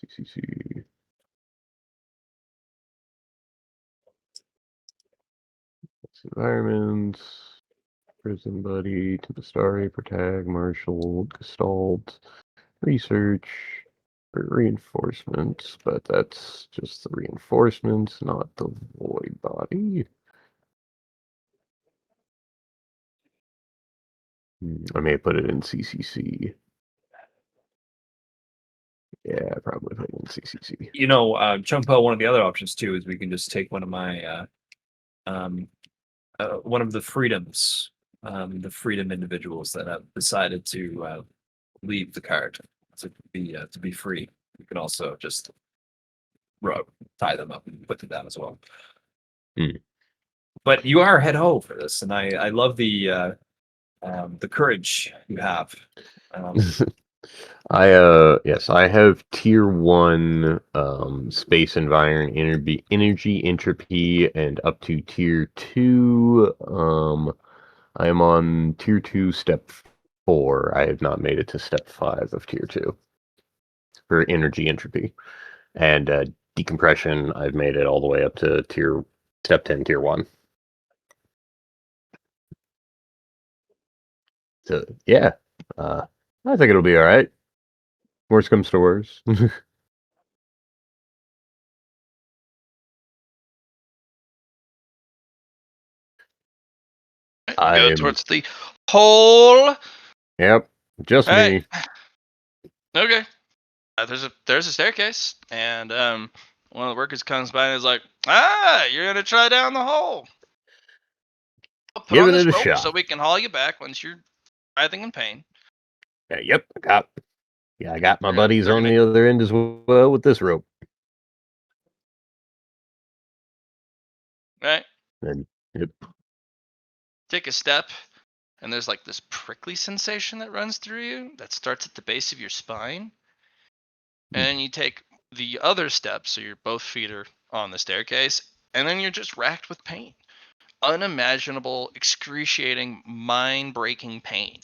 CCC. Environments. Prison Buddy, Tempestari, Protag, Marshall, Gestalt, Research, Reinforcements, but that's just the reinforcements, not the void body. I may put it in CCC. Yeah, probably put it in CCC. Chumpo, one of the other options too is we can just take one of my one of the freedoms, the freedom individuals that have decided to leave the card to be free. We can also just tie them up and put them down as well. But you are head ho for this, and I love the courage you have. I have tier 1 space environment energy entropy, and up to tier 2 I am on tier 2 step 4. I have not made it to step 5 of tier 2 for energy entropy. And decompression, I've made it all the way up to step 10 tier 1. So yeah, I think it'll be all right. Worst comes to worst. Go towards the hole. Yep, just All right. me. Okay. There's a staircase, and one of the workers comes by and is like, you're gonna try down the hole. I'll put on Giving this it a rope shot. so we can haul you back once you're writhing in pain. Yep, I got. Yeah, I got my We're gonna- buddies we're on gonna- the other end as well with this rope. Right? And yep. Take a step, and there's like this prickly sensation that runs through you that starts at the base of your spine. And then you take the other step, so your both feet are on the staircase, and then you're just racked with pain. Unimaginable, excruciating, mind-breaking pain.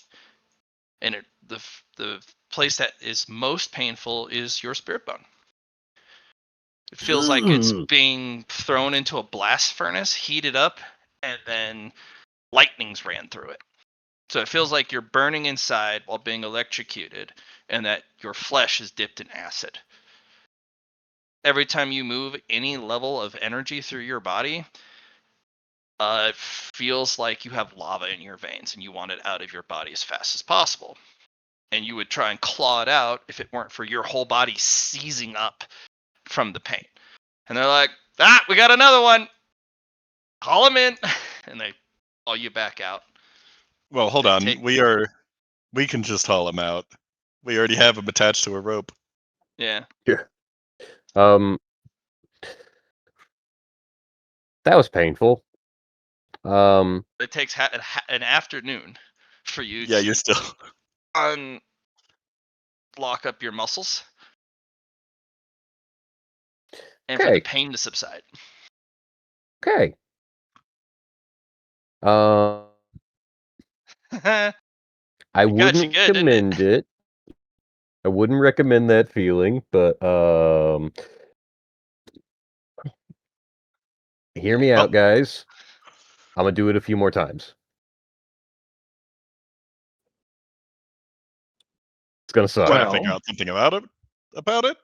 And the place that is most painful is your spirit bone. It feels like it's being thrown into a blast furnace, heated up, and then lightnings ran through it. So it feels like you're burning inside while being electrocuted, and that your flesh is dipped in acid. Every time you move any level of energy through your body, it feels like you have lava in your veins and you want it out of your body as fast as possible. And you would try and claw it out if it weren't for your whole body seizing up from the pain. And they're like, we got another one. Call him in. And they haul you back out. Well, hold They on. take- We can just haul him out. We already have him attached to a rope. Yeah. That was painful. It takes an afternoon for you Yeah, to you're still. unlock up your muscles and for the Okay. pain to subside. Okay. I It got you wouldn't good, didn't it? recommend it. I wouldn't recommend that feeling, but hear me out, guys. I'm gonna do it a few more times. It's gonna suck. Trying to figure out something about it.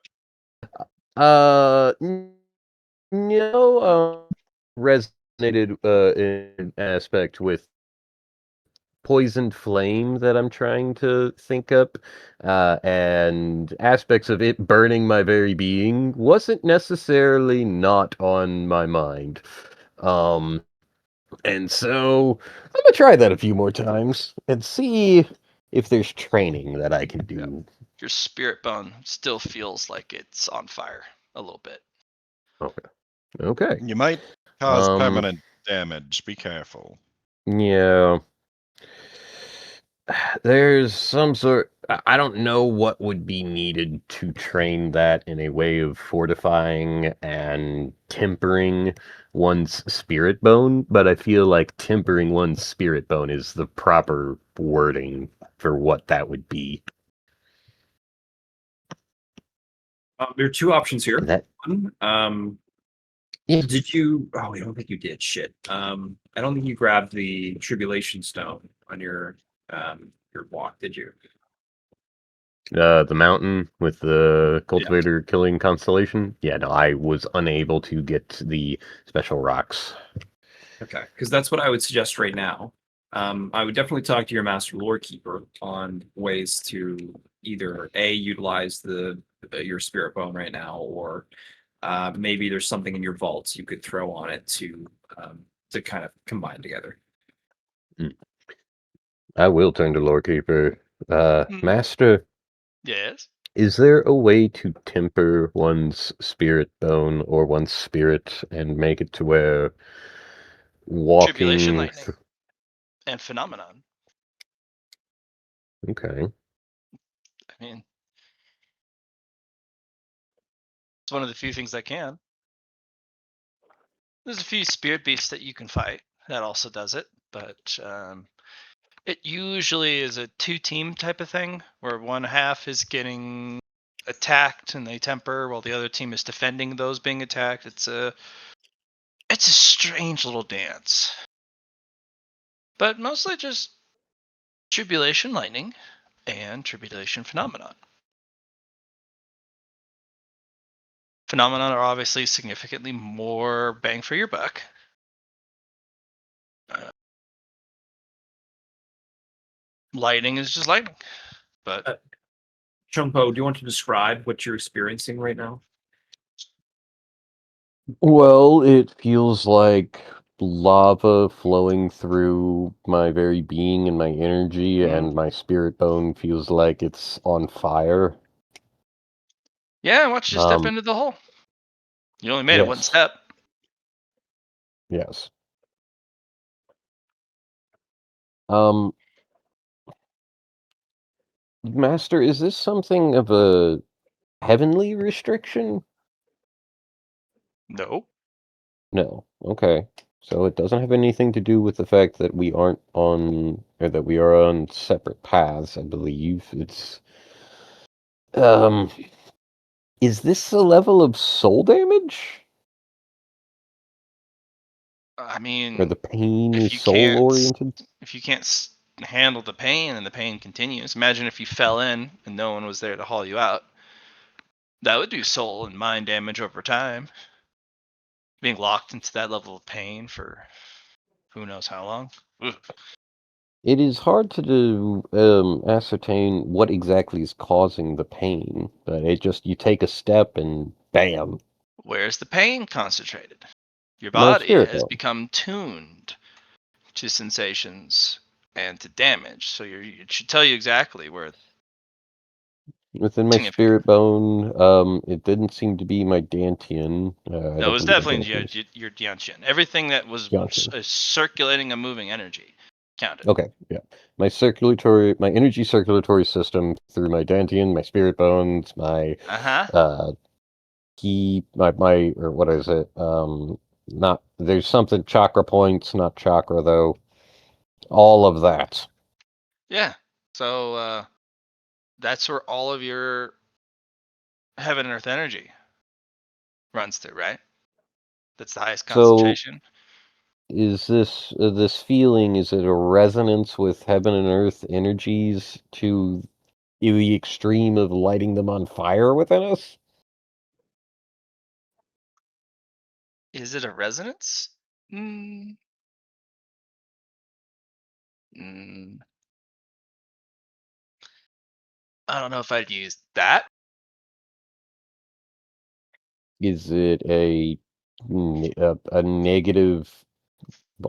Resonated in aspect with poisoned flame that I'm trying to think up, and aspects of it burning my very being wasn't necessarily not on my mind. And so I'm gonna try that a few more times and see if there's training that I can do. Your spirit bone still feels like it's on fire a little bit. Okay. You might cause Um, permanent damage. Be careful. Yeah. There's some sort. I don't know what would be needed to train that in a way of fortifying and tempering one's spirit bone, but I feel like tempering one's spirit bone is the proper wording for what that would be. There are two options here. That One, Yeah. did you? Oh, I don't think you did. Shit. I don't think you grabbed the tribulation stone on your walk, did you? the mountain with the cultivator killing constellation. Yeah, no, I was unable to get the special rocks. Okay, because that's what I would suggest right now. I would definitely talk to your master lore keeper on ways to either utilize your spirit bone right now, or maybe there's something in your vaults you could throw on it to kind of combine together. I will turn to Lore Keeper. Master, Yes. is there a way to temper one's spirit bone or one's spirit and make it to where Tribulation walking... lightning and phenomenon. Okay. I mean, it's one of the few things I can. There's a few spirit beasts that you can fight that also does it, but it usually is a 2-team type of thing where one half is getting attacked and they temper while the other team is defending those being attacked. It's a strange little dance, but mostly just tribulation lightning and tribulation phenomenon. Phenomenon are obviously significantly more bang for your buck. Lightning is just lightning, but Chumpo, do you want to describe what you're experiencing right now? Well, it feels like lava flowing through my very being and my energy, and my spirit bone feels like it's on fire. Yeah, watch you step Um, into the hole. You only made it one yes. step. Yes. Um, Master, is this something of a heavenly restriction? No. No. Okay. So it doesn't have anything to do with the fact that we aren't on, or that we are on separate paths, I believe. It's, um, is this the level of soul damage? I Or mean, the pain if is you can't soul-oriented? if you can't handle the pain and the pain continues, imagine if you fell in and no one was there to haul you out. That would do soul and mind damage over time. Being locked into that level of pain for who knows how long. Ugh. It is hard to ascertain what exactly is causing the pain, but it just, you take a step and bam, Where's the pain concentrated? Your my body spirit has bone. become tuned to sensations and to damage, so it should tell you exactly where it's Within my significant. spirit bone, it didn't seem to be my dantian. I No, it don't was believe in definitely dantians. your Diantian. Everything that was Jianshan. circulating and moving energy counted. Okay, yeah. My energy circulatory system through my dantian, my spirit bones, my Uh-huh. or what is it? Not, there's something, chakra points, not chakra though. All of that. Yeah. So that's where all of your heaven and earth energy runs through, right? That's the highest So concentration. is this feeling, is it a resonance with heaven and earth energies to the extreme of lighting them on fire within us? Is it a resonance? Mm, mm, I don't know if I'd use that. Is it a negative,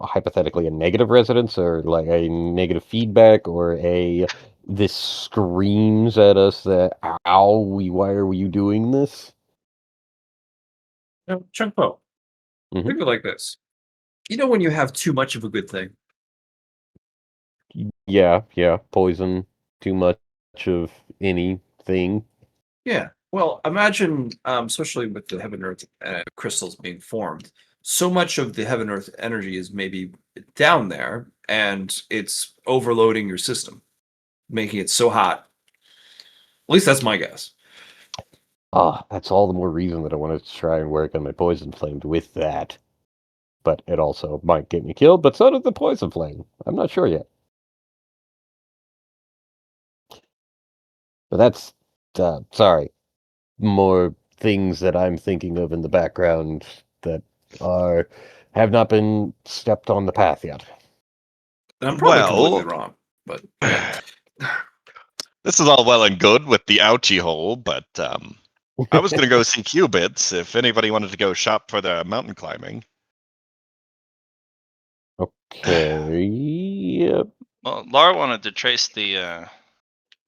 hypothetically a negative resonance, or like a negative feedback, or a this screams at us that ow, why are you doing this? No, Chungpo, Mhm. think of it like this. You know when you have too much of a good thing? Yeah, poison, too much of anything. Yeah. Well, imagine, especially with the heaven earth crystals being formed, so much of the heaven earth energy is maybe down there and it's overloading your system, making it so hot. At least that's my guess. Ah, that's all the more reason that I wanted to try and work on my poison flame with that. But it also might get me killed, but so did the poison flame. I'm not sure yet. But that's, sorry, more things that I'm thinking of in the background that are have not been stepped on the path yet. And I'm probably completely Well, wrong, but yeah. this is all well and good with the ouchie hole, but I was going to go see Qubits if anybody wanted to go shop for the mountain climbing. Okay. Yep. Well, Laura wanted to trace the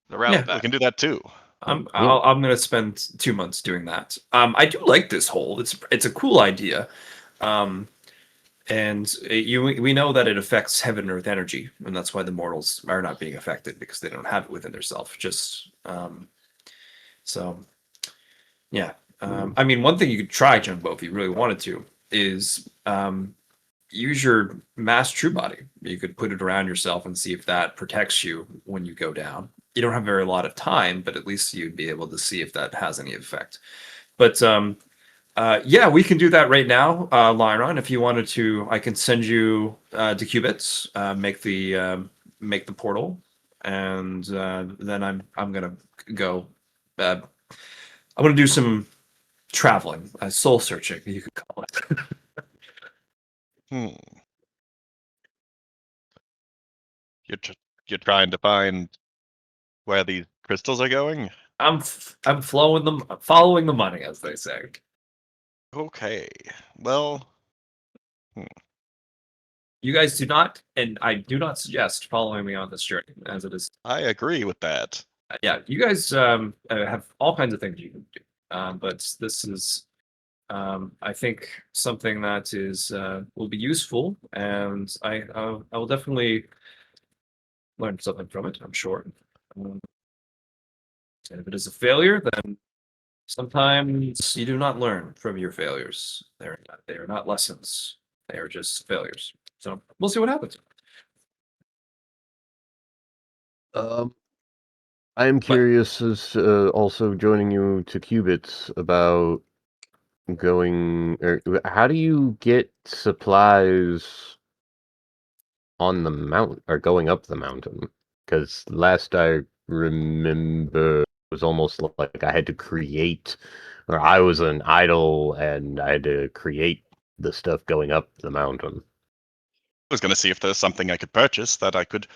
route Yeah. We back. can do that too. I'm Yeah. I'm gonna spend 2 months doing that. I do like this hole. It's a cool idea. And we know that it affects heaven and earth energy, and that's why the mortals are not being affected because they don't have it within themselves. Just so yeah. I mean, one thing you could try, Jumbo, if you really wanted to, is use your mass true body. You could put it around yourself and see if that protects you when you go down. You don't have very lot of time, but at least you'd be able to see if that has any effect. But yeah, we can do that right now, Lyron. If you wanted to, I can send you to Qubits, make the portal, and then I'm gonna go. I'm gonna do some traveling, soul searching, you could call it. Hmm. You're you're trying to find where these crystals are going? I'm following the money, as they say. Okay. Well, You guys do not, and I do not suggest following me on this journey, as it is. I agree with that. Yeah, you guys have all kinds of things you can do. but this is, I think, something that is will be useful, and I will definitely learn something from it. I'm sure. Um, and if it is a failure, then sometimes you do not learn from your failures. They are not lessons. They are just failures. So we'll see what happens. I am But- curious as also joining you to Qubits about going or how do you get supplies on the mountain or going up the mountain? Because last I remember it was almost like I had to create, or I was an idol and I had to create the stuff going up the mountain. I was going to see if there's something I could purchase that I could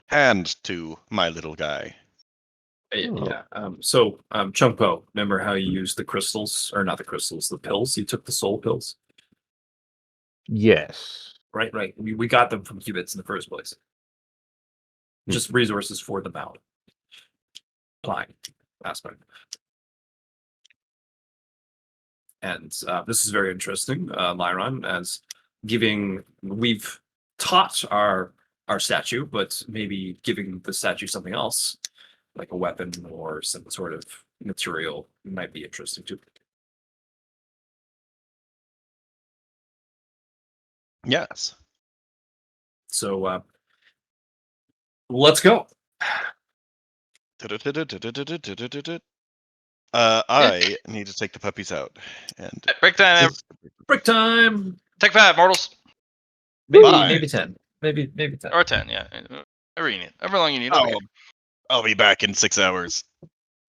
hand to my little guy. Yeah. So, Chungpo, remember how you used the crystals, or not the crystals, the pills? You took the soul pills, Yes. right? Right. We got them from qubits in the first place. Just resources for the mountain. Applying aspect. And this is very interesting, Lyron, as we've taught our statue, but maybe giving the statue something else, like a weapon or some sort of material, might be interesting too. Yes. So let's go. I need to take the puppies out. And Break time. Break time. Take 5, mortals. Maybe Bye. maybe 10. Maybe 10. Or 10, yeah. However you need. However long you need. I'll be here. I'll be back in 6 hours.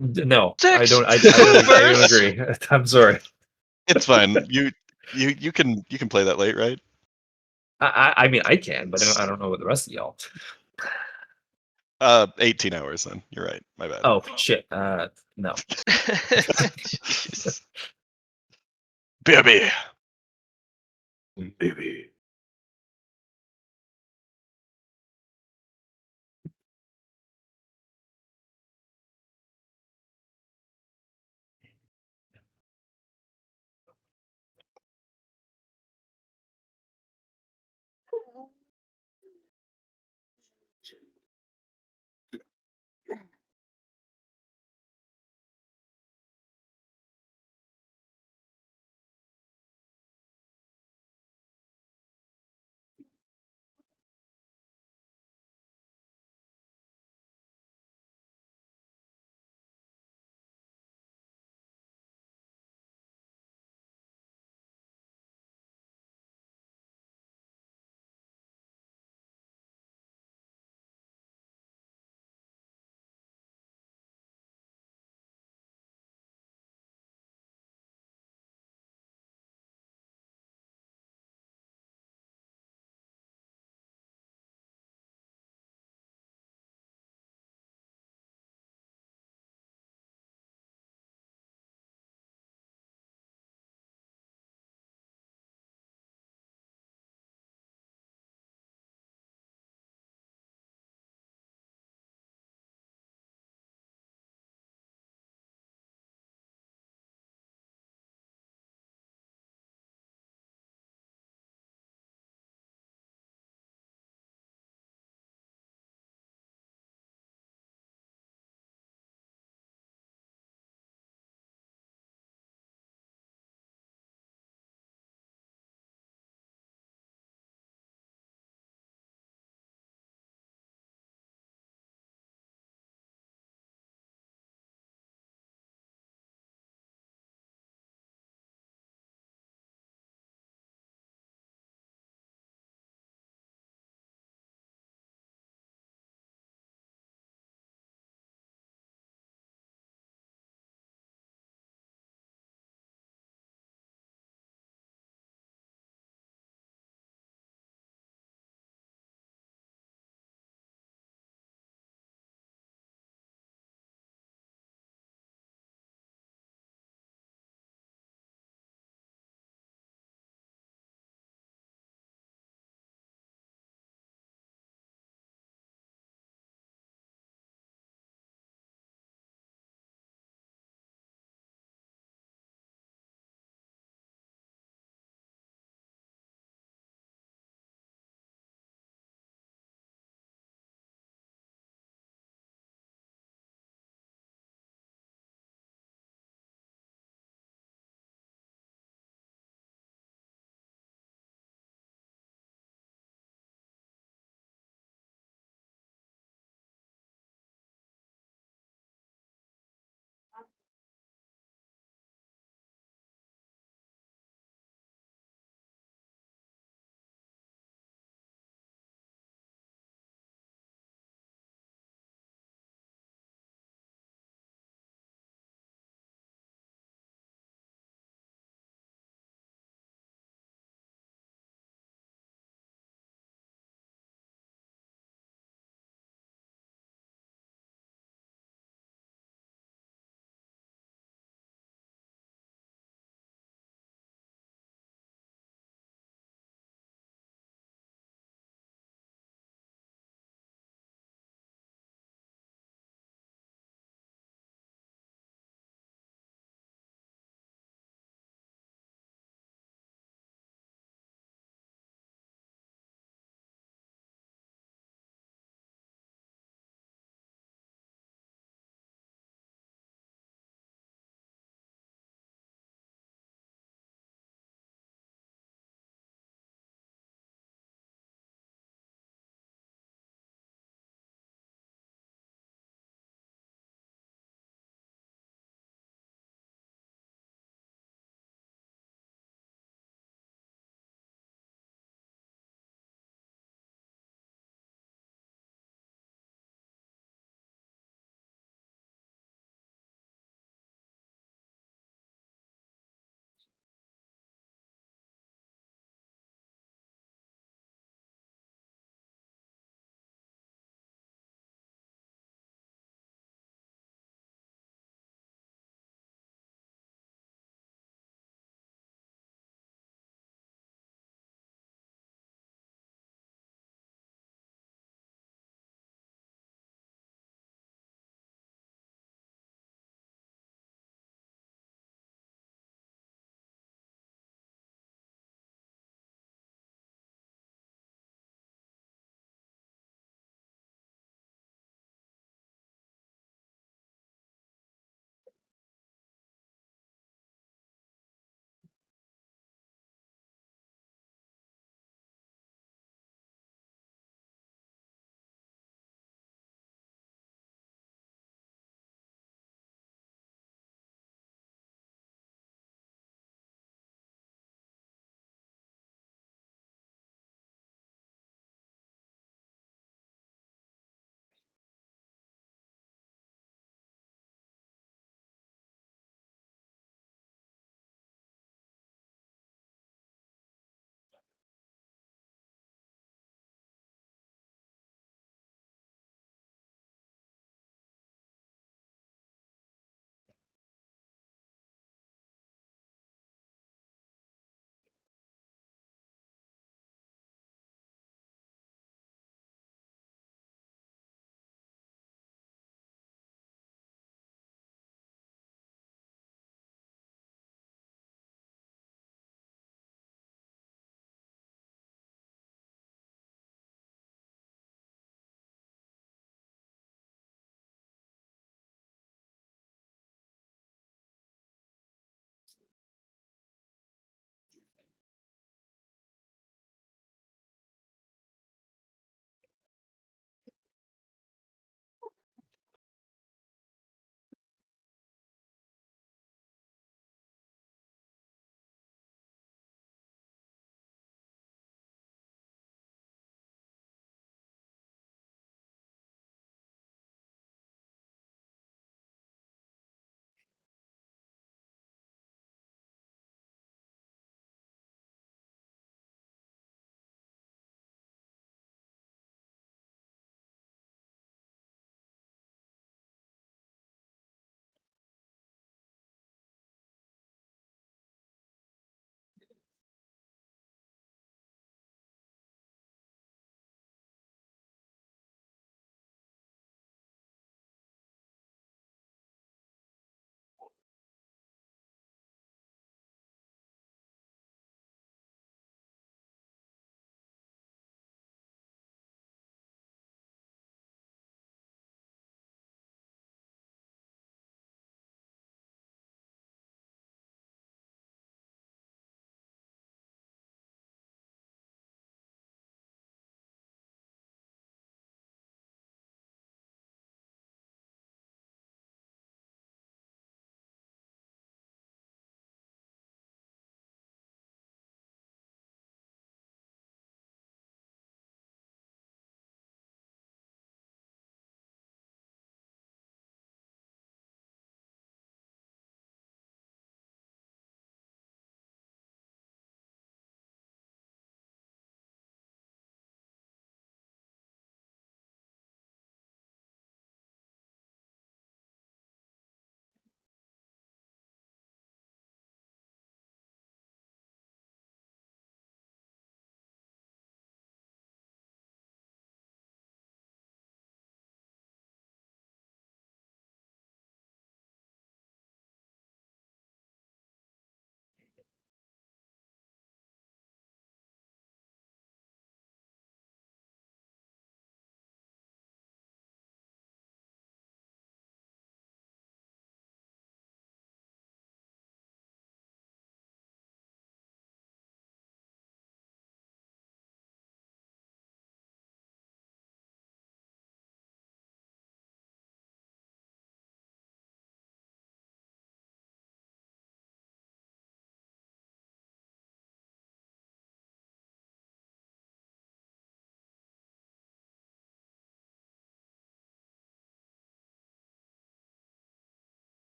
No, I 6 don't. I don't hours? agree. I'm sorry. It's fine. You can play that late, right? I mean I can, but I don't know what the rest of y'all. 18 hours then. You're right. My bad. Oh shit. No. Jeez. Baby. Baby.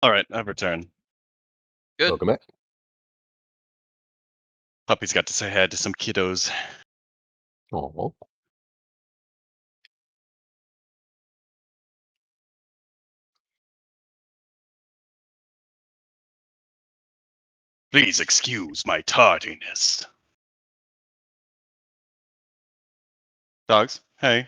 All right, I've returned. Good. Welcome back. Puppy's got to say hi to some kiddos. Oh, Please excuse my tardiness. Dogs, hey.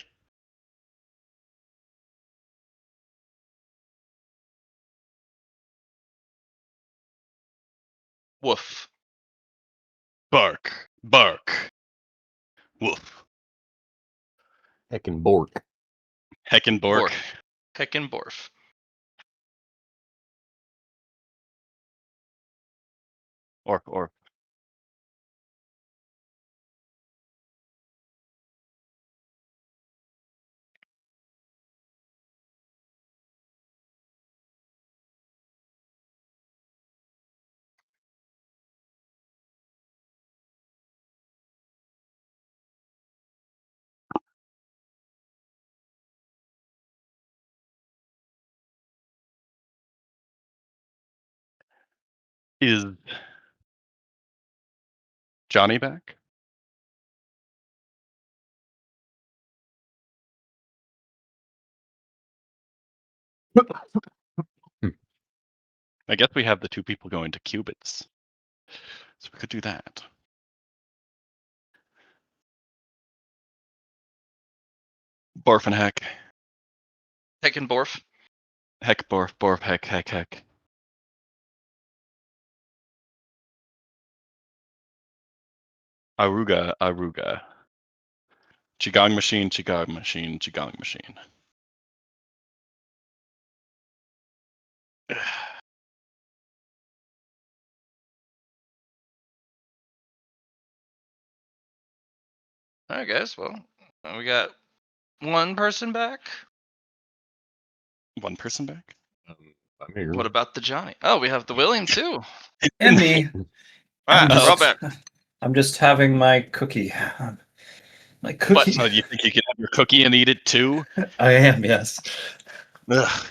Woof. Bark, bark. Woof. heckin' Bork. Heckin' bork. Borf. Heckin' Borf. Orc. Is Johnny back? I guess we have the two people going to qubits. So we could do that. Borf and heck. Heckin' Borf. Heck, borf, heck. Aruga. Qigong machine. All right, guys. Well, we got one person back. One person back? I'm here. What about the Johnny? Oh, we have the William too. And me. Ah, I'm we're all just- back. I'm just having my cookie. My cookie. So you think you can have your cookie and eat it too? I am, yes. Ugh.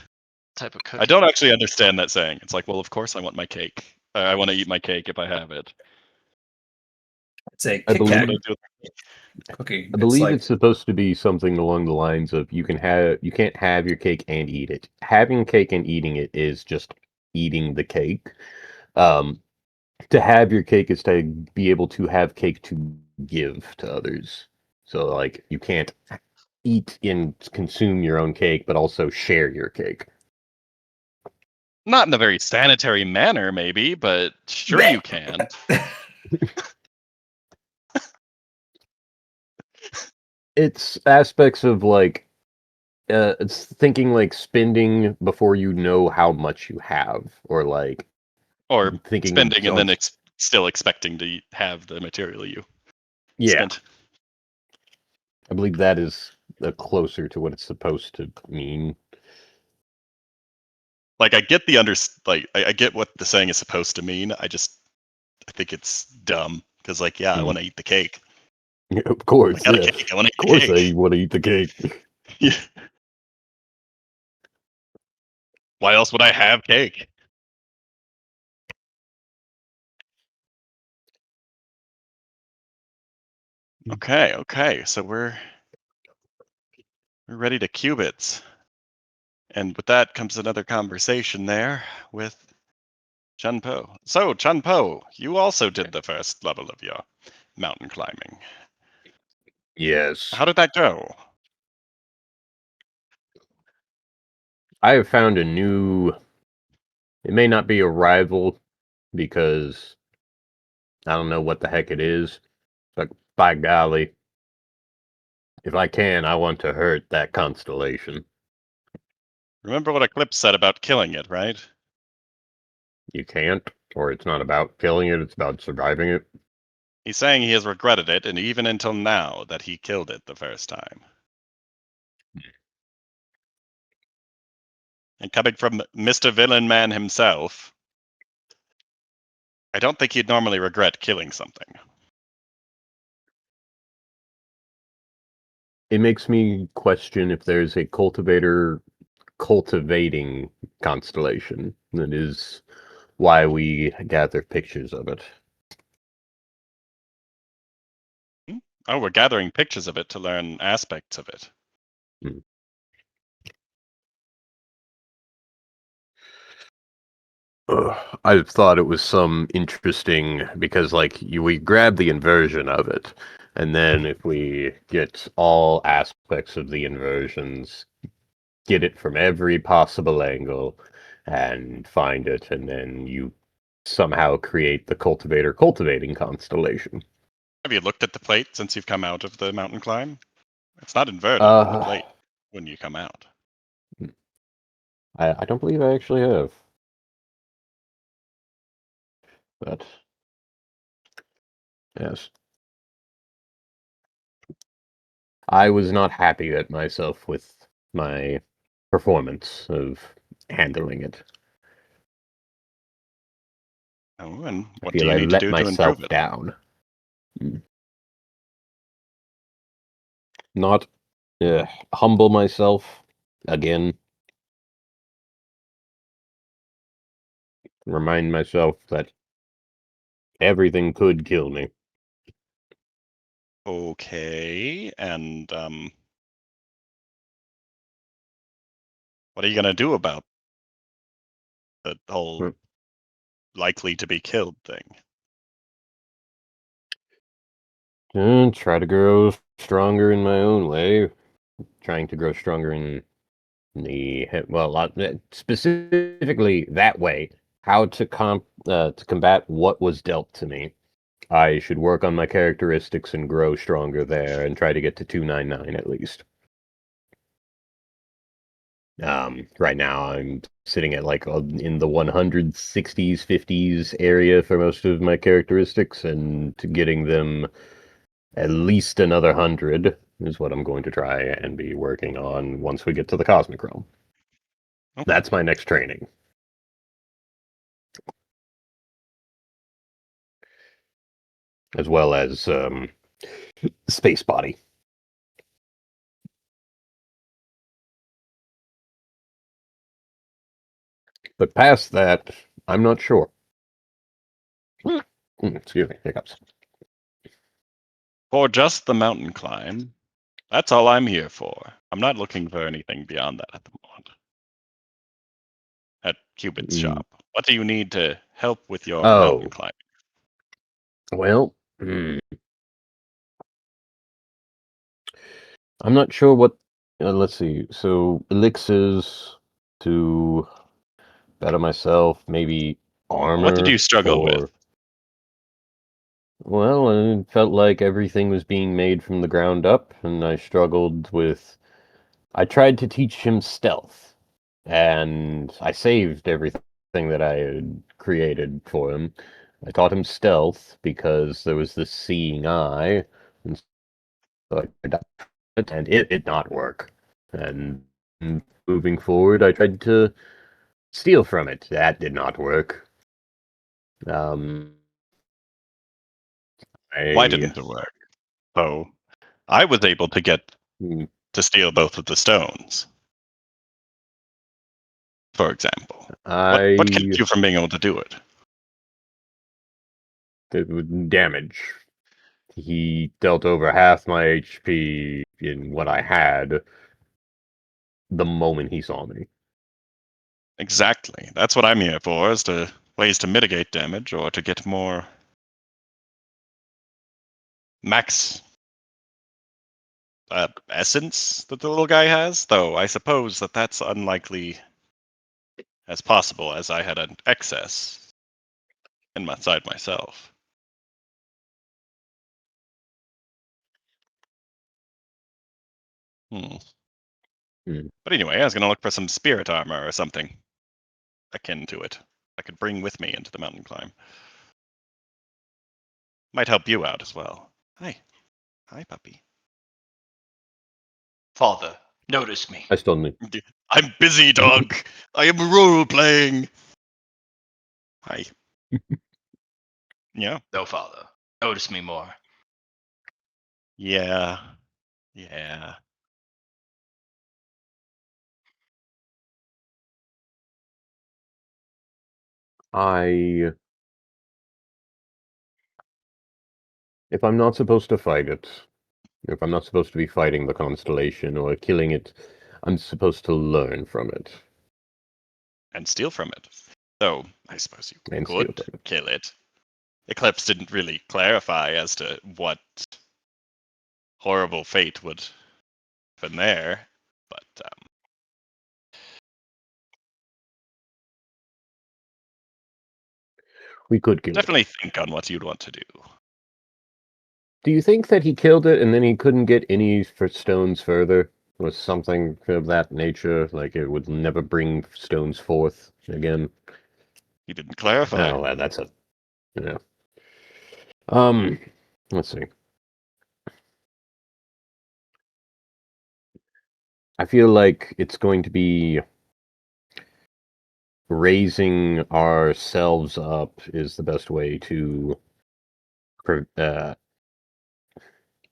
Type of cookie. I don't actually understand that saying. It's like, well, of course I want my cake. I want to eat my cake if I have it. It's a I Kit believe- Kat What do I do? cookie. I believe like, it's supposed to be something along the lines of you can't have your cake and eat it. Having cake and eating it is just eating the cake. To have your cake is to be able to have cake to give to others. So like you can't eat and consume your own cake, but also share your cake. Not in a very sanitary manner, maybe, but sure you can. It's aspects of like it's thinking like spending before you know how much you have, or like Or thinking spending and of, then still expecting to have the material you yeah. spent. I believe that is closer to what it's supposed to mean. Like I get I get what the saying is supposed to mean. I think it's dumb because like I Mhm. want to eat the cake. Of course, I got yeah. a cake. I want to Of eat course, the cake. I want to eat the cake. Yeah. Why else would I have cake? Okay. So we're ready to qubits. And with that comes another conversation there with Chun-Po. So, Chun-Po, you also did the first level of your mountain climbing. Yes, How did that go? I have found a new. It may not be a rival because I don't know what the heck it is, but by golly, if I can, I want to hurt that constellation. Remember what Eclipse said about killing it, right? You can't, or it's not about killing it, it's about surviving it. He's saying he has regretted it, and even until now, that he killed it the first time. And coming from Mr. Villain Man himself, I don't think he'd normally regret killing something. It makes me question if there's a cultivator cultivating constellation. That is why we gather pictures of it. Oh, we're gathering pictures of it to learn aspects of it. I thought it was some interesting because, like, we grab the inversion of it, and then if we get all aspects of the inversions, get it from every possible angle, and find it, and then you somehow create the cultivator cultivating constellation. Have you looked at the plate since you've come out of the mountain climb? It's not inverted on the plate when you come out. I don't believe I actually have. But yes. I was not happy at myself with my performance of handling it. Oh, and I what do feel you I need to let do to improve myself it? down. Not humble myself again. Remind myself that everything could kill me. Okay, and what are you gonna do about the whole likely to be killed thing? Try to grow stronger in my own way. Trying to grow stronger in the specifically that way. How to combat what was dealt to me. I should work on my characteristics and grow stronger there, and try to get to 299 at least. Right now I'm sitting at like in the 160s, 50s area for most of my characteristics, and getting them at least another 100 is what I'm going to try and be working on once we get to the Cosmic Realm. Okay. That's my next training. As well as Space Body. But past that, I'm not sure. Excuse me, hiccups. For just the mountain climb, that's all I'm here for. I'm not looking for anything beyond that at the moment. At Cupid's shop. What do you need to help with your mountain climbing? Well, I'm not sure what. Let's see. So elixirs to better myself, maybe armor. What did you struggle with? Well, it felt like everything was being made from the ground up, and I struggled with. I tried to teach him stealth, and I saved everything that I had created for him. I taught him stealth because there was this seeing eye, and so I tried it, and it did not work. And moving forward, I tried to steal from it. That did not work. Why didn't it work? So I was able to get Hmm. to steal both of the stones. For example. What kept you from being able to do it? Damage. He dealt over half my HP in what I had the moment he saw me. Exactly. That's what I'm here for, is to ways to mitigate damage or to get more max essence that the little guy has, though I suppose that that's unlikely as possible, as I had an excess inside myself. But anyway, I was going to look for some spirit armor or something akin to it I could bring with me into the mountain climb. Might help you out as well. Hi. Hi, puppy. Father, notice me. I still need. I'm busy, dog. I am role playing. Hi. Yeah. No, father, notice me more. Yeah. Yeah. If I'm not supposed to fight it, if I'm not supposed to be fighting the constellation or killing it, I'm supposed to learn from it And steal from it. So I suppose you and steal could from it. kill it. Eclipse didn't really clarify as to what horrible fate would happen there, but We could kill it. definitely think on what you'd want to do. Do you think that he killed it and then he couldn't get any for stones further? Or something of that nature? Like it would never bring stones forth again? He didn't clarify. Oh, that's a... Yeah. Let's see. I feel like it's going to be raising ourselves up is the best way to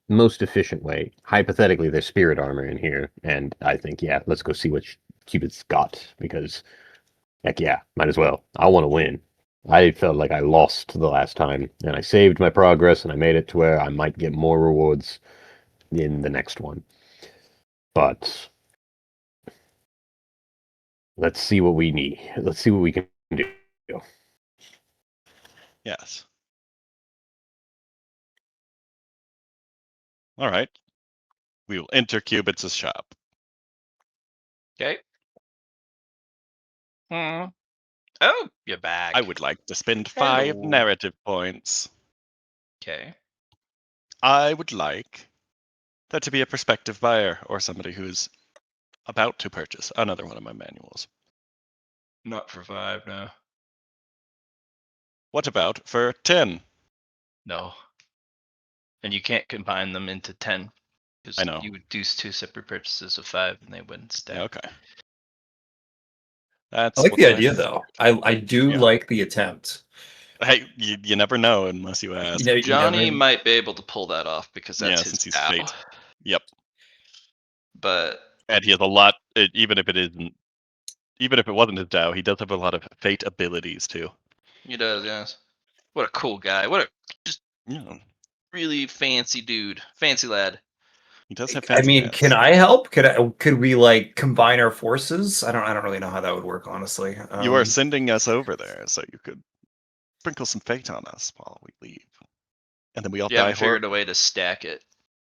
most efficient way. Hypothetically, there's spirit armor in here, and I think, yeah, let's go see what Cupid's got, because, heck yeah, might as well. I want to win. I felt like I lost the last time, and I saved my progress, and I made it to where I might get more rewards in the next one. But let's see what we need. Let's see what we can do. Yes. All right. We will enter Cubits' shop. Okay. Oh, you're back. I would like to spend 5 Hello. narrative points. Okay. I would like that to be a prospective buyer or somebody who's about to purchase another one of my manuals. Not for 5, no. What about for 10? No. And you can't combine them into 10. Because I know. you would do 2 separate purchases of 5 and they wouldn't stack. Yeah, okay. That's I like what the idea, though. I do Yeah. like the attempt. Hey, you never know unless you ask. You know, you Johnny never- might be able to pull that off because that's Yeah, his since he's Tao. fate. Yep. But And he has a lot, even if it wasn't his Tao, he does have a lot of fate abilities too. he does, yes. What a cool guy. What a Yeah, really fancy dude. Fancy lad. he does have I fancy mean, hands. can I help? Could we like combine our forces? I don't really know how that would work, honestly. You are sending us over there, so you could sprinkle some fate on us while we leave, and then we all You die. haven't figured a way to stack it.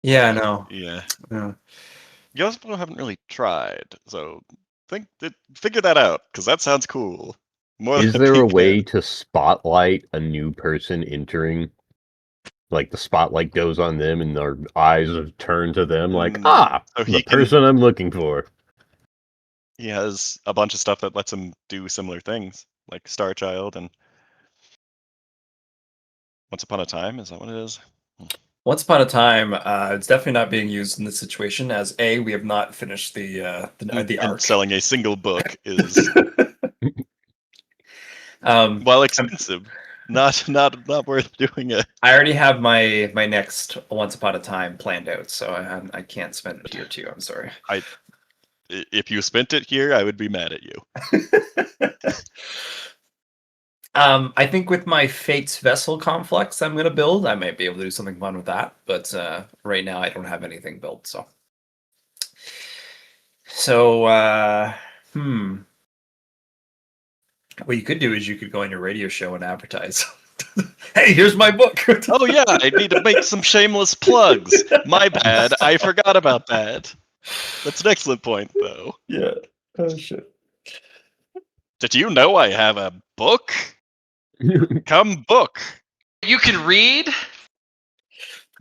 Yeah, I know. Yeah. Yeah. You also haven't really tried, so figure that out, because that sounds cool. More Is than there a peek way in. to spotlight a new person entering? Like the spotlight goes on them and their eyes are turned to them like, So the he person I'm looking for. He has a bunch of stuff that lets him do similar things, like Star Child and Once Upon a Time. Is that what it is? Once upon a time, it's definitely not being used in this situation. As we have not finished the And arc. selling a single book is while expensive, not worth doing it. I already have my next Once Upon a Time planned out, so I can't spend it here too. I'm sorry. If you spent it here, I would be mad at you. I think with my Fate's Vessel complex I'm going to build, I might be able to do something fun with that. But right now, I don't have anything built. So, what you could do is you could go on your radio show and advertise. Hey, here's my book. Oh yeah, I need to make some shameless plugs. My bad, I forgot about that. That's an excellent point, though. Yeah. Oh shit. Did you know I have a book? Come book. You can read?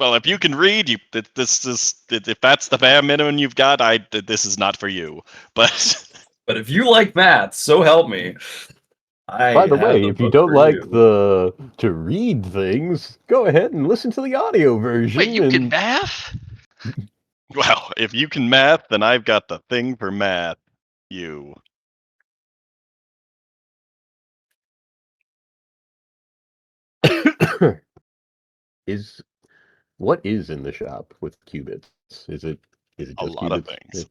Well, if you can read, if that's the bare minimum you've got, this is not for you. But if you like math, so help me. By the way, if you don't like to read things, go ahead and listen to the audio version. Wait, you can math? well, if you can math, then I've got the thing for math. You. What is in the shop with qubits? Is it just A lot qubits? of things.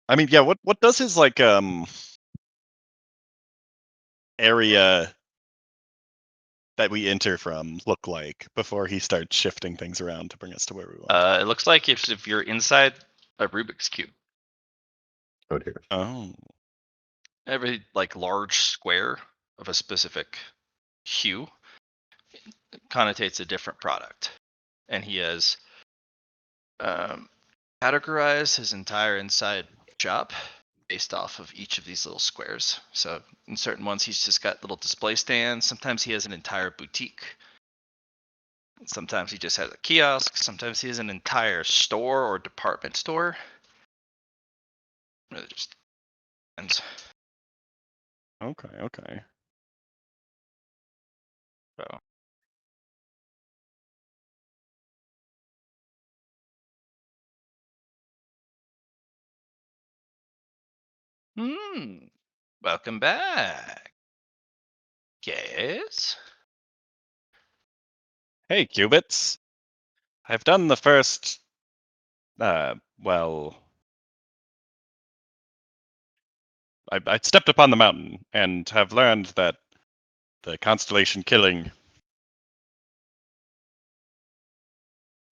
I mean, yeah. What does his area that we enter from look like before he starts shifting things around to bring us to where we want? It looks like if you're inside a Rubik's cube, Oh dear. Oh. every like large square of a specific hue connotates a different product, and he has categorized his entire inside shop based off of each of these little squares. So in certain ones, he's just got little display stands. Sometimes he has an entire boutique. Sometimes he just has a kiosk. Sometimes he has an entire store or department store. It just depends. Okay. So. Welcome back. Yes. Hey, Cubits. I've done the first. Well. I stepped upon the mountain and have learned that the constellation killing.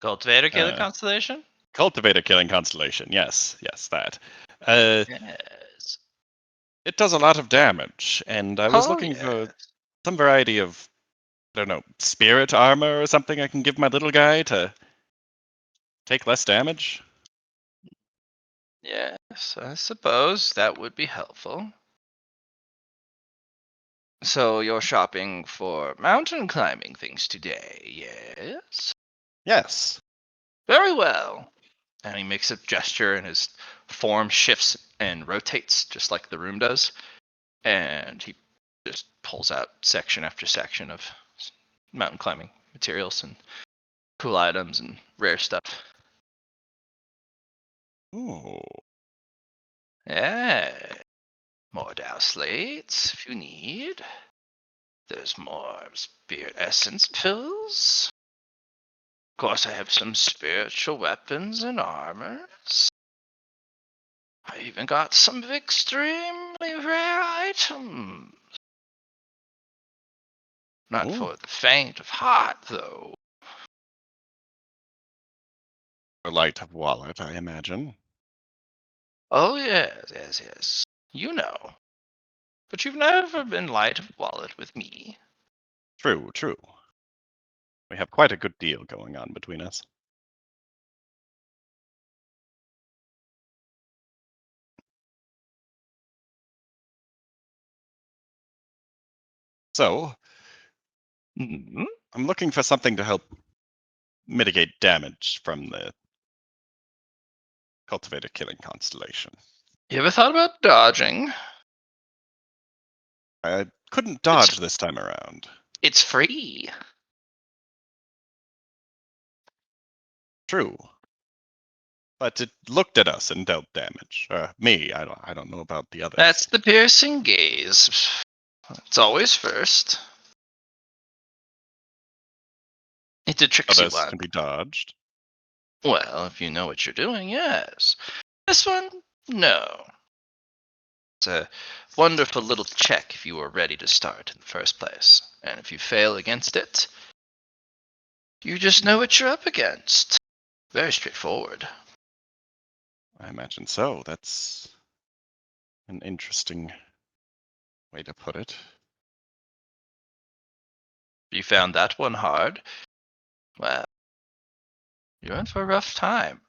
Cultivator Killer Uh, Constellation? Cultivator killing constellation. Yes, that. Uh, Yes. it does a lot of damage, and I was Oh, looking for yes. some variety of, I don't know, spirit armor or something I can give my little guy to take less damage. Yes, I suppose that would be helpful. So you're shopping for mountain climbing things today, yes? Yes. Very well. And he makes a gesture and his form shifts and rotates just like the room does. And he just pulls out section after section of mountain climbing materials and cool items and rare stuff. Ooh. Yeah. More Dow slates if you need. There's more spirit essence pills. Of course, I have some spiritual weapons and armors. I even got some extremely rare items. Not Ooh. for the faint of heart, though. A light of wallet, I imagine. Oh, yes. You know. But you've never been light of wallet with me. True. We have quite a good deal going on between us. So, Mm-hmm. I'm looking for something to help mitigate damage from the cultivator killing constellation. You ever thought about dodging? I couldn't dodge this time around. It's free. True. But it looked at us and dealt damage. Me, I don't know about the others. That's the piercing gaze. It's always first. It's a tricksy Others one. can be dodged. Well, if you know what you're doing, yes. This one, no. It's a wonderful little check if you were ready to start in the first place. And if you fail against it, you just know what you're up against. Very straightforward. I imagine so. That's an interesting way to put it. If you found that one hard, well, you're in for a rough time.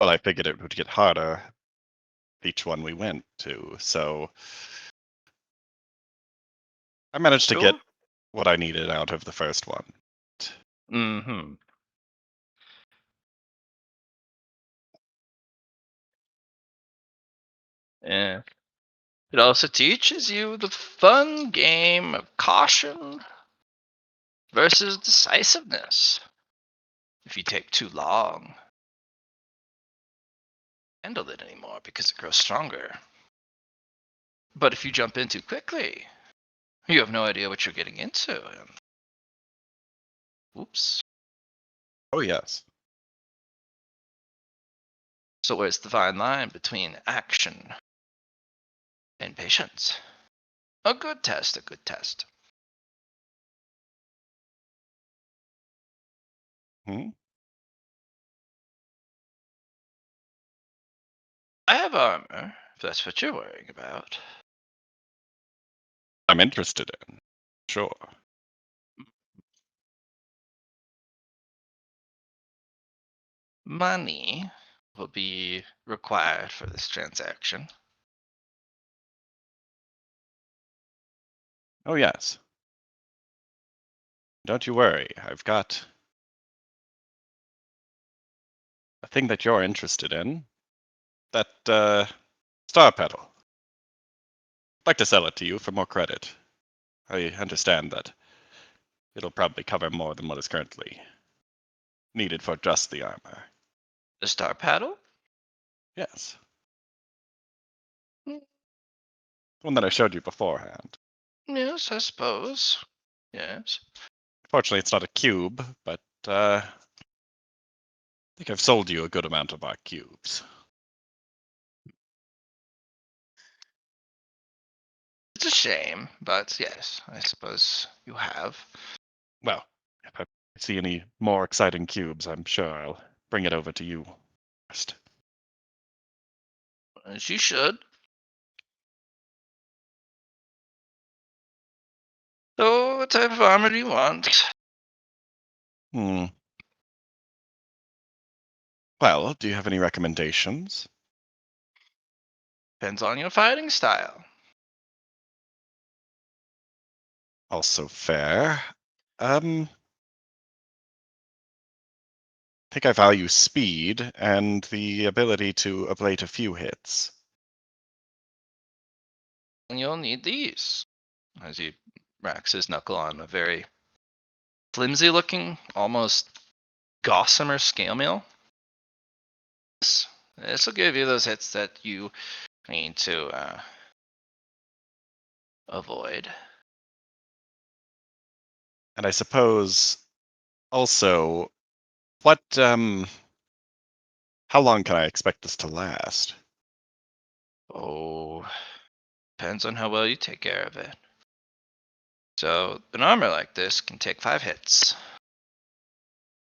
Well, I figured it would get harder each one we went to, so I managed to get what I needed out of the first one. Mm-hmm. Yeah. It also teaches you the fun game of caution versus decisiveness. If you take too long, handle it anymore because it grows stronger. But if you jump in too quickly, you have no idea what you're getting into. And oops. Oh, yes. So where's the fine line between action and patience? A good test, a good test. Hmm? I have armor, if that's what you're worrying about. I'm interested in. Sure. Money will be required for this transaction. Oh, yes. Don't you worry. I've got a thing that you're interested in. That, star pedal. I'd like to sell it to you for more credit. I understand that it'll probably cover more than what is currently needed for just the armor. The star paddle? Yes. Mm, The one that I showed you beforehand. yes, I suppose. Yes. Fortunately, it's not a cube, but, I think I've sold you a good amount of our cubes. It's a shame, but yes, I suppose you have. Well, if I see any more exciting cubes, I'm sure I'll bring it over to you first. As you should. So, what type of armor do you want? Hmm. Well, do you have any recommendations? Depends on your fighting style. Also fair. I think I value speed and the ability to ablate a few hits. And you'll need these. As he racks his knuckle on a very flimsy looking, almost gossamer scale mail. This will give you those hits that you need to avoid. And I suppose also, what, how long can I expect this to last? Oh, depends on how well you take care of it. So, an armor like this can take 5 hits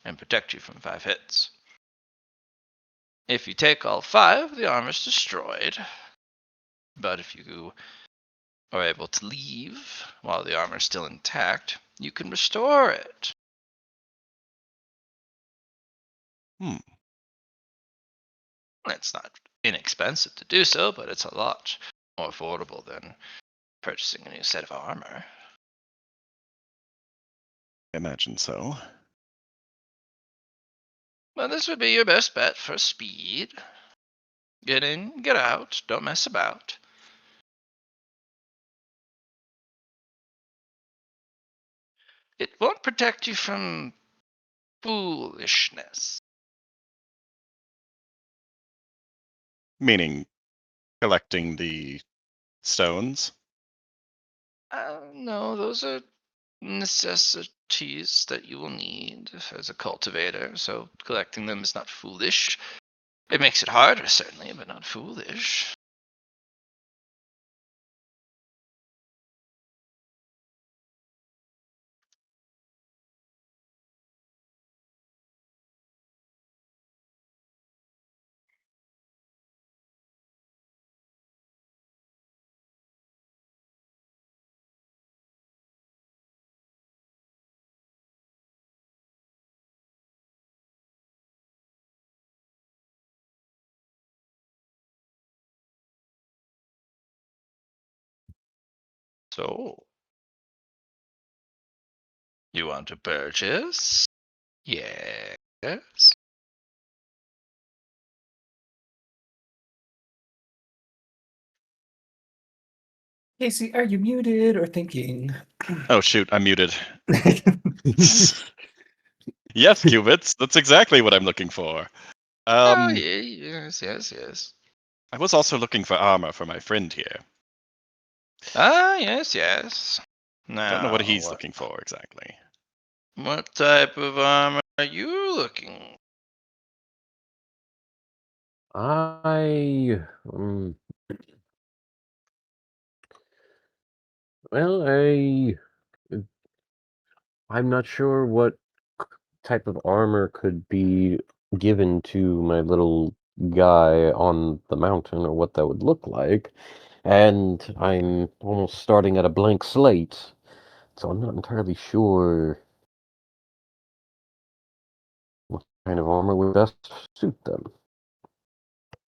and protect you from 5 hits. If you take all 5, the armor's destroyed. But if you are able to leave while the armor's still intact, you can restore it. Hmm. It's not inexpensive to do so, but it's a lot more affordable than purchasing a new set of armor. I imagine so. Well, this would be your best bet for speed. Get in, get out, don't mess about. It won't protect you from foolishness. Meaning collecting the stones? No, those are necessities that you will need as a cultivator, so collecting them is not foolish. It makes it harder, certainly, but not foolish. So, you want to purchase? Yes. Casey, are you muted or thinking? Oh shoot, I'm muted. Yes, qubits. That's exactly what I'm looking for. Oh, yeah, yes. I was also looking for armor for my friend here. Ah, yes. Don't know what Now, he's looking for exactly. what type of armor are you looking? I Well, I'm not sure what type of armor could be given to my little guy on the mountain or what that would look like. And I'm almost starting at a blank slate, so I'm not entirely sure what kind of armor would best suit them.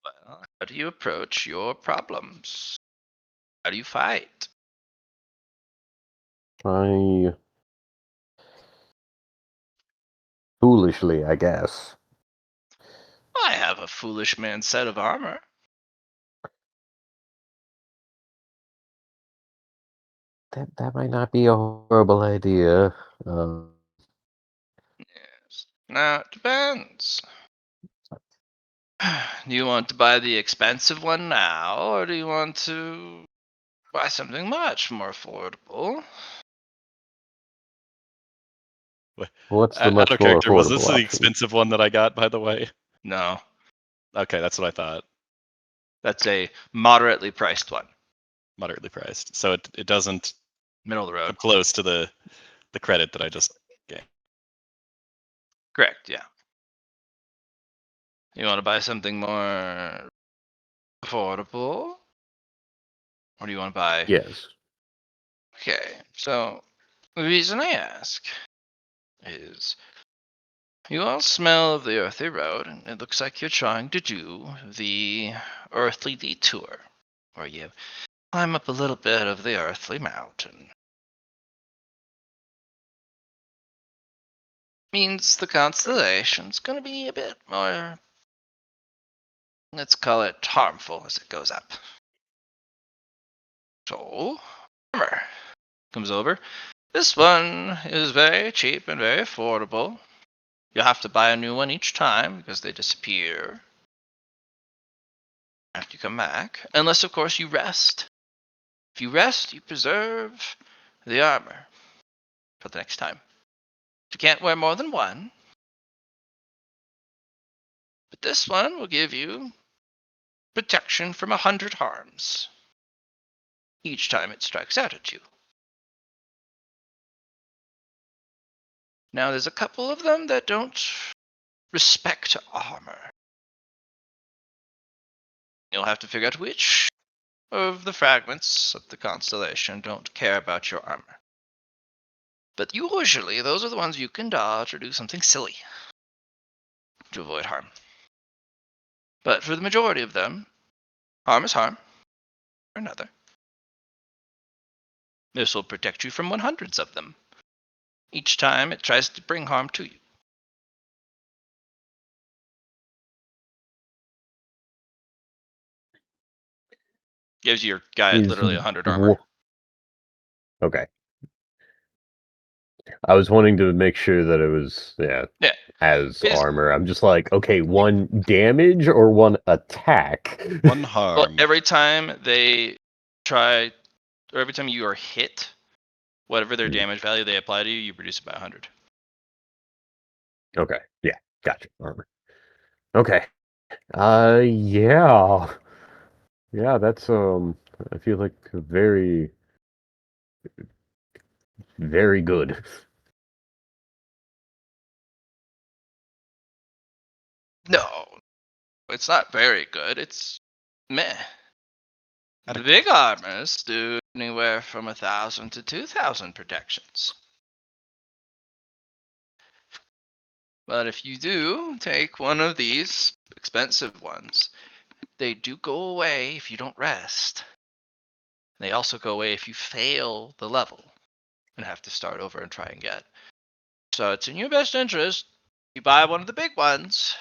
Well, how do you approach your problems? How do you fight? I foolishly, I guess. I have a foolish man's set of armor. That might not be a horrible idea. Um, Yes. Now, it depends. Do you want to buy the expensive one now, or do you want to buy something much more affordable? what's the Out much of more character, was this affordable the option? expensive one that I got, by the way? No, Okay, that's what I thought. that's a moderately priced one. Moderately priced. So it doesn't Middle of the road. come close to the credit that I just gave. Correct, yeah. You want to buy something more affordable? Or do you want to buy... Yes. Okay, so the reason I ask is you all smell of the earthy road, and it looks like you're trying to do the earthly detour, where you climb up a little bit of the earthly mountain. Means the constellation's going to be a bit more, let's call it, harmful as it goes up. So, armor comes over. This one is very cheap and very affordable. You'll have to buy a new one each time because they disappear after you come back. Unless, of course, you rest. If you rest, you preserve the armor for the next time. You can't wear more than one. But this one will give you protection from 100 harms each time it strikes out at you. Now, there's a couple of them that don't respect armor. You'll have to figure out which of the fragments of the constellation don't care about your armor. But usually, those are the ones you can dodge or do something silly to avoid harm. But for the majority of them, harm is harm, or another. This will protect you from 100s of them, each time it tries to bring harm to you. Gives your guy Is literally 100 armor. Okay. I was wanting to make sure that it was Yeah. as Is- armor. I'm just like, okay, one damage or one attack? One Well, harm. every time they try, or every time you are hit, whatever their damage value they apply to you, you reduce it by 100. Okay. Yeah. Gotcha. Armor. Okay. Yeah. Yeah, that's I feel like very very good. No, it's not very good. It's meh. At a The big armors do anywhere from 1,000 to 2,000 protections. But if you do take one of these expensive ones, they do go away if you don't rest. They also go away if you fail the level and have to start over and try again. So it's in your best interest. You buy one of the big ones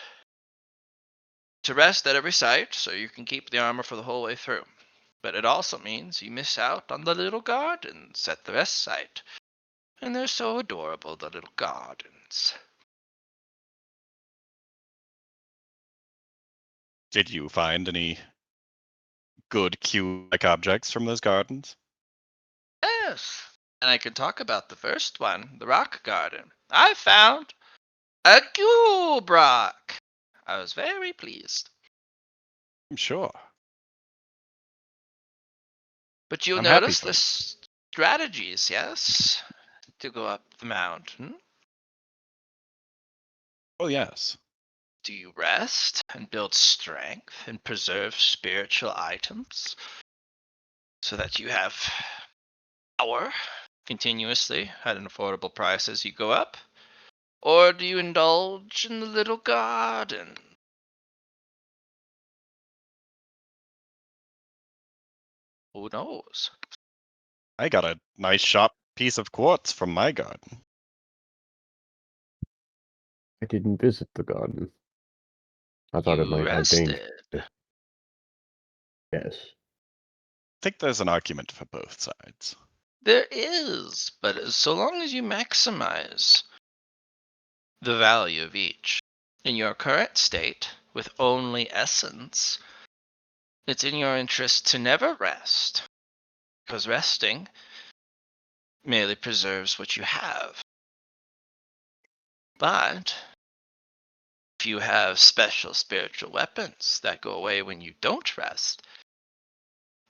to rest at every site so you can keep the armor for the whole way through. But it also means you miss out on the little gardens at the rest site. And they're so adorable, the little gardens. Did you find any good Q-like objects from those gardens? Yes. And I can talk about the first one, the rock garden. I found a cube rock. I was very pleased. I'm sure. But you'll I'm happy notice for you. this strategies, yes, to go up the mountain. Oh, yes. Do you rest and build strength and preserve spiritual items so that you have power continuously at an affordable price as you go up? Or do you indulge in the little garden? Who knows? I got a nice sharp piece of quartz from my garden. I didn't visit the garden. I thought it You might have danger. rested. Yes. I think there's an argument for both sides. There is, but so long as you maximize the value of each. In your current state, with only essence, it's in your interest to never rest, because resting merely preserves what you have. But if you have special spiritual weapons that go away when you don't rest,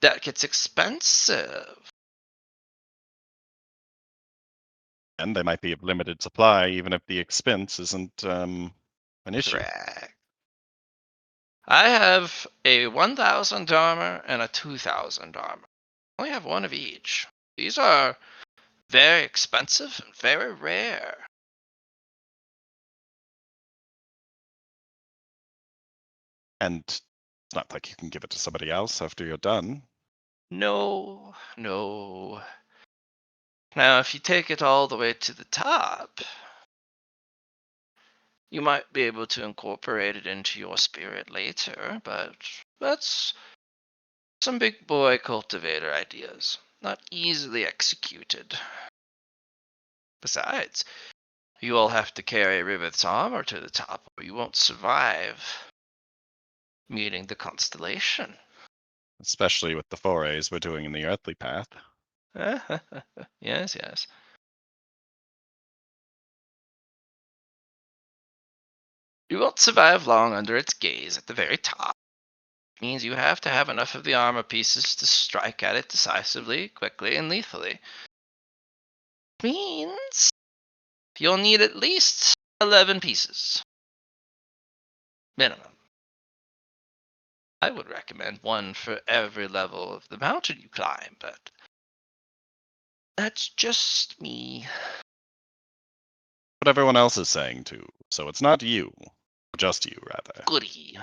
that gets expensive. And they might be of limited supply, even if the expense isn't an issue. Correct. I have a 1,000 armor and a 2,000 armor. I only have one of each. These are very expensive and very rare. And it's not like you can give it to somebody else after you're done. No, no. Now, if you take it all the way to the top, you might be able to incorporate it into your spirit later, but that's some big boy cultivator ideas, not easily executed. Besides, you all have to carry Riveth's armor to the top, or you won't survive meeting the constellation. Especially with the forays we're doing in the earthly path. Yes, yes. You won't survive long under its gaze at the very top. It means you have to have enough of the armor pieces to strike at it decisively, quickly, and lethally. It means you'll need at least 11 pieces. Minimum. I would recommend one for every level of the mountain you climb, but that's just me. What everyone else is saying too. So it's not you. Just you, rather. Goody.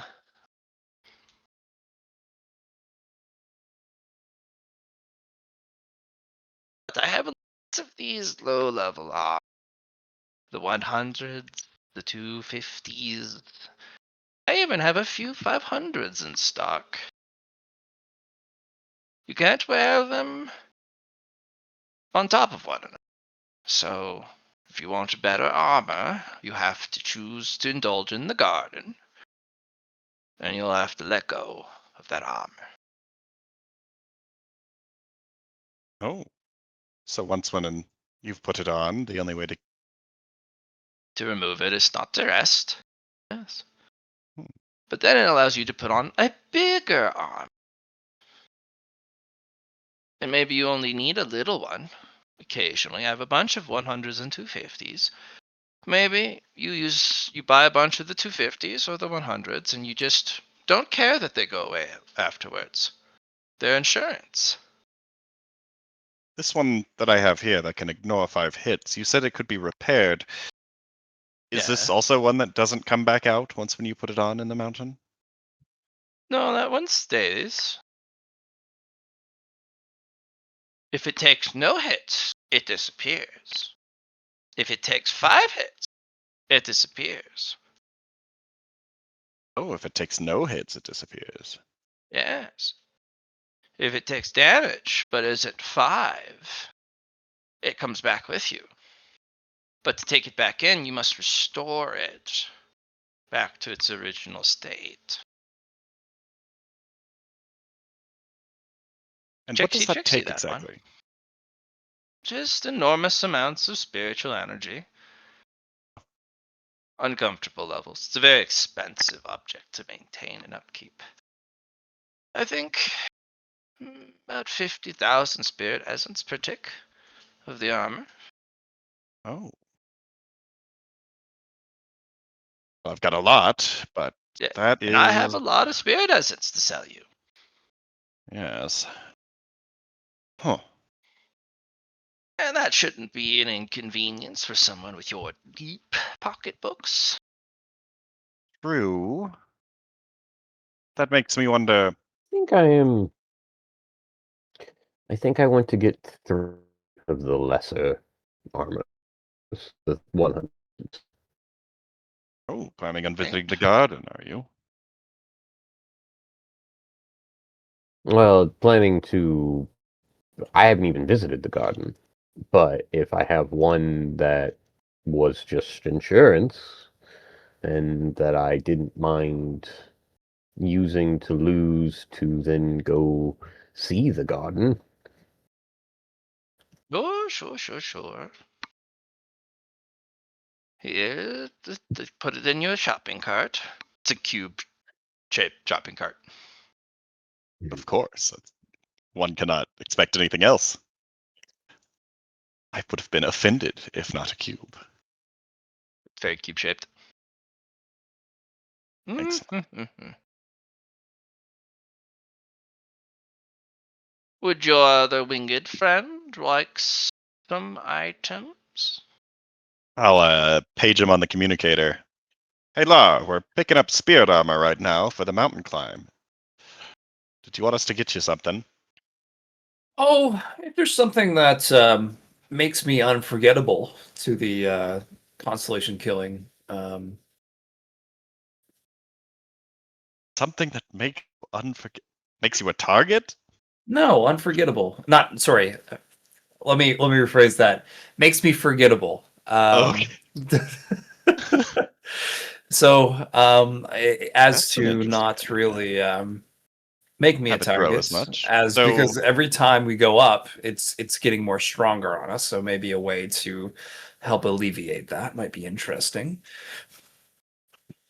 But I have lots of these low level armor. The 100s, the 250s. I even have a few 500s in stock. You can't wear them on top of one another. So, if you want better armor, you have to choose to indulge in the garden. And you'll have to let go of that armor. Oh. So once when you've put it on, the only way to... To remove it is not to rest. Yes. Hmm. But then it allows you to put on a bigger armor. And maybe you only need a little one. Occasionally, I have a bunch of 100s and 250s. Maybe you buy a bunch of the 250s or the 100s and you just don't care that they go away afterwards. They're insurance. This one that I have here that can ignore 5 hits, you said it could be repaired. Is this Yeah. also one that doesn't come back out once when you put it on in the mountain? No, that one stays. If it takes no hits, it disappears. If it takes 5 hits, it disappears. Oh, if it takes no hits, it disappears. Yes. If it takes damage but isn't 5, it comes back with you. But to take it back in, you must restore it back to its original state. And what does that Trixie, take that one. exactly? Just enormous amounts of spiritual energy. Uncomfortable levels. It's a very expensive object to maintain and upkeep. I think About 50,000 spirit essence per tick of the armor. Oh. Well, I've got a lot, but Yeah, that and I have is a lot of spirit essence to sell you. yes. Huh. And that shouldn't be an inconvenience for someone with your deep pocketbooks. True. That makes me wonder. think I am. I think I want to get 3 of the lesser armors, the 100. Oh, planning on Think. visiting the garden, are you? Well, planning to. I haven't even visited the garden, but if I have one that was just insurance and that I didn't mind using to lose to then go see the garden. Oh, sure. Here, put it in your shopping cart. It's a cube-shaped shopping cart. Of course. One cannot expect anything else. I would have been offended if not a cube. Very cube-shaped. Excellent. Would your other winged friend like some items? I'll page him on the communicator. Hey, Lar, we're picking up spirit armor right now for the mountain climb. Did you want us to get you something? Oh, if there's something that makes me unforgettable to the constellation killing, Something that makes you a target? no, unforgettable. Not sorry. Let me rephrase that. Makes me forgettable. Okay. So, as That's an to interesting not idea. really make me a Have it grow as target, much. as So because every time we go up, it's getting more stronger on us. So maybe a way to help alleviate that might be interesting.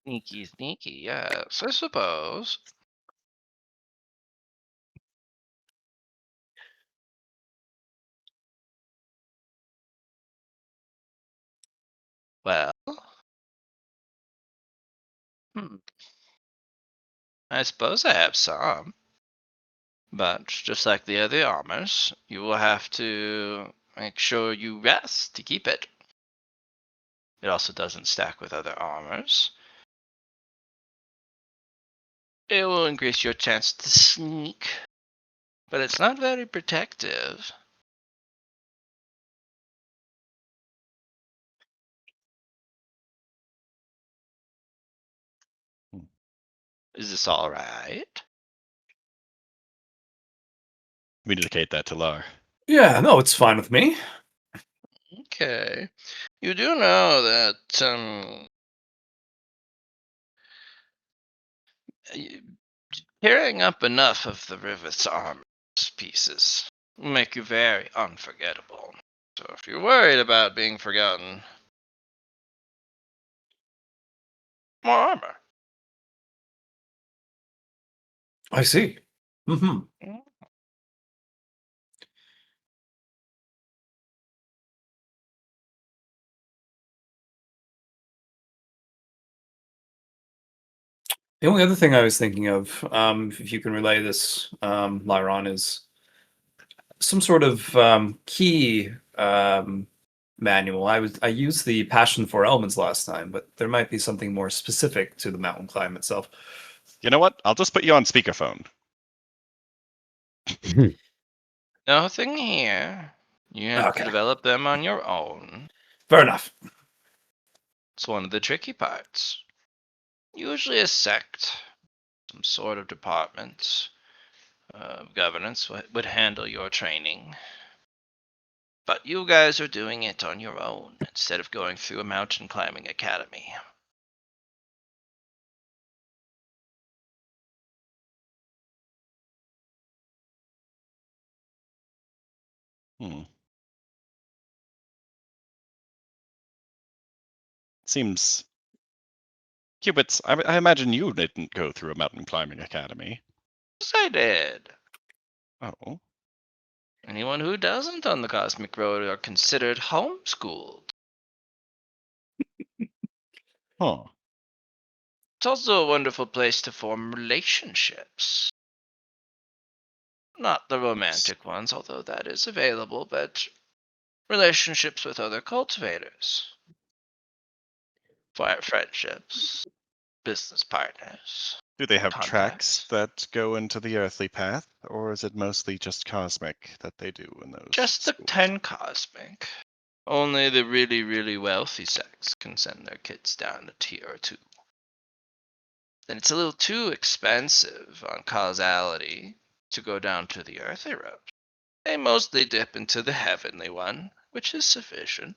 Sneaky, yes, I suppose. Well, hmm. I suppose I have some. But just like the other armors, you will have to make sure you rest to keep it. It also doesn't stack with other armors. It will increase your chance to sneak, but it's not very protective. Is this all right? communicate that to Lar. Yeah, no, it's fine with me. Okay. You do know that y- carrying up enough of the Riveth's armor pieces will make you very unforgettable. So if you're worried about being forgotten, more armor. I see. Hmm. The only other thing I was thinking of, if you can relay this, Lyron, is some sort of key manual. I used the Passion for Elements last time, but there might be something more specific to the mountain climb itself. You know what? I'll just put you on speakerphone. Nothing here. You have to Okay, develop them on your own. fair enough. It's one of the tricky parts. Usually a sect, some sort of department of governance would handle your training. But you guys are doing it on your own instead of going through a mountain climbing academy. Hmm. Seems. Cubits, I imagine you didn't go through a mountain climbing academy. Yes, I did. Oh. Anyone who doesn't on the Cosmic Road are considered homeschooled. Huh. It's also a wonderful place to form relationships. Not the romantic ones, although that is available, but relationships with other cultivators. Fire friendships, business partners, Do they have tracks contacts. that go into the earthly path, or is it mostly just cosmic that they do in those Just the schools? 10 Cosmic. Only the really, really wealthy sects can send their kids down to tier 2. Then it's a little too expensive on causality to go down to the earthly road. They mostly dip into the heavenly one, which is sufficient.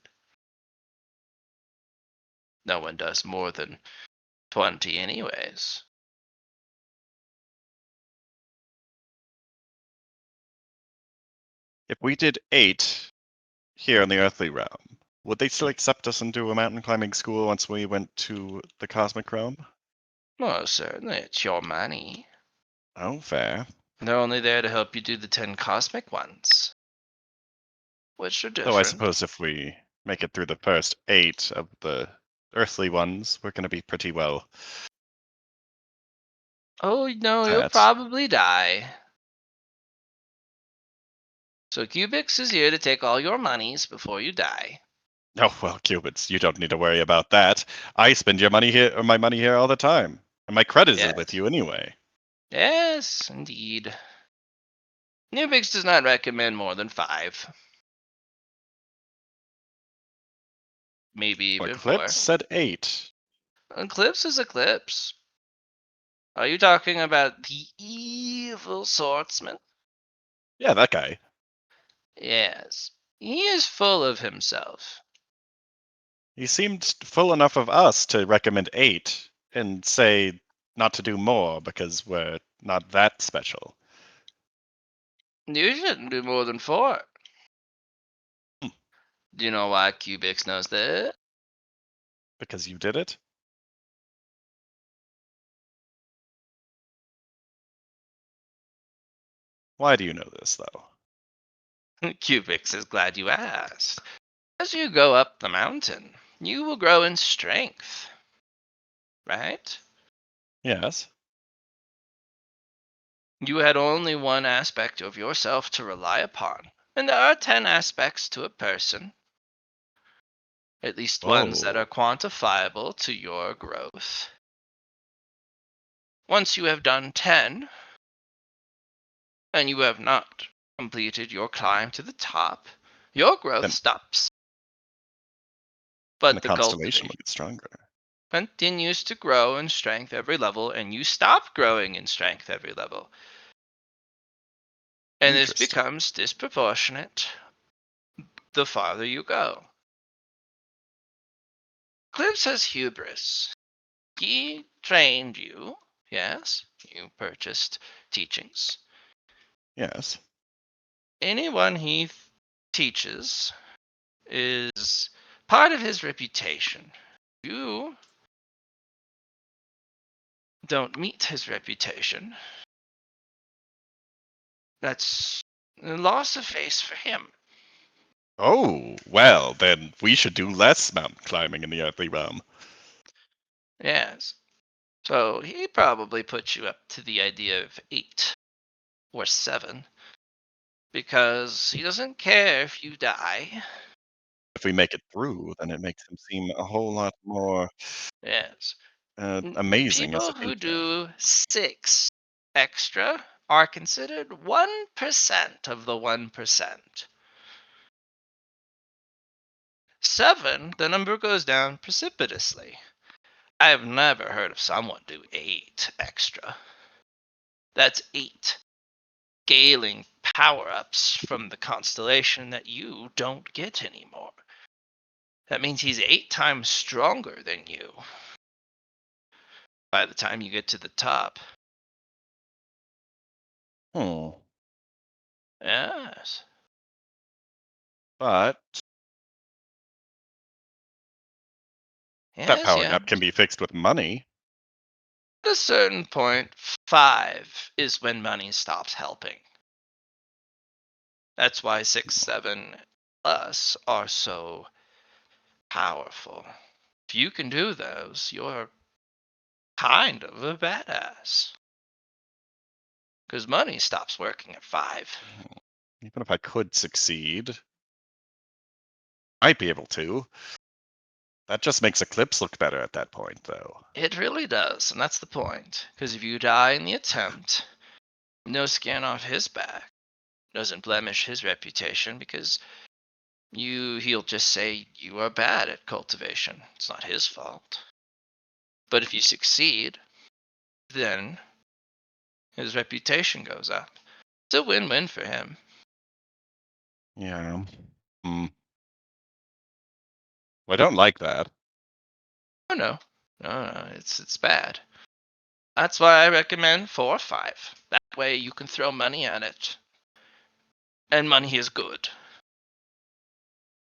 No one does more than 20 anyways. If we did 8 here in the earthly realm, would they still accept us into a mountain climbing school once we went to the cosmic realm? Well, certainly, it's your money. Oh, fair. They're only there to help you do the 10 cosmic ones, which are Though I different. suppose if we make it through the first 8 of the earthly ones, we're going to be pretty well Oh, no, you'll set. probably die. So Cubix is here to take all your monies before you die. Oh, well, Cubits, you don't need to worry about that. I spend your money here, or my money here all the time. And my credit is with Yes. you anyway. Yes, indeed. Newbix does not recommend more than 5. Maybe even 4. Eclipse said 8. Eclipse is Eclipse. Are you talking about the evil swordsman? Yeah, that guy. Yes. He is full of himself. He seemed full enough of us to recommend 8 and say not to do more because we're not that special. You shouldn't do more than 4. Hmm. Do you know why Cubix knows that? Because you did it? Why do you know this, though? Cubix is glad you asked. As you go up the mountain, you will grow in strength. Right? Yes. You had only one aspect of yourself to rely upon, and there are 10 aspects to a person. At least ones that are Whoa. quantifiable to your growth. Once you have done 10, and you have not completed your climb to the top, your growth Then, stops. then the But the constellation will cultivation get stronger. continues to grow in strength every level, and you stop growing in strength every level. And this Interesting. becomes disproportionate the farther you go. Clips has hubris. He trained you, yes, you purchased teachings. Yes. Anyone he teaches is part of his reputation. You don't meet his reputation. That's a loss of face for him. Oh, well, then we should do less mountain climbing in the earthly realm. Yes. So he probably put you up to the idea of 8 or 7 because he doesn't care if you die. If we make it through, then it makes him seem a whole lot more Yes. amazing as a People who teacher. do 6 extra are considered 1% of the 1%. 7, the number goes down precipitously. I've never heard of someone do 8 extra. That's 8 scaling power-ups from the constellation that you don't get anymore. That means he's 8 times stronger than you by the time you get to the top. Hmm. Yes. But that Yes, powering yeah. up can be fixed with money. At a certain point, 5 is when money stops helping. That's why 6, 7 plus are so powerful. If you can do those, you're kind of a badass. Because money stops working at 5. Even if I could succeed, might be able to. That just makes Eclipse look better at that point, though. It really does, and that's the point. Because if you die in the attempt, no skin off his back doesn't blemish his reputation because he'll just say you are bad at cultivation. It's not his fault. But if you succeed, then his reputation goes up. It's a win-win for him. Yeah. Well, I don't like that. Oh no, it's bad. That's why I recommend 4 or 5. That way you can throw money at it, and money is good.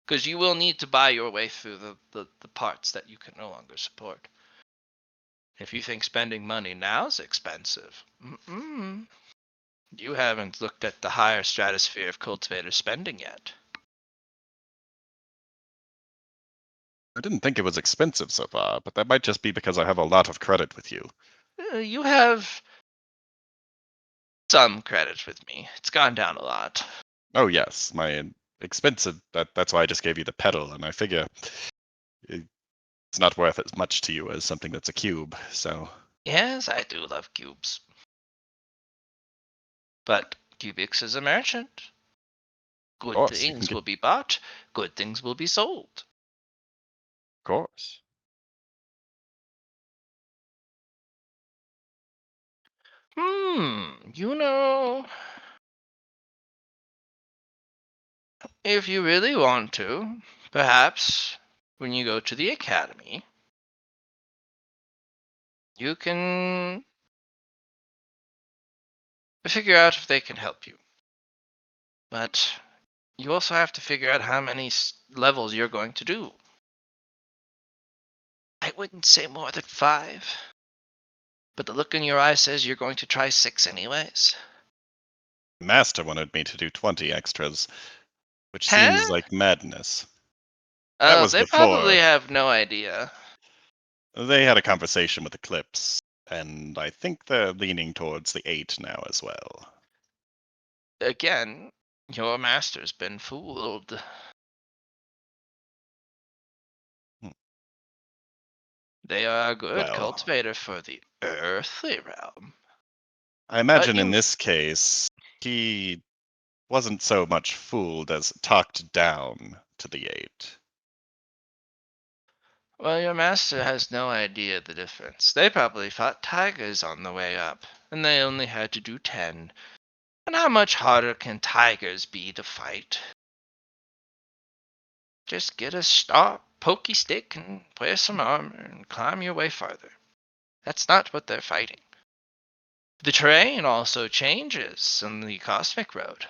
Because you will need to buy your way through the parts that you can no longer support. If you think spending money now is expensive, you haven't looked at the higher stratosphere of cultivator spending yet. I didn't think it was expensive so far, but that might just be because I have a lot of credit with you. You have some credit with me. It's gone down a lot. Oh yes, my expensive. That's why I just gave you the pedal, and I figure it's not worth as much to you as something that's a cube. So Yes, I do love cubes. But Cubix is a merchant. Good course, you can things get- will be bought, good things will be sold. of course. You know, if you really want to, perhaps when you go to the academy, you can figure out if they can help you. But you also have to figure out how many levels you're going to do. I wouldn't say more than 5. But the look in your eye says you're going to try 6 anyways. Master wanted me to do 20 extras, which Huh? seems like madness. That was They before. probably have no idea. They had a conversation with Eclipse, and I think they're leaning towards the 8 now as well. Again, your master's been fooled. They are a good Well. cultivator for the earthly realm. I imagine in you- this case, he wasn't so much fooled as talked down to the 8. Well, your master has no idea the difference. They probably fought tigers on the way up, and they only had to do 10. And how much harder can tigers be to fight? Just get a sharp, pokey stick and wear some armor and climb your way farther. That's not what they're fighting. The terrain also changes on the Cosmic Road.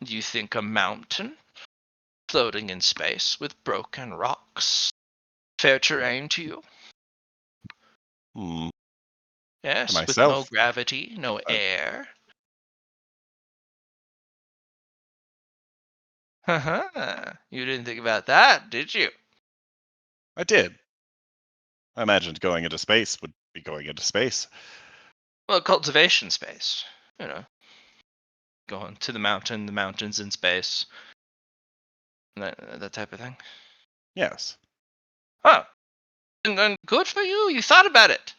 Do you think a mountain floating in space with broken rocks fair terrain to you? To Yes, with no myself, gravity, no air. You didn't think about that, did you? I did. I imagined going into space would be going into space. Well, cultivation space. You know, going to the mountains in space. That type of thing. Yes. Oh, and then good for you. You thought about it.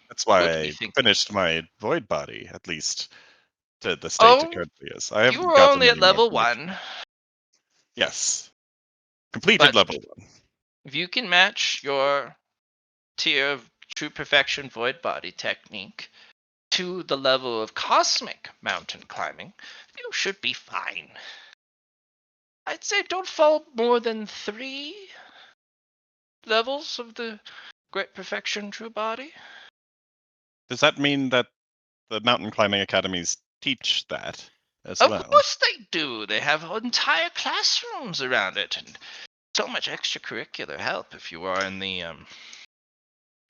That's why Good to be I thinking. finished my void body, at least to the state it Oh, currently is. I you haven't were gotten only at any more level information. 1, Yes. Completed but level 1. if you can match your tier of true perfection void body technique to the level of cosmic mountain climbing, you should be fine. I'd say don't fall more than 3 levels of the great perfection true body. Does that mean that the mountain climbing academies teach that as Of well? course they do. They have entire classrooms around it and so much extracurricular help if you are in the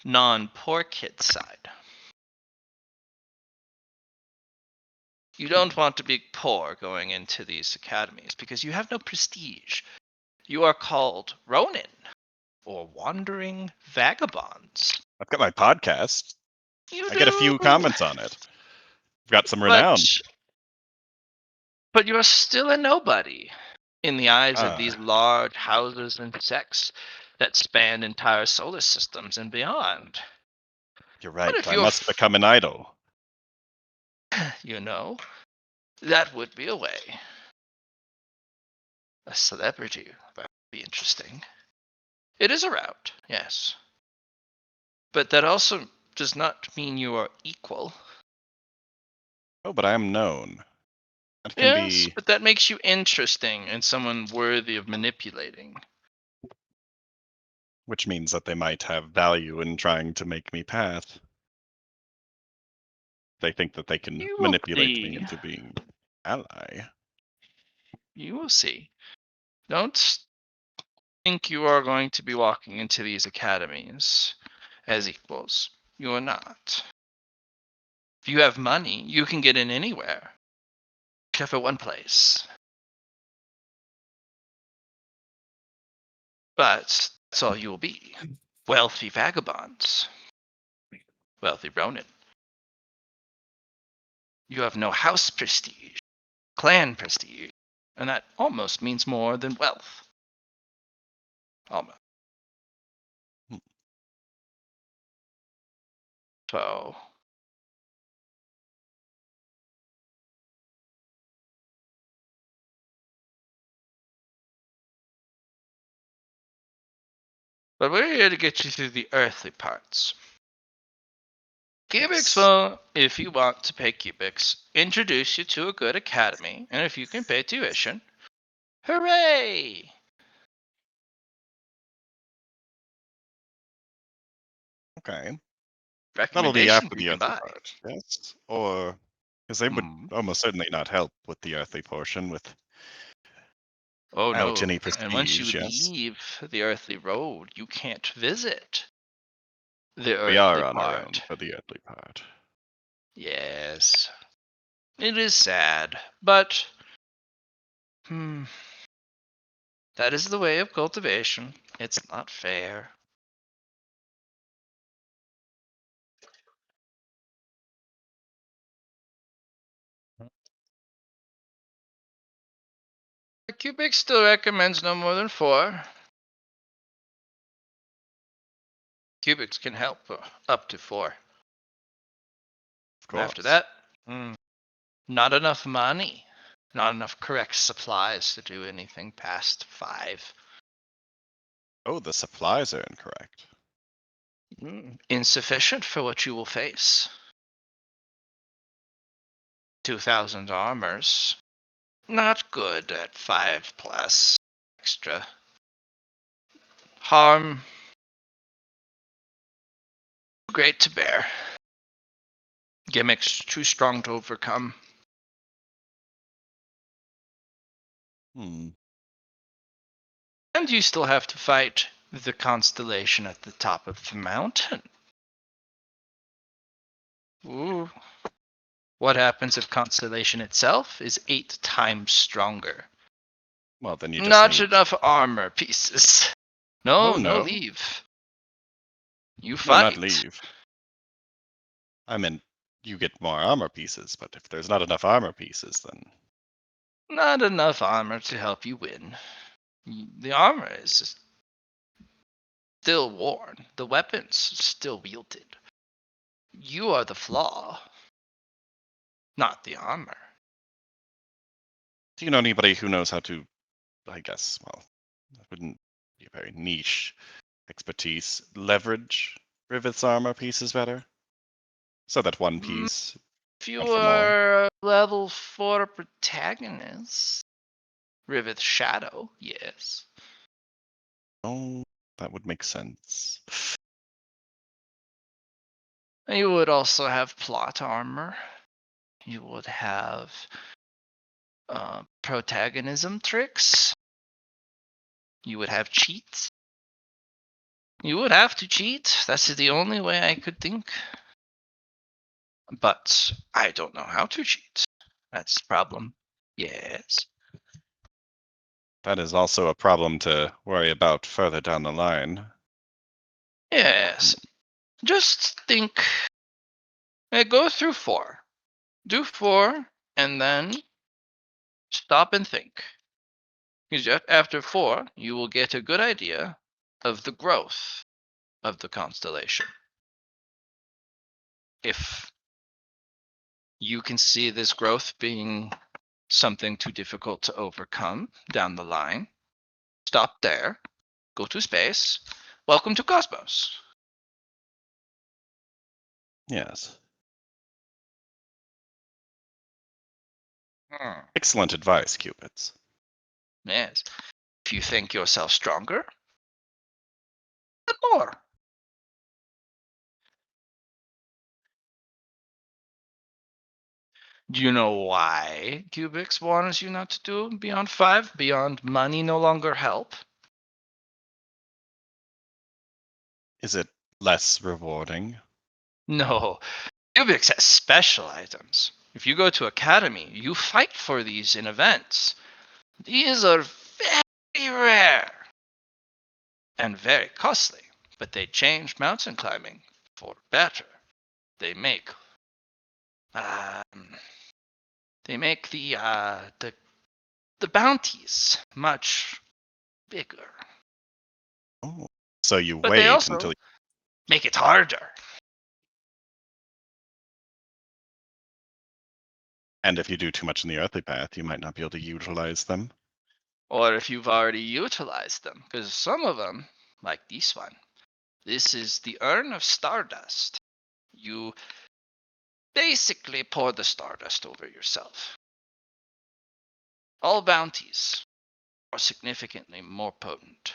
non-poor kid side. You don't want to be poor going into these academies because you have no prestige. You are called Ronin or wandering vagabonds. I've got my podcast. You I get a few do, comments on it. I've got some but renown. but you are still a nobody in the eyes of Ah. these large houses and sects that span entire solar systems and beyond. You're right. if I you're must become an idol. You know, that would be a way. A celebrity, that would be interesting. It is a route, yes. But that also does not mean you are equal. Oh, but I am known. That can Yes, be. but that makes you interesting and someone worthy of manipulating. Which means that they might have value in trying to make me path. They think that they can You will manipulate me see. into being ally. You will see. Don't think you are going to be walking into these academies as equals. You are not. If you have money, you can get in anywhere, except for one place. But that's all you will be. Wealthy vagabonds. Wealthy Ronin. You have no house prestige, clan prestige, and that almost means more than wealth. Almost. Hmm. So, but we're here to get you through the earthly parts. Cubics Yes. will, if you want to pay Cubics, introduce you to a good academy, and if you can pay tuition, hooray! Okay. That'll be Recommendation after you the can earthly buy. part, yes? Or. Because they would almost certainly not help with the earthly portion with Oh out no! any And once you prestige, yes? leave the earthly road, you can't visit the We earthly are on our own part. for the earthly part. Yes, it is sad, but that is the way of cultivation. It's not fair. Cubic still recommends no more than 4. Cubics can help up to 4. Of course. After that, not enough money. Not enough correct supplies to do anything past 5. Oh, the supplies are incorrect. Insufficient for what you will face. 2,000 armors. Not good at 5 plus extra. Harm. Great to bear. Gimmicks too strong to overcome. Hmm. And you still have to fight the constellation at the top of the mountain. Ooh. What happens if constellation itself is 8 times stronger? Well, then you just Not need. enough armor pieces. No, Oh, no no. leave. You No, fight. not leave. I meant you get more armor pieces, but if there's not enough armor pieces, then. Not enough armor to help you win. The armor is just still worn. The weapons still wielded. You are the flaw, not the armor. Do you know anybody who knows how to, I guess, well, that wouldn't be a very niche expertise, leverage Riveth's armor pieces better? So that one piece. If you Not from all. are a level 4 protagonist, Riveth Shadow, yes. Oh, that would make sense. You would also have plot armor. You would have protagonism tricks. You would have cheats. You would have to cheat. That's the only way I could think. But I don't know how to cheat. That's the problem. Yes. That is also a problem to worry about further down the line. Yes. Just think. Go through 4. Do 4, and then stop and think. Because after 4, you will get a good idea of the growth of the constellation. If you can see this growth being something too difficult to overcome down the line, stop there, go to space. Welcome to Cosmos. Yes. Hmm. Excellent advice, Cupits. Yes. If you think yourself stronger, then more. Do you know why Cubics warns you not to do beyond 5? Beyond money no longer help? Is it less rewarding? No. Cubics has special items. If you go to Academy, you fight for these in events. These are very rare and very costly, but they change mountain climbing for better. They make um, the bounties much bigger, Oh. So you but they wait also until, make it harder. and if you do too much in the earthly path, you might not be able to utilize them. Or if you've already utilized them, because some of them, like this one, this is the urn of stardust. You basically pour the stardust over yourself. All bounties are significantly more potent,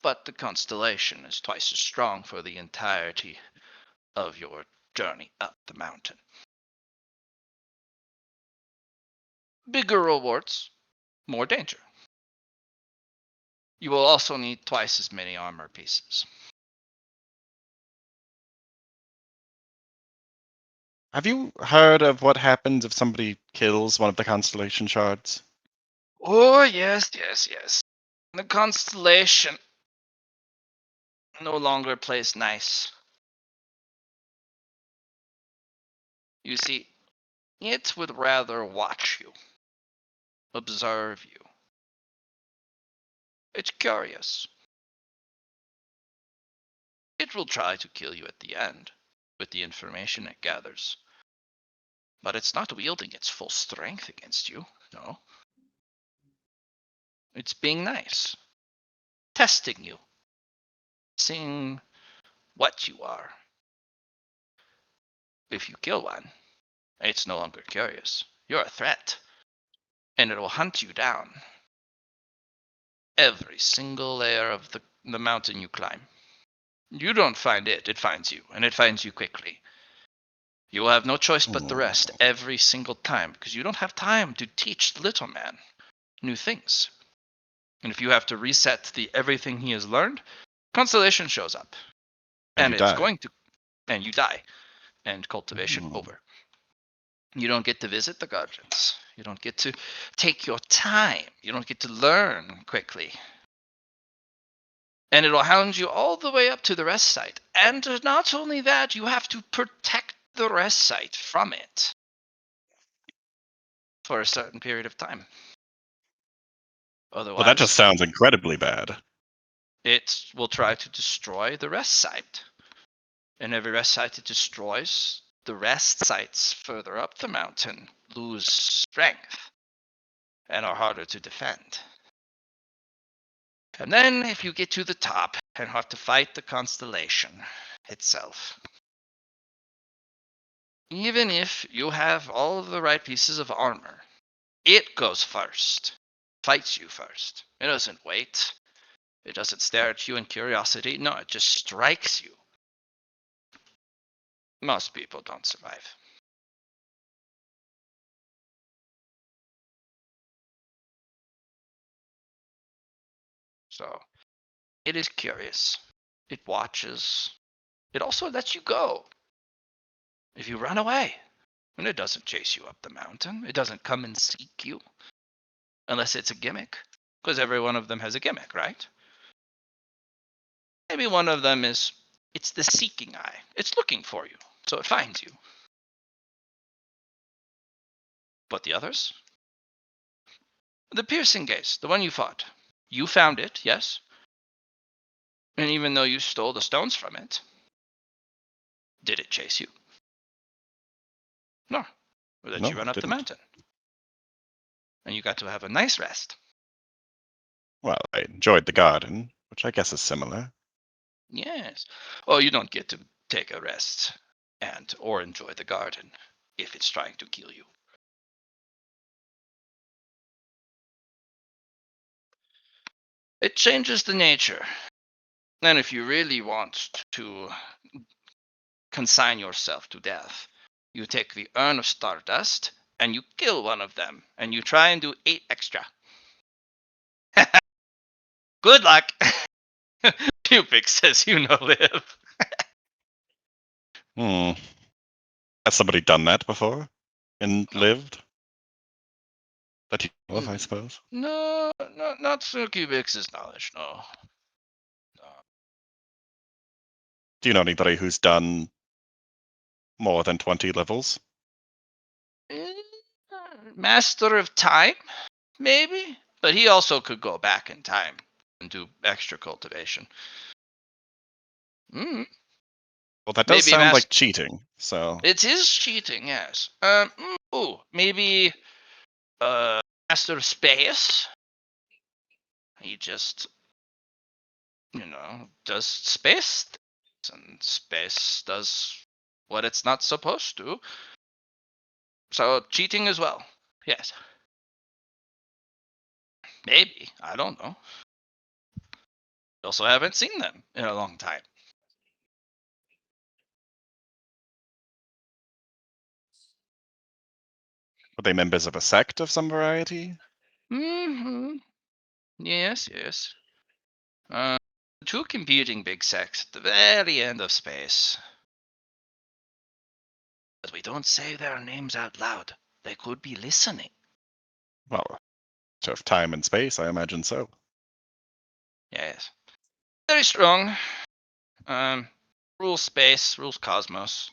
but the constellation is twice as strong for the entirety of your journey up the mountain. Bigger rewards, more danger. You will also need twice as many armor pieces. Have you heard of what happens if somebody kills one of the constellation shards? Oh, yes, yes, yes. The constellation no longer plays nice. You see, it would rather watch you, observe you. It's curious. It will try to kill you at the end with the information it gathers. But it's not wielding its full strength against you, no. It's being nice, testing you, seeing what you are. If you kill one, it's no longer curious. You're a threat, and it will hunt you down. Every single layer of the mountain you climb. You don't find it, it finds you, and it finds you quickly. You will have no choice but the rest every single time, because you don't have time to teach the little man new things. And if you have to reset everything he has learned, Constellation shows up. And you it's die. going to, and you die. And cultivation over. You don't get to visit the guardians. You don't get to take your time. You don't get to learn quickly. And it'll hound you all the way up to the rest site. And not only that, you have to protect the rest site from it for a certain period of time. Otherwise, Well, that just sounds incredibly bad. it will try to destroy the rest site. And every rest site it destroys, the rest sites further up the mountain lose strength and are harder to defend. And then if you get to the top and have to fight the constellation itself, even if you have all of the right pieces of armor, it goes first, fights you first. It doesn't wait. It doesn't stare at you in curiosity. No, it just strikes you. Most people don't survive. So it is curious. It watches. It also lets you go if you run away. And it doesn't chase you up the mountain. It doesn't come and seek you. Unless it's a gimmick. Because every one of them has a gimmick, right? Maybe one of them is, it's the seeking eye. It's looking for you, so it finds you. But the others? The piercing gaze, the one you fought. You found it, yes? And even though you stole the stones from it, did it chase you? No. Or let No, you run it up the didn't. mountain. And you got to have a nice rest. Well, I enjoyed the garden, which I guess is similar. Yes. Oh, you don't get to take a rest or enjoy the garden if it's trying to kill you. It changes the nature. And if you really want to consign yourself to death, you take the urn of stardust and you kill one of them and you try and do 8 extra. Good luck. Pubic says you know live. Has somebody done that before? And lived? That you know of, I suppose. No, not through Cubix's knowledge, no. Do you know anybody who's done more than 20 levels? Master of Time, maybe? But he also could go back in time and do extra cultivation. Well, that does Maybe sound like cheating, so... It is cheating, yes. Maybe Master of Space. He just, does space things, and space does what it's not supposed to. So cheating as well. Yes. Maybe. I don't know. Also haven't seen them in a long time. Were they members of a sect of some variety? Mm-hmm. Yes. Two competing big sects at the very end of space. But we don't say their names out loud. They could be listening. Well, of time and space, I imagine so. Yes. Very strong. Rules space, rules cosmos.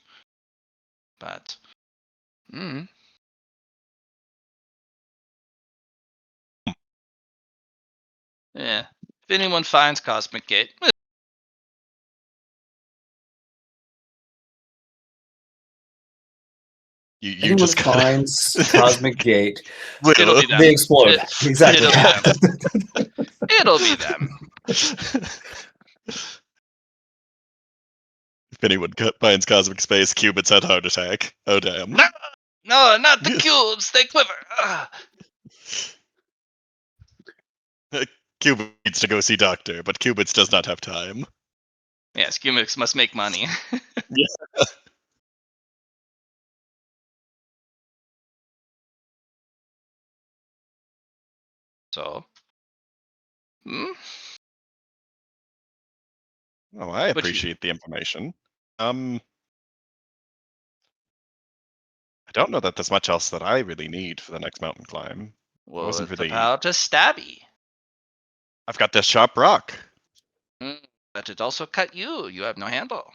But, yeah. If anyone finds Cosmic Gate, You just gotta... finds Cosmic Gate. it'll be them. They explode. Exactly. It'll be them. If anyone finds cosmic space, Cubits had heart attack. Oh damn. No, not the cubes. They quiver. Cubits needs to go see doctor, but Cubits does not have time. Yes, Cubits must make money. Yeah. So, Oh, I appreciate the information. I don't know that there's much else that I really need for the next mountain climb. well, wasn't it's really... about to stabby. I've got this sharp rock. But it also cut you. You have no handle.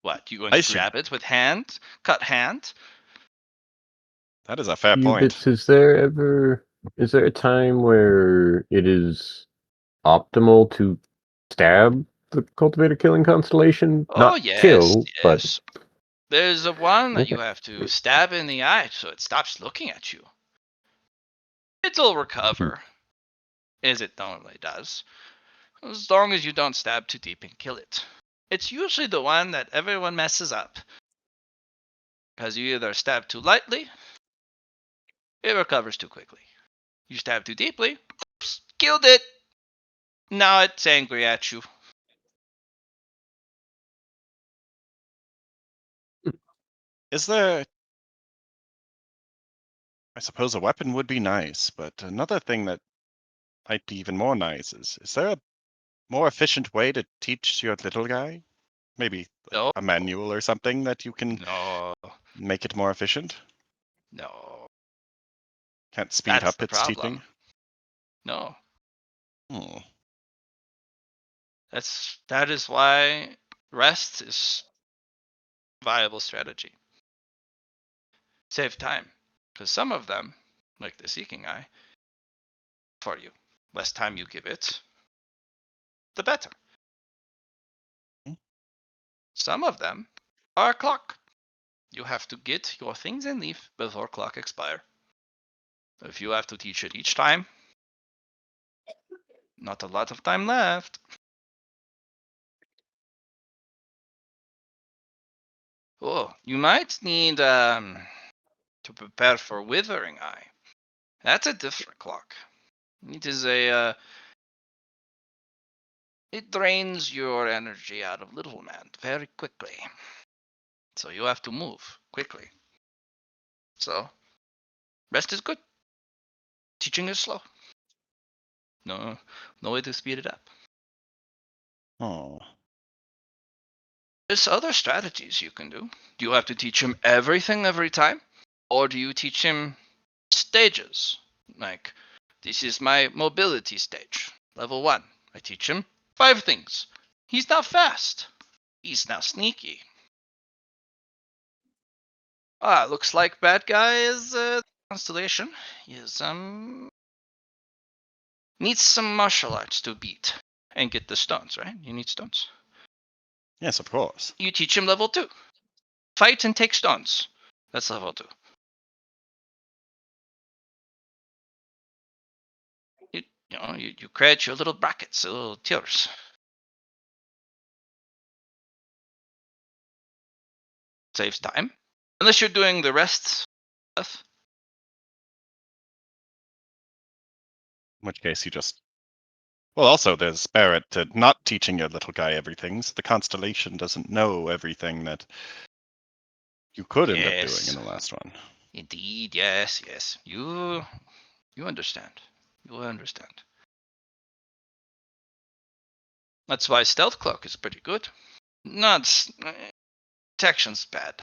What? You going to grab it with hand? Cut hand? That is a fair Cubits, point. is there a time where it is optimal to stab the cultivator killing constellation? Oh, Not yes, kill, yes. There's a one that Okay. you have to stab in the eye so it stops looking at you. It'll recover, as it normally does, as long as you don't stab too deep and kill it. It's usually the one that everyone messes up. Because you either stab too lightly, it recovers too quickly. You stab too deeply, oops, killed it. Now it's angry at you. Is there... I suppose a weapon would be nice, but another thing that might be even more nice is there a more efficient way to teach your little guy? Maybe No. a manual or something that you can No. make it more efficient? No. Can't speed That's up the its teaching? problem. No. Hmm. That is why rest is a viable strategy. Save time. Because some of them, like the Seeking Eye, for you. Less time you give it, the better. Some of them are clock. You have to get your things and leave before clock expire. If you have to teach it each time, not a lot of time left. Oh, you might need to prepare for Withering Eye. That's a different clock. It is it drains your energy out of Little Man very quickly. So you have to move quickly. So rest is good. Teaching is slow. No way to speed it up. Oh. There's other strategies you can do. Do you have to teach him everything every time? Or do you teach him stages? Like, this is my mobility stage. Level 1. I teach him 5 things. He's now fast. He's now sneaky. Looks like bad guy is Constellation. Is needs some martial arts to beat and get the stones, right? You need stones. Yes, of course. You teach him level 2. Fight and take stones. That's level 2. You create your little brackets, little tiers. Saves time. Unless you're doing the rest stuff. In which case you just... Well, also there's Barrett to not teaching your little guy everything, so the Constellation doesn't know everything that you could end up doing Yes. in the last one. Indeed, yes. You understand. You understand. That's why Stealth Cloak is pretty good. Not protection's bad.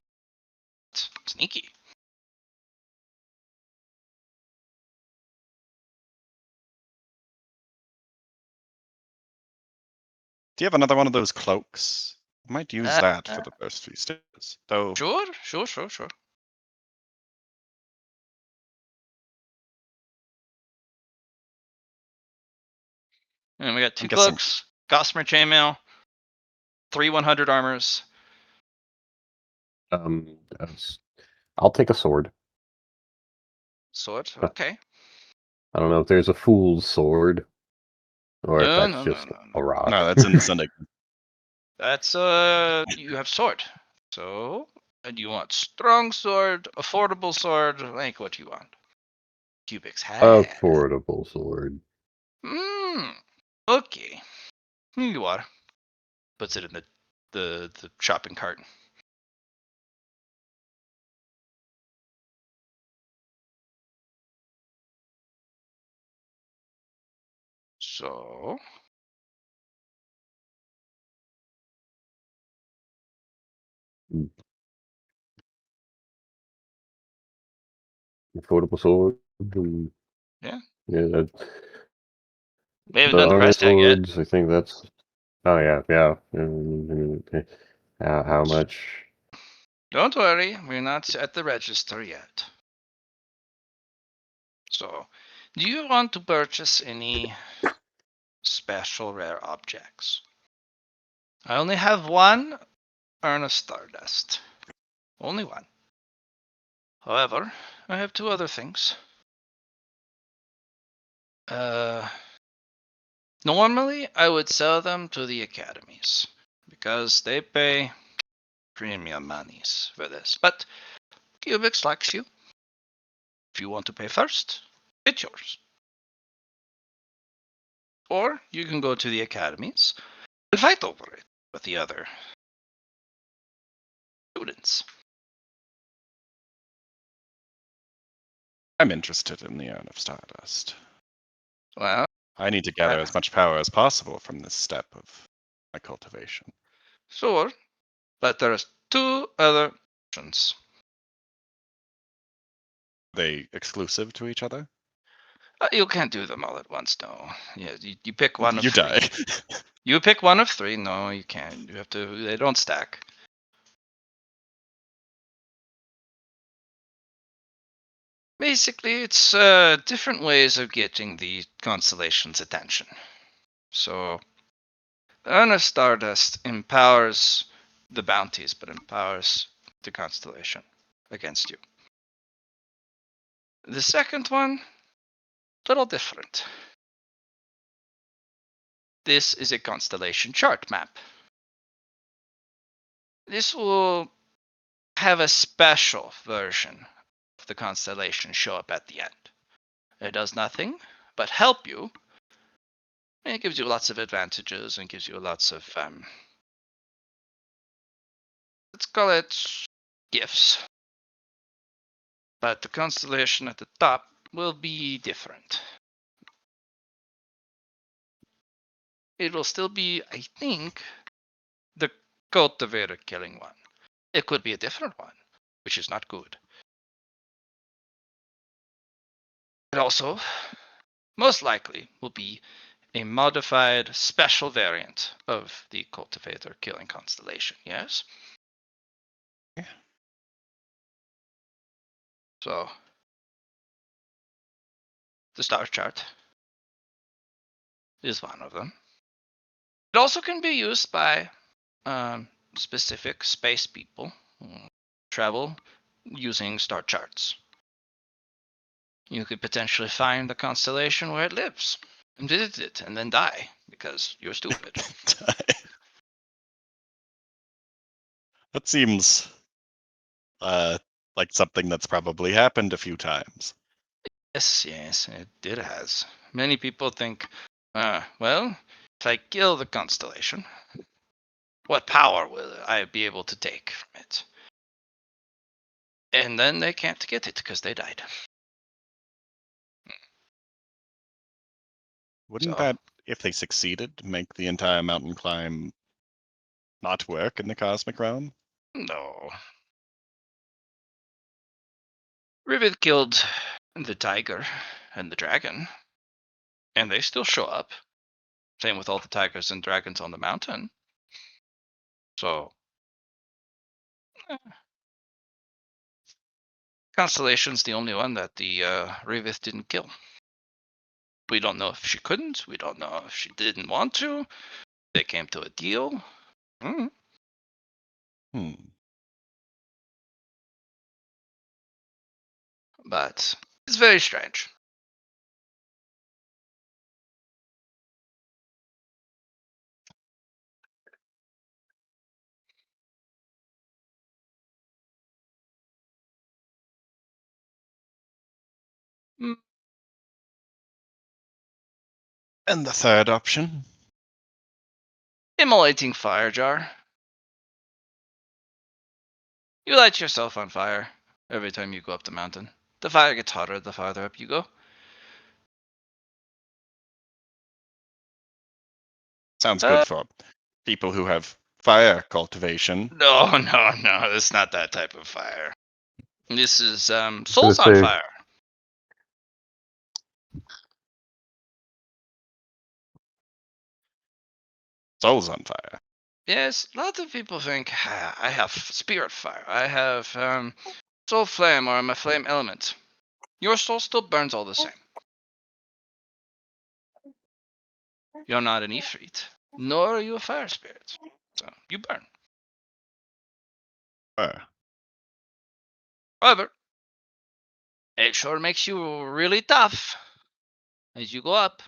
It's sneaky. Do you have another one of those cloaks? I might use that for the first few stages, though. Sure. And we got 2 I'm guessing- cloaks, Gossamer Chainmail, 3 100 armors. I'll take a sword. Sword. Okay. I don't know if there's a fool's sword, or if that's No. just a rock. No, that's in the Sunday. That's you have sword. So, do you want strong sword, affordable sword, like what you want? Cubix hat. Affordable sword. Okay. Here you are. Puts it in the shopping cart. So, Affordable sword. Yeah. Yeah. we haven't The done the armor price tag yet. swords. I think that's. Oh yeah. How much? Don't worry, we're not at the register yet. So, do you want to purchase any special rare objects? I only have 1 Urn of Stardust. Only 1. However, I have 2 other things. Normally, I would sell them to the academies because they pay premium monies for this. But Cubix likes you. If you want to pay first, it's yours. Or you can go to the academies and fight over it with the other students. I'm interested in the Urn of Stardust. Well, I need to gather as much power as possible from this step of my cultivation. Sure, but there's two other options. Are they exclusive to each other? You can't do them all at once, no. Yeah, you pick one of You three. die. You pick one of three. No, you can't. You have to. They don't stack. Basically, it's different ways of getting the constellation's attention. So, the Urn of Stardust empowers the bounties, but empowers the constellation against you. The second one, little different. This is a constellation chart map. This will have a special version of the constellation show up at the end. It does nothing but help you. And it gives you lots of advantages and gives you lots of, let's call it gifts. But the constellation at the top will be different. It will still be, I think, the cultivator killing one. It could be a different one, which is not good. It also, most likely, will be a modified special variant of the cultivator killing constellation, yes? Yeah. So, the star chart is one of them. It also can be used by specific space people who travel using star charts. You could potentially find the constellation where it lives and visit it and then die because you're stupid. That seems like something that's probably happened a few times. Yes, it has. Many people think, well, if I kill the constellation, what power will I be able to take from it? And then they can't get it because they died. Wouldn't So, that, if they succeeded, make the entire mountain climb not work in the cosmic realm? no. Riveth killed the tiger and the dragon, and they still show up. Same with all the tigers and dragons on the mountain. So, Constellation's the only one that the Riveth didn't kill. We don't know if she couldn't. We don't know if she didn't want to. They came to a deal. Hmm. But it's very strange. Mm, And the third option? Immolating fire jar. You light yourself on fire every time you go up the mountain. The fire gets hotter the farther up you go. Sounds good for people who have fire cultivation. No, it's not that type of fire. This is Souls gonna on say- Fire. Souls on fire. Yes, lots of people think I have spirit fire. I have soul flame, or I'm a flame element. Your soul still burns all the same. You're not an Ifrit, nor are you a fire spirit. So you burn. However, it sure makes you really tough as you go up.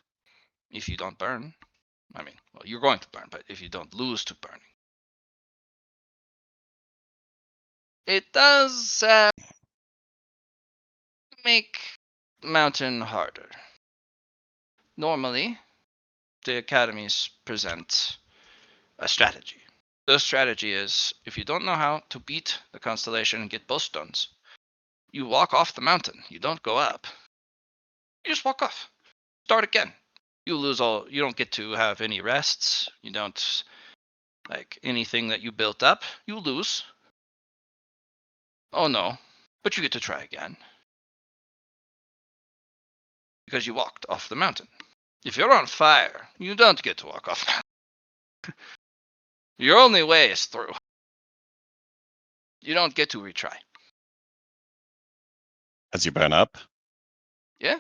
If you don't burn, I mean, well, you're going to burn, but if you don't lose to burning, it does make mountain harder. Normally, the academies present a strategy. The strategy is if you don't know how to beat the constellation and get both stones, you walk off the mountain. You don't go up. You just walk off. Start again. You lose all. You don't get to have any rests. You don't Like anything that you built up, you lose. Oh no, but you get to try again. Because you walked off the mountain. If you're on fire, you don't get to walk off the mountain. Your only way is through. You don't get to retry. As you burn up? Yeah?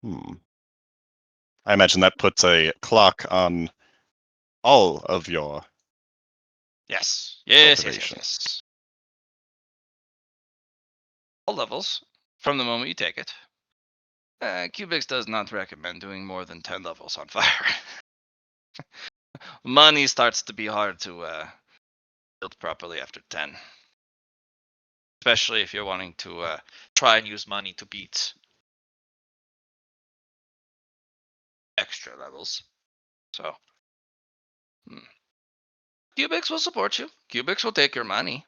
I imagine that puts a clock on all of your Yes. Yes, yes, yes, cultivation. yes. All levels, from the moment you take it. Cubix does not recommend doing more than 10 levels on fire. Money starts to be hard to build properly after 10. Especially if you're wanting to try and use money to beat extra levels. So, Cubix will support you. Cubix will take your money.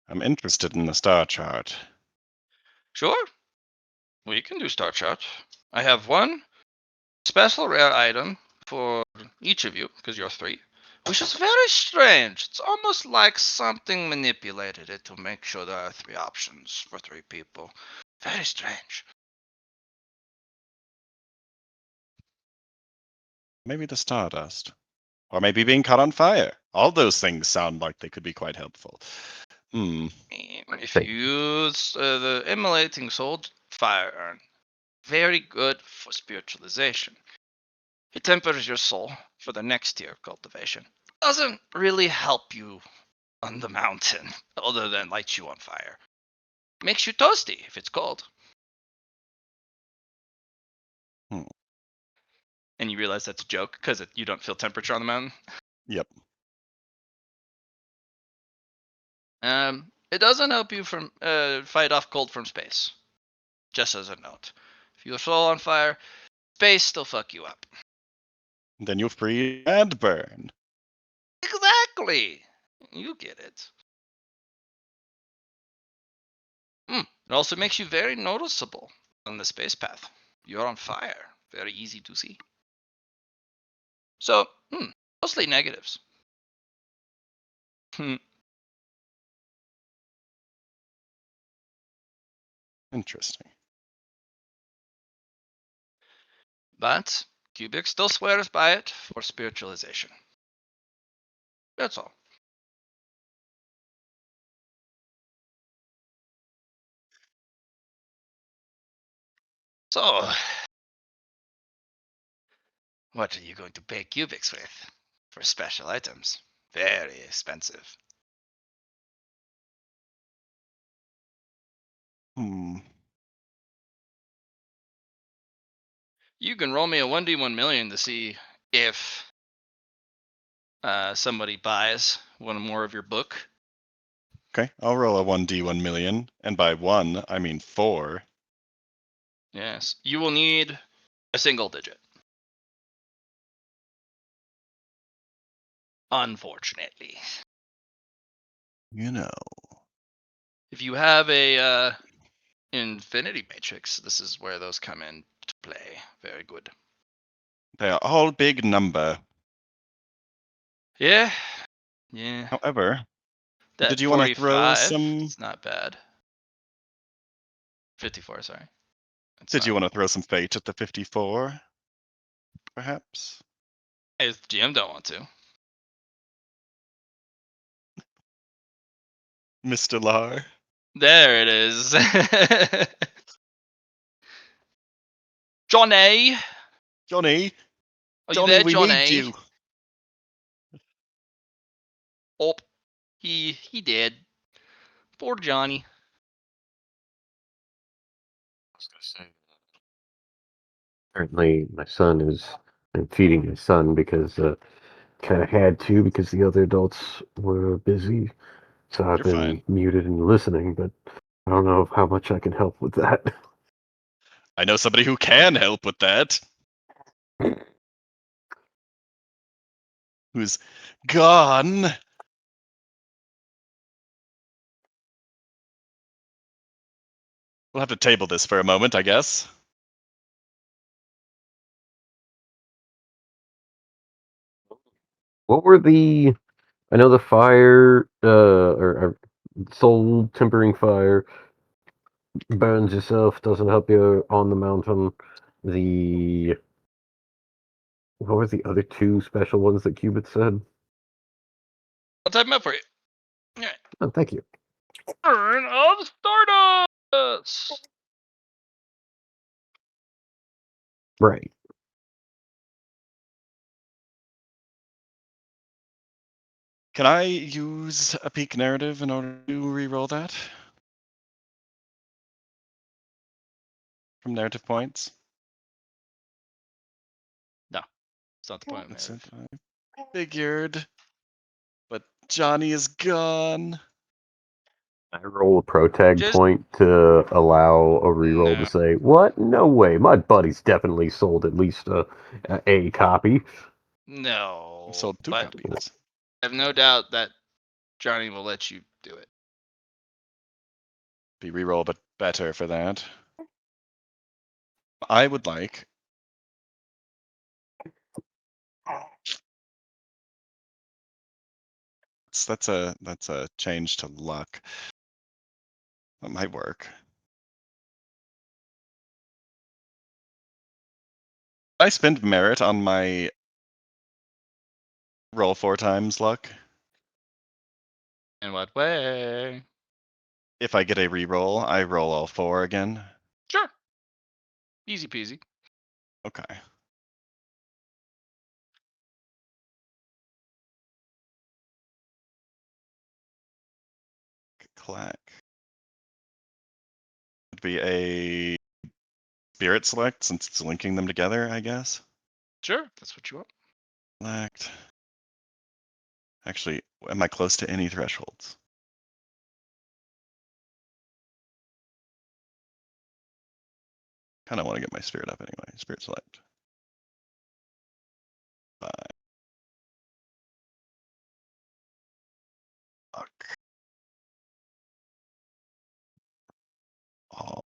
I'm interested in the star chart. Sure. We can do star chart. I have one special rare item for each of you, because you're 3, which is very strange. It's almost like something manipulated it to make sure there are 3 options for 3 people. Very strange. Maybe the stardust. Or maybe being caught on fire. All those things sound like they could be quite helpful. If you use the immolating soul fire urn, very good for spiritualization. It tempers your soul for the next tier of cultivation. Doesn't really help you on the mountain, other than light you on fire. Makes you toasty if it's cold. And you realize that's a joke because you don't feel temperature on the mountain. Yep. It doesn't help you from fight off cold from space. Just as a note, if you're soul on fire, space still fuck you up. Then you freeze and burn. Exactly. You get it. It also makes you very noticeable on the space path. You're on fire. Very easy to see. So, mostly negatives. Interesting. But Cubic still swears by it for spiritualization. That's all. So, what are you going to pay Cubics with for special items? Very expensive. You can roll me a 1d1 million to see if somebody buys one more of your book. Okay, I'll roll a 1d1 million, and by 1, I mean 4. Yes, you will need a single digit. Unfortunately. You know. If you have a infinity matrix, this is where those come in to play. Very good. They are all big number. Yeah. Yeah. However, That did you want to throw 45, some... it's not bad. 54, sorry. Did you want to throw some fate at the 54? Perhaps? If the GM don't want to. Mr. Lar? There it is. Johnny! Johnny! Are you Johnny, there, we Johnny? need you! Oh, he did. Poor Johnny. I was gonna say. Apparently, my son is. I'm feeding my son because kind of had to because the other adults were busy. So I've You're been fine. muted and listening, but I don't know how much I can help with that. I know somebody who can help with that. Who's gone. We'll have to table this for a moment, I guess. What were the? I know the fire, or soul tempering fire burns yourself, doesn't help you on the mountain. The what were the other two special ones that Cubit said? I'll type them up for you. Alright. Oh, thank you. Burn of Stardust! Right. Can I use a peak narrative in order to re-roll that? From narrative points? It's not the point of That's narrative. it. I figured. But Johnny is gone. I roll a pro tag Just- point to allow a reroll No. to say, "What? No way! My buddy's definitely sold at least a copy." No. Sold 2 but copies. I have no doubt that Johnny will let you do it. Be re-roll, but better for that. I would like. That's a change to luck. That might work. I spend merit on my roll 4 times luck. In what way? If I get a re-roll, I roll all 4 again. Sure. Easy peasy. Okay. Clack. Would be a spirit select since it's linking them together, I guess. Sure, that's what you want. Select. Actually, am I close to any thresholds? Kind of want to get my spirit up anyway. Spirit select. 5. Fuck. Oh.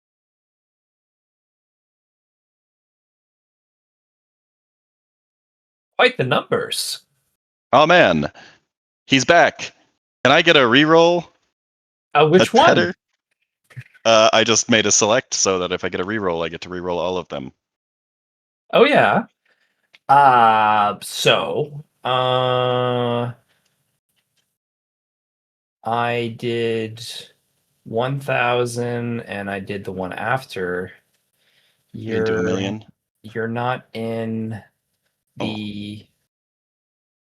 Quite the numbers. Oh man, he's back. Can I get a re-roll? Which That's one? better. I just made a select so that if I get a re-roll, I get to re-roll all of them. Oh yeah. I did 1,000 and I did the one after. You can do a million. You're not in Oh. the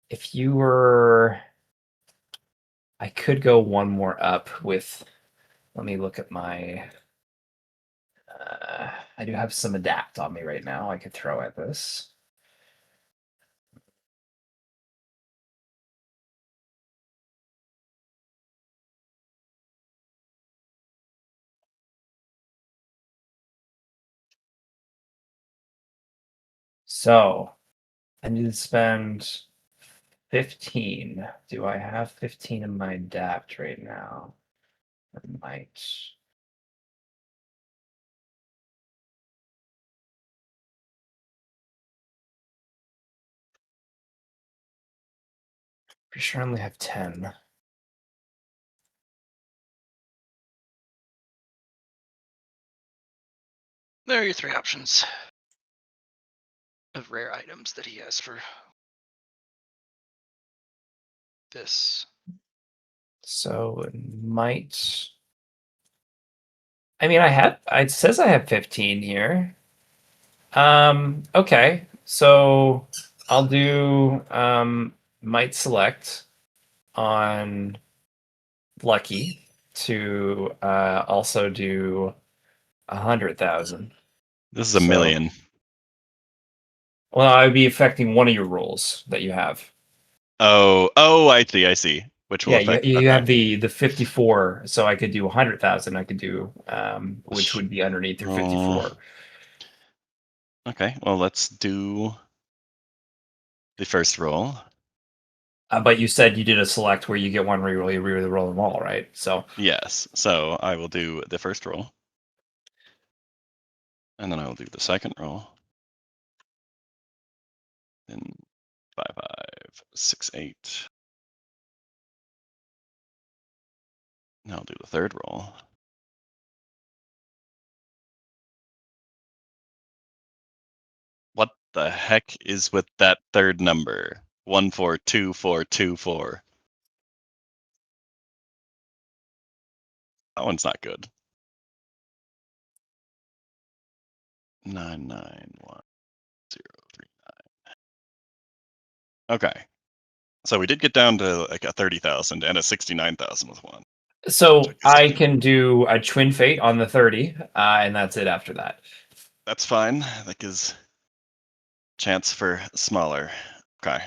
if you were I could go one more up with let me look at my I do have some adapt on me right now I could throw at this. So I need to spend 15. Do I have 15 in my adapt right now? I might. Pretty sure I only have 10. There are your 3 options of rare items that he has for this. So it might. I mean, it says I have 15 here. Okay. So I'll do might select on lucky to also do 100,000. This is a So- million. Well, I would be affecting one of your rolls that you have. Oh, I see. Which will Yeah, affect. you Okay. have the 54, so I could do 100,000. I could do which would be underneath your 54. Okay, well, let's do the first roll. But you said you did a select where you get one reroll, you re-roll them all, right? So Yes, so I will do the first roll. And then I will do the second roll. Then 5, 5. 6, 8. Now I'll do the third roll. What the heck is with that third number? 142424. That one's not good. 991039. Okay. So we did get down to like a 30,000 and a 69,000 with one. So guess I can do a twin fate on the 30, and that's it after that. That's fine. That gives chance for smaller. Okay.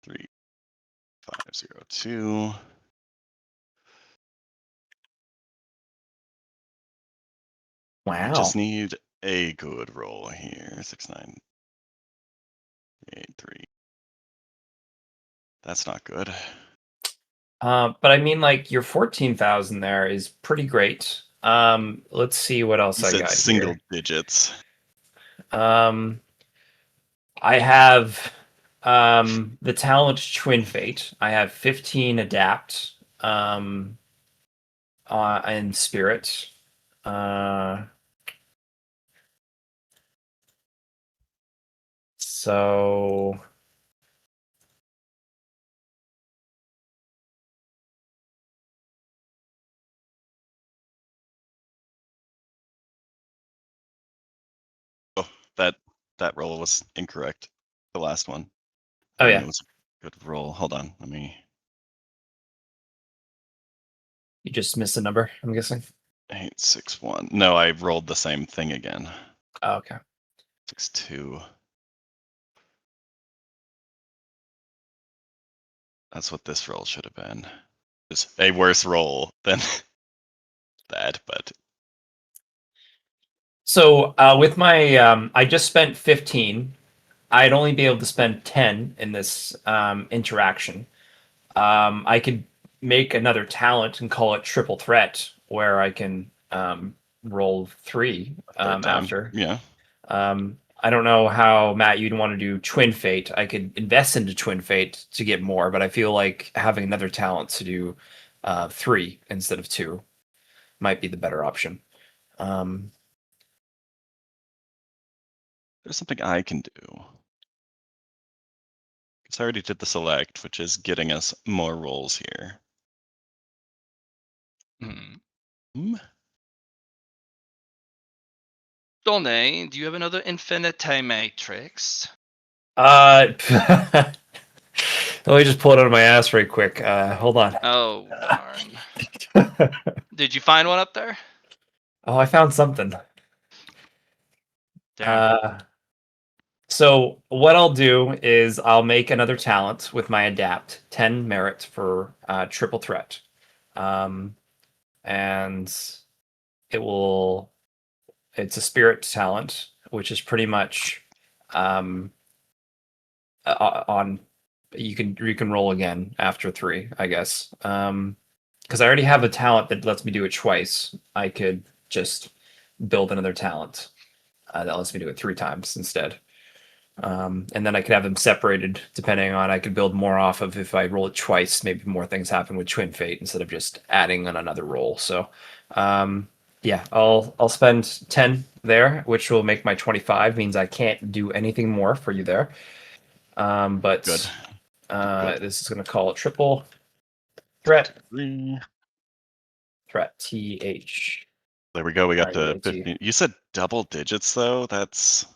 3502. Wow. I just need a good roll here. 6983. That's not good. But I mean, like your 14,000 there is pretty great. Let's see what else You I said got single here. digits. I have the talent Twin Fate. I have 15 adapt and spirit. So Oh, that roll was incorrect. The last one. oh It yeah, was a good roll. Hold on. Let me. you just missed a number, I'm guessing. 861. No, I rolled the same thing again. Oh, okay. 62. That's what this roll should have been. It's a worse roll than that, but So with my I just spent 15. I'd only be able to spend 10 in this interaction. I could make another talent and call it triple threat, where I can roll 3 third time. after. Yeah. I don't know how, Matt, you'd want to do Twin Fate. I could invest into Twin Fate to get more, but I feel like having another talent to do 3 instead of 2 might be the better option. There's something I can do. Because I already did the select, which is getting us more rolls here. Donny, do you have another infinity matrix? Let me just pull it out of my ass right quick. Hold on. Oh, darn. Did you find one up there? Oh, I found something. Damn. So what I'll do is I'll make another talent with my adapt, 10 merit for triple threat. And it's a spirit talent, which is pretty much on you can roll again after 3, I guess. Because I already have a talent that lets me do it twice. I could just build another talent that lets me do it 3 times instead. And then I could have them separated depending on I could build more off of if I roll it twice, maybe more things happen with Twin Fate instead of just adding on another roll. So yeah, I'll spend 10 there, which will make my 25, means I can't do anything more for you there. But Good. this is gonna call it triple threat. 3. Threat TH. There we go. We got to REAT. 15. You said double digits though. That's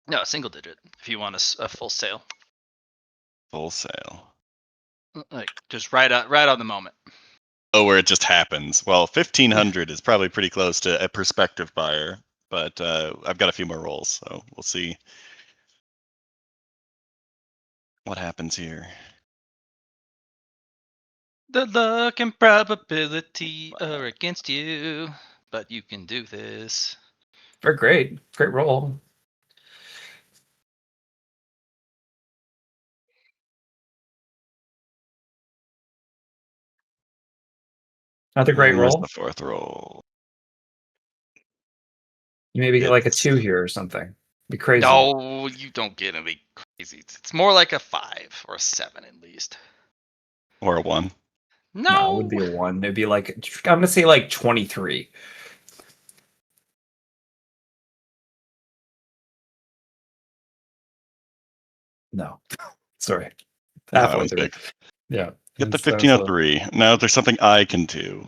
No, single digit. If you want a full sale, full sale. like just right on the moment. Oh, where it just happens. Well, 1,500 is probably pretty close to a prospective buyer, but I've got a few more rolls, so we'll see what happens here. The luck and probability are against you, but you can do this. Very great roll. Another great And where's roll. the fourth roll? You maybe get like a It's 2 here or something. Be crazy. No, you don't get any crazy. It's more like a 5 or a 7 at least. Or a 1. No, it would be a 1. It'd be like, I'm gonna say like 23. No, sorry, No, halfway one's through. big. Yeah, Get the it's, so 1503. Now, there's something I can do.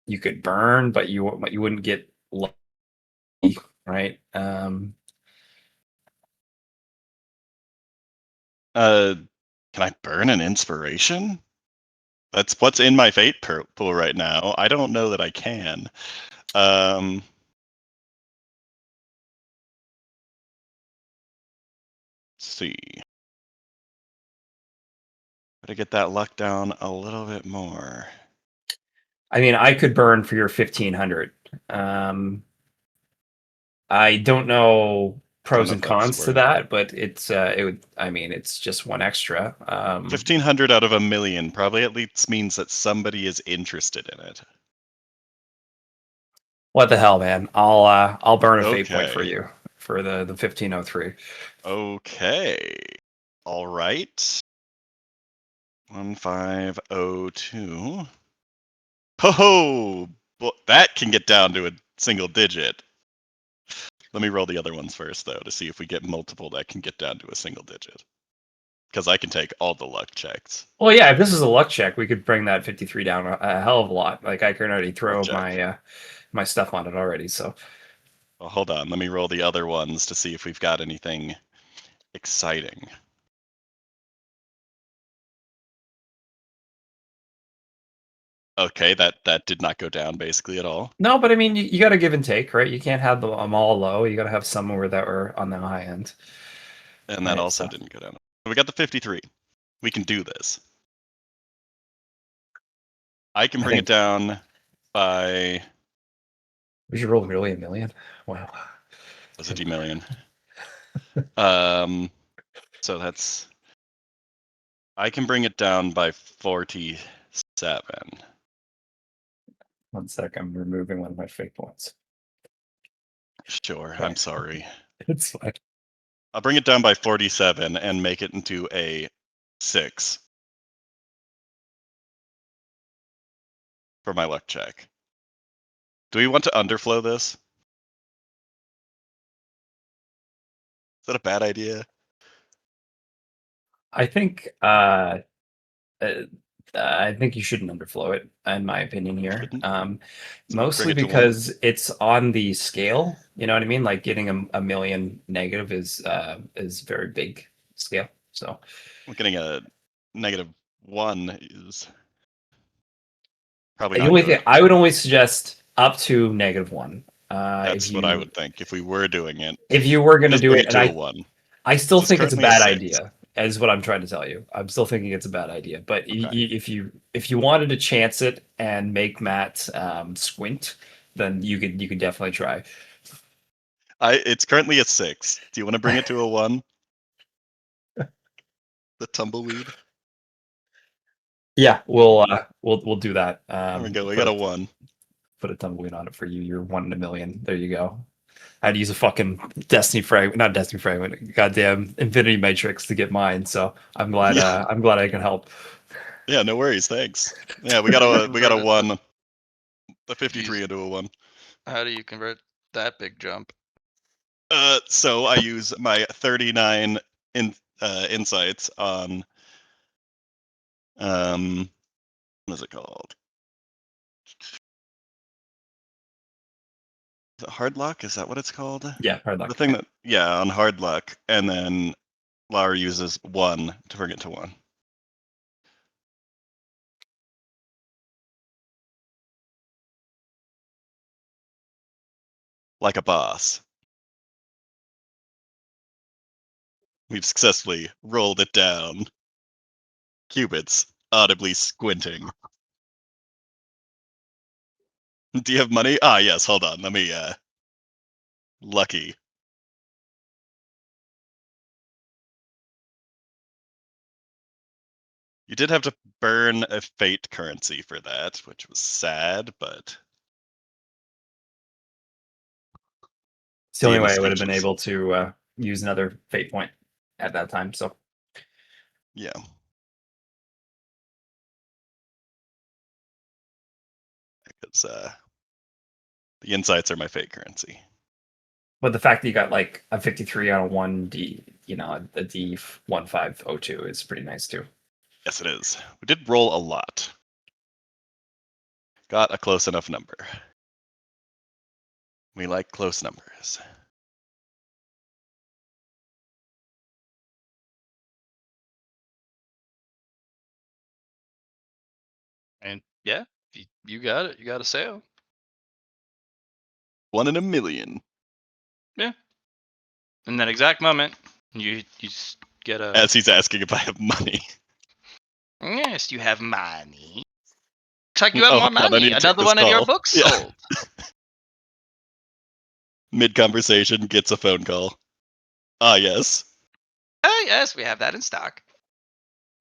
you could burn, but you wouldn't get lucky, right? Can I burn an inspiration? That's what's in my fate pool right now. I don't know that I can. Let's see. Gotta get that luck down a little bit more. I mean, I could burn for your 1500. I don't know pros know and if that's cons to worth that, but it would. I mean, it's just one extra. 1,500 out of 1,000,000 probably at least means that somebody is interested in it. What the hell, man? I'll burn a fate point for Okay. you for the 1503. Okay. All right. 1502. Ho ho! Well, that can get down to a single digit. Let me roll the other ones first, though, to see if we get multiple that can get down to a single digit. Because I can take all the luck checks. Well, yeah, if this is a luck check, we could bring that 53 down a hell of a lot. Like I can already throw Luck check. my my stuff on it already. So Well, hold on. Let me roll the other ones to see if we've got anything exciting. Okay, that did not go down basically at all. no, but I mean, you got to give and take, right? You can't have them all low. You got to have some where that were on the high end. And that Right, also so- didn't go down. We got the 53. We can do this. I can I bring think- it down by... We should roll really a million. Wow. Was it D-million? So that's... I can bring it down by 47. 1 sec, I'm removing one of my fake points. Sure, Okay. I'm sorry. It's fine. I'll bring it down by 47 and make it into a 6 for my luck check. Do we want to underflow this? Is that a bad idea? I think you shouldn't underflow it, in my opinion here. Shouldn't? Mostly it to 1. because it's on the scale. You know what I mean? Like getting a million negative is very big scale. So Well, getting a -1 is probably not good. I would only suggest up to -1. That's what I would think if we were doing it. If you were going to Just do bring it, it and to a 1. I still This is think it's a currently a bad 6. idea, is what I'm trying to tell you. I'm still thinking it's a bad idea. But Okay. if you wanted to chance it and make Matt squint, then you could definitely try. It's currently a 6. Do you want to bring it to a 1? The tumbleweed. Yeah, we'll do that. There we go. We got a 1. Put a tumbleweed on it for you. You're 1 in a million. There you go. I had to use a fucking Destiny fragment, not Destiny fragment, goddamn Infinity Matrix to get mine. So I'm glad. Yeah. I'm glad I can help. Yeah, no worries. Thanks. Yeah, we got a 1. The 53 into a 1. How do you convert that big jump? So I use my 39 insights on what is it called? Is it hard luck? Is that what it's called? Yeah, hard luck. The thing that on hard luck, and then Laura uses 1 to bring it to 1. Like a boss. We've successfully rolled it down. Cubits audibly squinting. Do you have money? Ah, yes, hold on. Let me, lucky. You did have to burn a fate currency for that, which was sad, but... It's the only See you in way the I would have been stretches. able to use another fate point at that time. So Yeah. Because the insights are my fake currency. but the fact that you got like a 53 on a 1D, you know, a D1502 is pretty nice too. Yes, it is. We did roll a lot. Got a close enough number. We like close numbers. And yeah, you got it. You got a sale. 1 in a million. In that exact moment, you just get a. As he's asking if I have money. Yes, you have money. Looks like you have Oh, more hold on, I money. need to take Another this one of your call. books Yeah. sold. Mid-conversation, gets a phone call. Ah, yes. Oh yes, we have that in stock.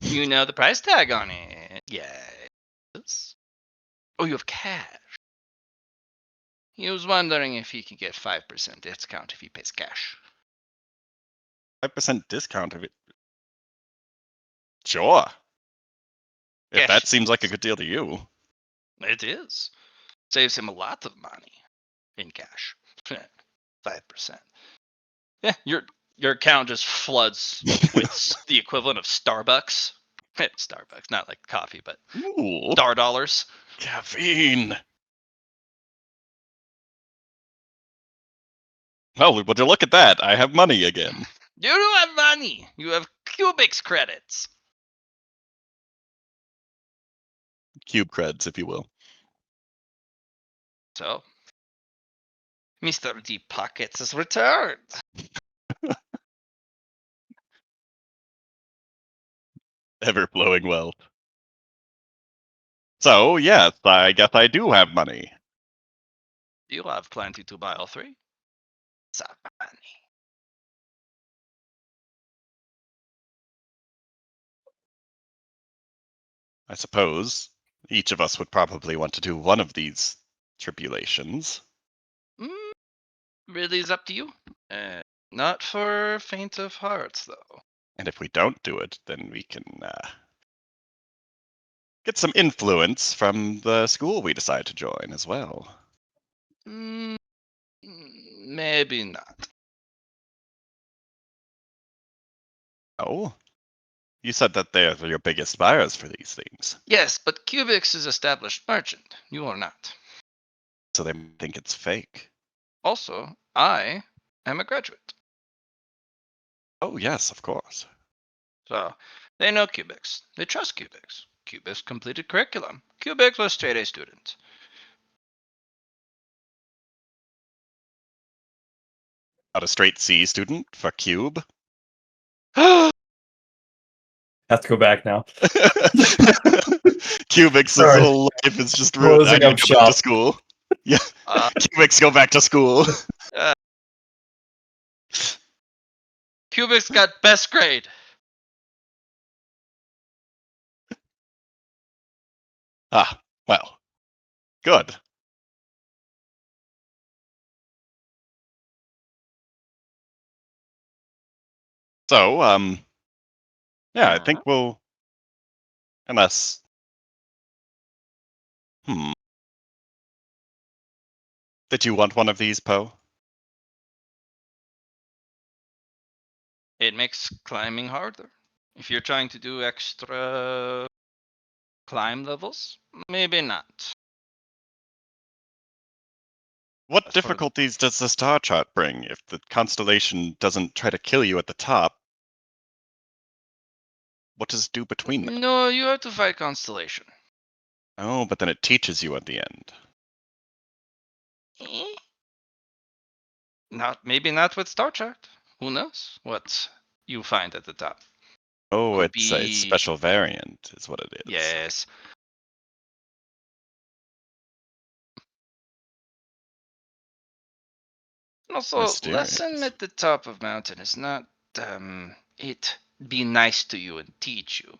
You know the price tag on it. Yes. Oh, you have cash. He was wondering if he could get 5% discount if he pays cash. 5% discount of it. Sure. If Cash. that seems like a good deal to you. It is. Saves him a lot of money in cash. 5%. Yeah, your account just floods with the equivalent of Starbucks. Starbucks, not like coffee, but Ooh, star dollars. caffeine. Oh, would you look at that? I have money again. You do have money. You have Cubics credits. Cube creds, if you will. So, Mr. Deep Pockets has returned. Ever-flowing wealth. So, yes, I guess I do have money. You have plenty to buy all three. So money. I suppose each of us would probably want to do one of these tribulations. Mm, really is up to you. Not for faint of hearts, though. And if we don't do it, then we can get some influence from the school we decide to join as well. Mm, maybe not. Oh? You said that they're your biggest buyers for these things. Yes, but Cubics is established merchant. You are not. So they think it's fake. Also, I am a graduate. Oh, yes, of course. So they know Cubics. They trust Cubics. Cubics completed curriculum. Cubics was straight A student. Not a straight C student for Cube. Have to go back now. Cubics' Sorry. whole life is just ruined. I Closing need to up go back to shop. school. Yeah, Uh, Cubics go back to school. Cubics got best grade. Ah, well, good. So, yeah, I think we'll, unless, did you want one of these, Poe? It makes climbing harder. If you're trying to do extra climb levels, maybe not. What As for the- difficulties does the star chart bring if the constellation doesn't try to kill you at the top? What does it do between them? No, you have to fight Constellation. Oh, but then it teaches you at the end. Eh? Maybe not with Star Chart. Who knows what you find at the top? Oh, Could it's a be- special variant, is what it is. Yes. Also, Mysterious. lesson at the top of mountain is not it be nice to you and teach you.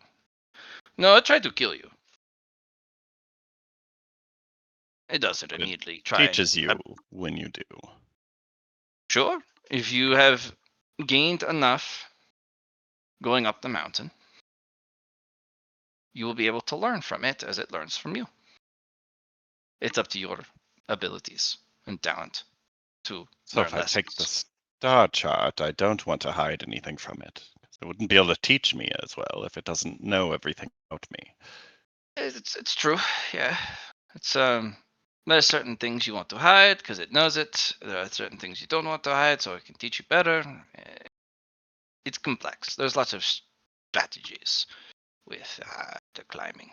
No, it tried to kill you. It doesn't But it immediately try Teaches and you when you do. Sure. If you have gained enough going up the mountain, you will be able to learn from it as it learns from you. It's up to your abilities and talent to So learn if I take the lessons. star chart, I don't want to hide anything from it. It wouldn't be able to teach me as well if it doesn't know everything about me. It's true. Yeah. It's there's certain things you want to hide because it knows it. There are certain things you don't want to hide so it can teach you better. It's complex. There's lots of strategies with the climbing.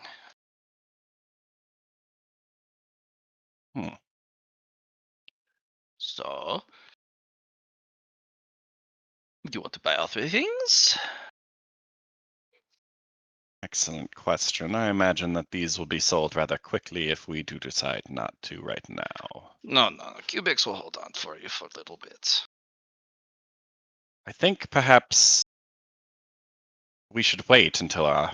Hmm. So, do you want to buy all three things? Excellent question. I imagine that these will be sold rather quickly if we do decide not to right now. No. Cubics will hold on for you for a little bit. I think perhaps we should wait until our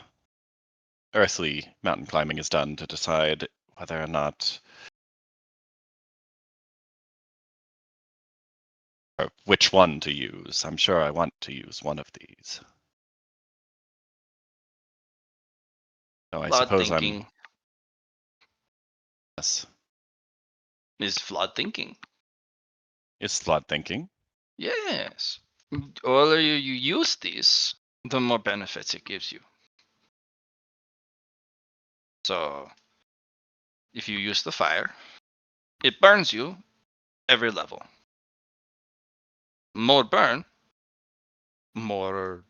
earthly mountain climbing is done to decide whether or not, or which one to use. I'm sure I want to use one of these. So I Flawed suppose thinking yes. is flawed thinking. It's flawed thinking. Yes. The earlier you use these, the more benefits it gives you. So, if you use the fire, it burns you every level. More burn, more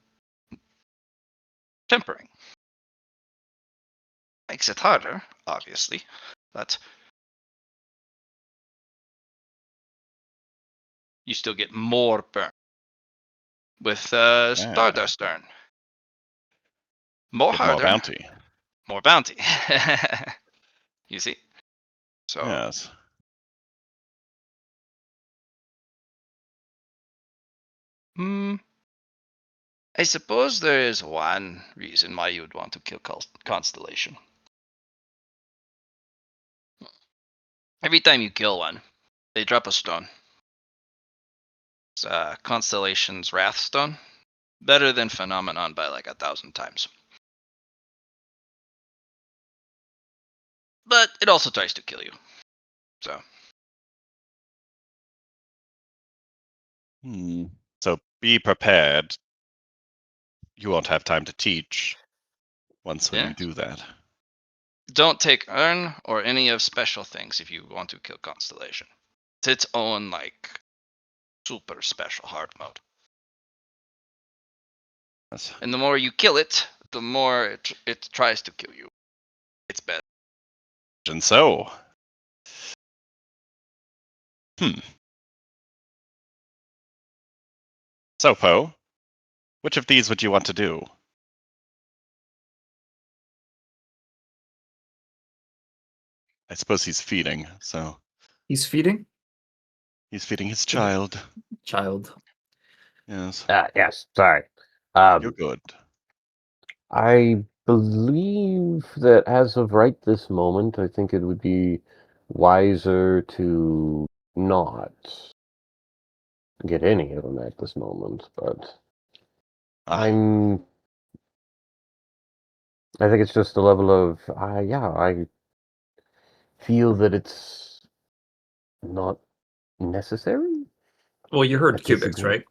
tempering. Makes it harder, obviously, but you still get more burn. With Stardust Urn, more Get more harder, bounty. more bounty. You see? So, Yes. I suppose there is one reason why you would want to kill Constellation. Every time you kill one, they drop a stone. It's Constellation's Wrath Stone. Better than Phenomenon by like 1,000 times. But it also tries to kill you. So, So be prepared. You won't have time to teach once when yeah. you do that. Don't take Urn or any of special things if you want to kill Constellation. It's its own, like, super special hard mode. Yes. And the more you kill it, the more it tries to kill you. It's better. And so. So, Poe, which of these would you want to do? I suppose he's feeding, so He's feeding he's feeding his child. child. Yes. Yes, sorry. You're good. I believe that as of right this moment, I think it would be wiser to not get any of them at this moment, but Ah, I think it's just a level of, I feel that it's not necessary Well, you heard at this cubics, exact. right?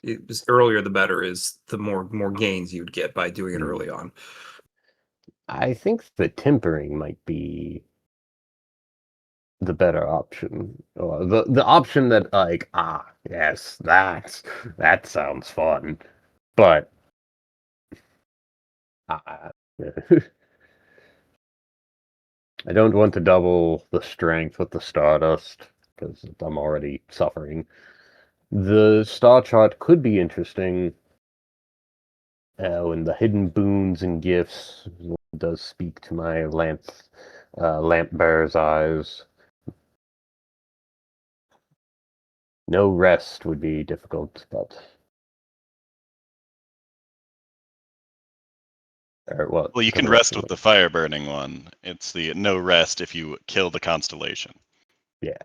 It was earlier the better is the more gains you'd get by doing it Hmm. early on. I think the tempering might be the better option, or the option that like, yes, that sounds fun, but I I don't want to double the strength with the Stardust because I'm already suffering. The star chart could be interesting when the hidden boons and gifts does speak to my lamp bearer's eyes. No rest would be difficult, but or what? well, you can rest with the fire burning one. It's the no rest if you kill the constellation. Yeah.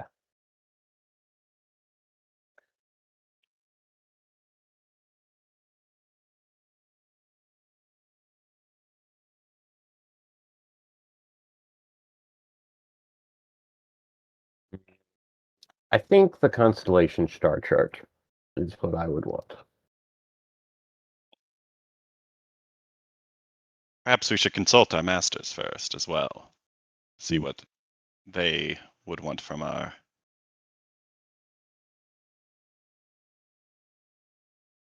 I think the constellation star chart is what I would want. Perhaps we should consult our masters first as well. See what they would want from our.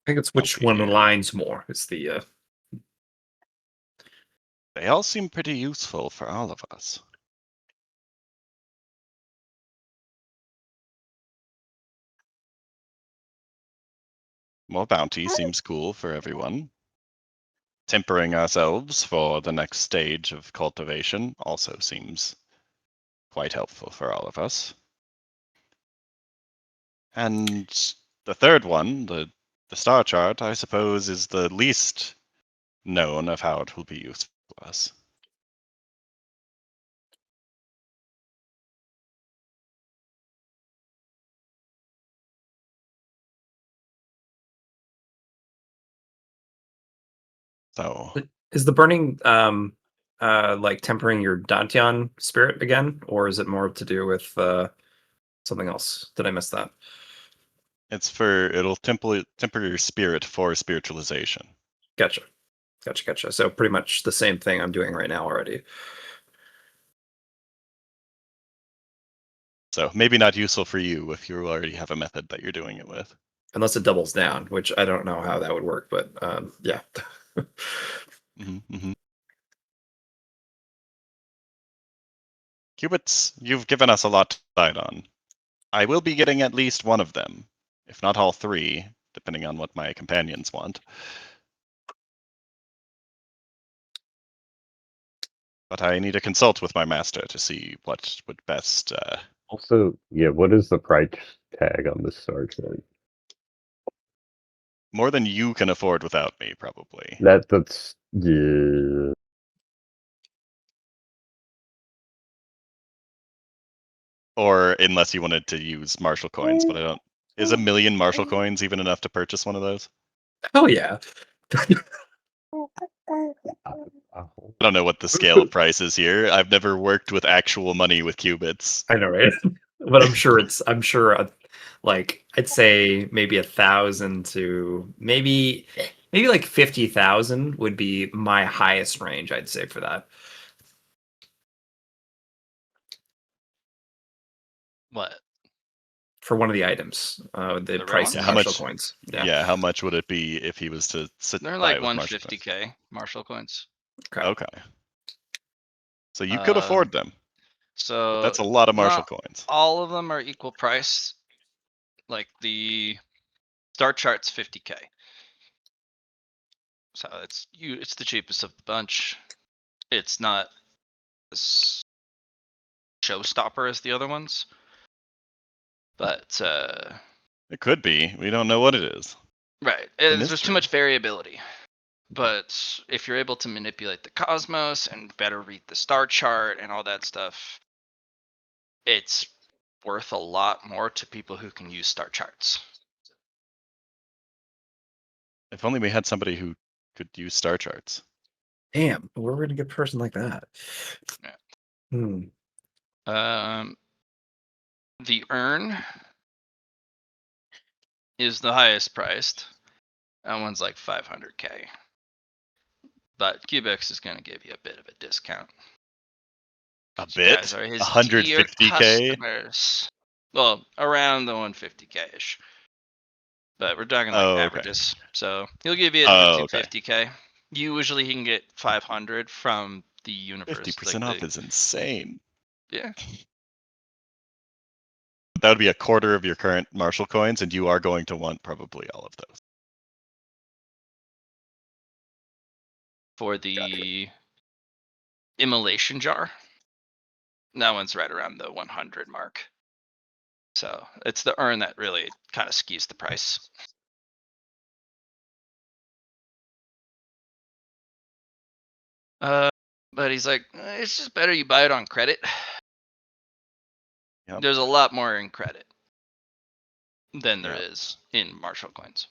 I think it's which Okay, one here. aligns more. It's the They all seem pretty useful for all of us. More bounty seems cool for everyone. Tempering ourselves for the next stage of cultivation also seems quite helpful for all of us. And the third one, the star chart, I suppose, is the least known of how it will be useful to us. So is the burning like tempering your Dantian spirit again, or is it more to do with something else? Did I miss that? it'll temper your spirit for spiritualization. Gotcha. So pretty much the same thing I'm doing right now already. So maybe not useful for you if you already have a method that you're doing it with. Unless it doubles down, which I don't know how that would work, but yeah. Qubits, you've given us a lot to decide on. I will be getting at least one of them, if not all three, depending on what my companions want. But I need to consult with my master to see what would best. Also, yeah, what is the price tag on this star chart? More than you can afford without me, probably. That's yeah. Or unless you wanted to use Marshall coins, but I don't. Is 1 million Marshall coins even enough to purchase one of those? Hell yeah. I don't know what the scale of price is here. I've never worked with actual money with qubits. I know, right? But I'm sure like I'd say maybe 1,000 to maybe like 50,000 would be my highest range, I'd say, for that. What? For one of the items, the The price real of How Marshall much- coins. Yeah, how much would it be if he was to sit They're by like with Marshall coins? 150k Marshall coins. Okay. So you could afford them. So But that's a lot of Marshall not coins. all of them are equal price. Like the star chart's 50k. So it's the cheapest of the bunch. It's not as showstopper as the other ones. But It could be. We don't know what it is. right. a There's too mystery. much variability. But if you're able to manipulate the cosmos and better read the star chart and all that stuff, it's worth a lot more to people who can use star charts. If only we had somebody who could use star charts. Damn, where would we get a person like that? Yeah. The urn is the highest priced. That one's like 500k. But Cubex is going to give you a bit of a discount. A You bit? guys are his 150K? tier customers. Well, around the 150k-ish. But we're talking like Okay. averages. So he'll give you it Oh, for okay. 250k. Usually he can get 500 from the universe. 50% off is insane. Yeah. That would be a quarter of your current Marshall coins, and you are going to want probably all of those. For the immolation jar, that one's right around the 100 mark. So it's the urn that really kind of skews the price. But he's like, it's just better you buy it on credit. Yep. There's a lot more in credit than there Yep. is in Marshall coins.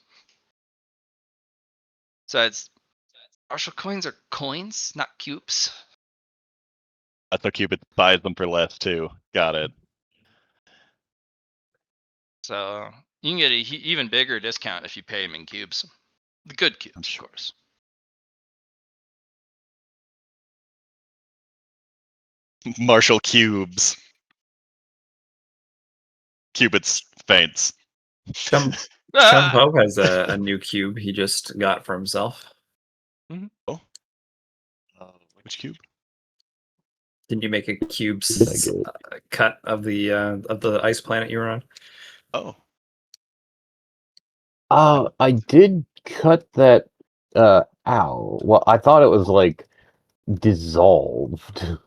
So it's Marshall coins are coins, not cubes. That's how Cupid buys them for less too. Got it. So you can get a even bigger discount if you pay them in cubes. The good cubes, sure. of course. Marshall cubes. Cubits faints. Chum Ah! Poe has a new cube he just got for himself. Which cube? Didn't you make a cube Did I get it? cut of the ice planet you were on? Oh, I did cut that out. Well, I thought it was like dissolved You had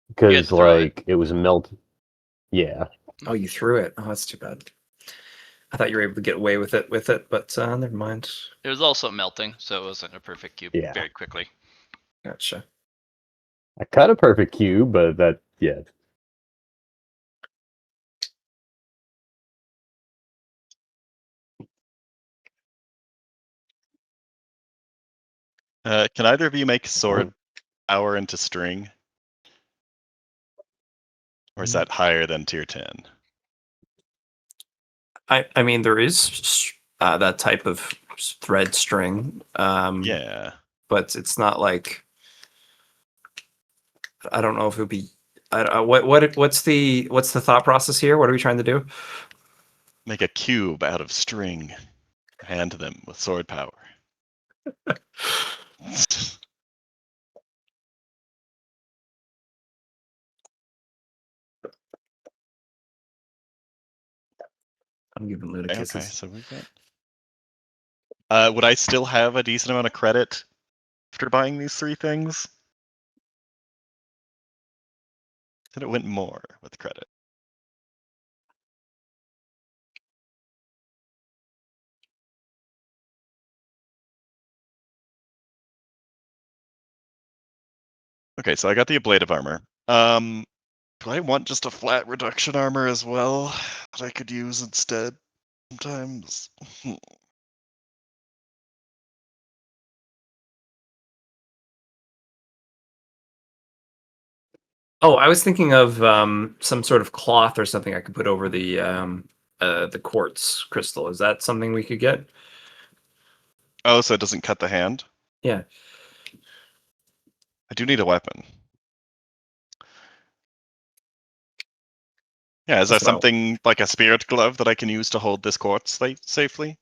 because to throw it. like it was melted. Yeah. Oh, you threw it. Oh, that's too bad. I thought you were able to get away with it, but never mind. It was also melting, so it wasn't a perfect cube Yeah. very quickly. Gotcha. I cut a perfect cube, but that yeah. can either of you make sword power into string? Or is that higher than tier 10? I mean, there is that type of thread string. Yeah. But it's not like I don't know if it would be. What's the thought process here? What are we trying to do? Make a cube out of string. Hand them with sword power. I'm giving Luna Okay, kisses. so we've got. Would I still have a decent amount of credit after buying these 3 things? Then it went more with credit. Okay, so I got the ablative armor. Do I want just a flat reduction armor as well that I could use instead sometimes? Oh, I was thinking of some sort of cloth or something I could put over the quartz crystal. Is that something we could get? Oh, so it doesn't cut the hand? Yeah. I do need a weapon. Yeah, is there That's what I- something like a spirit glove that I can use to hold this quartz safely?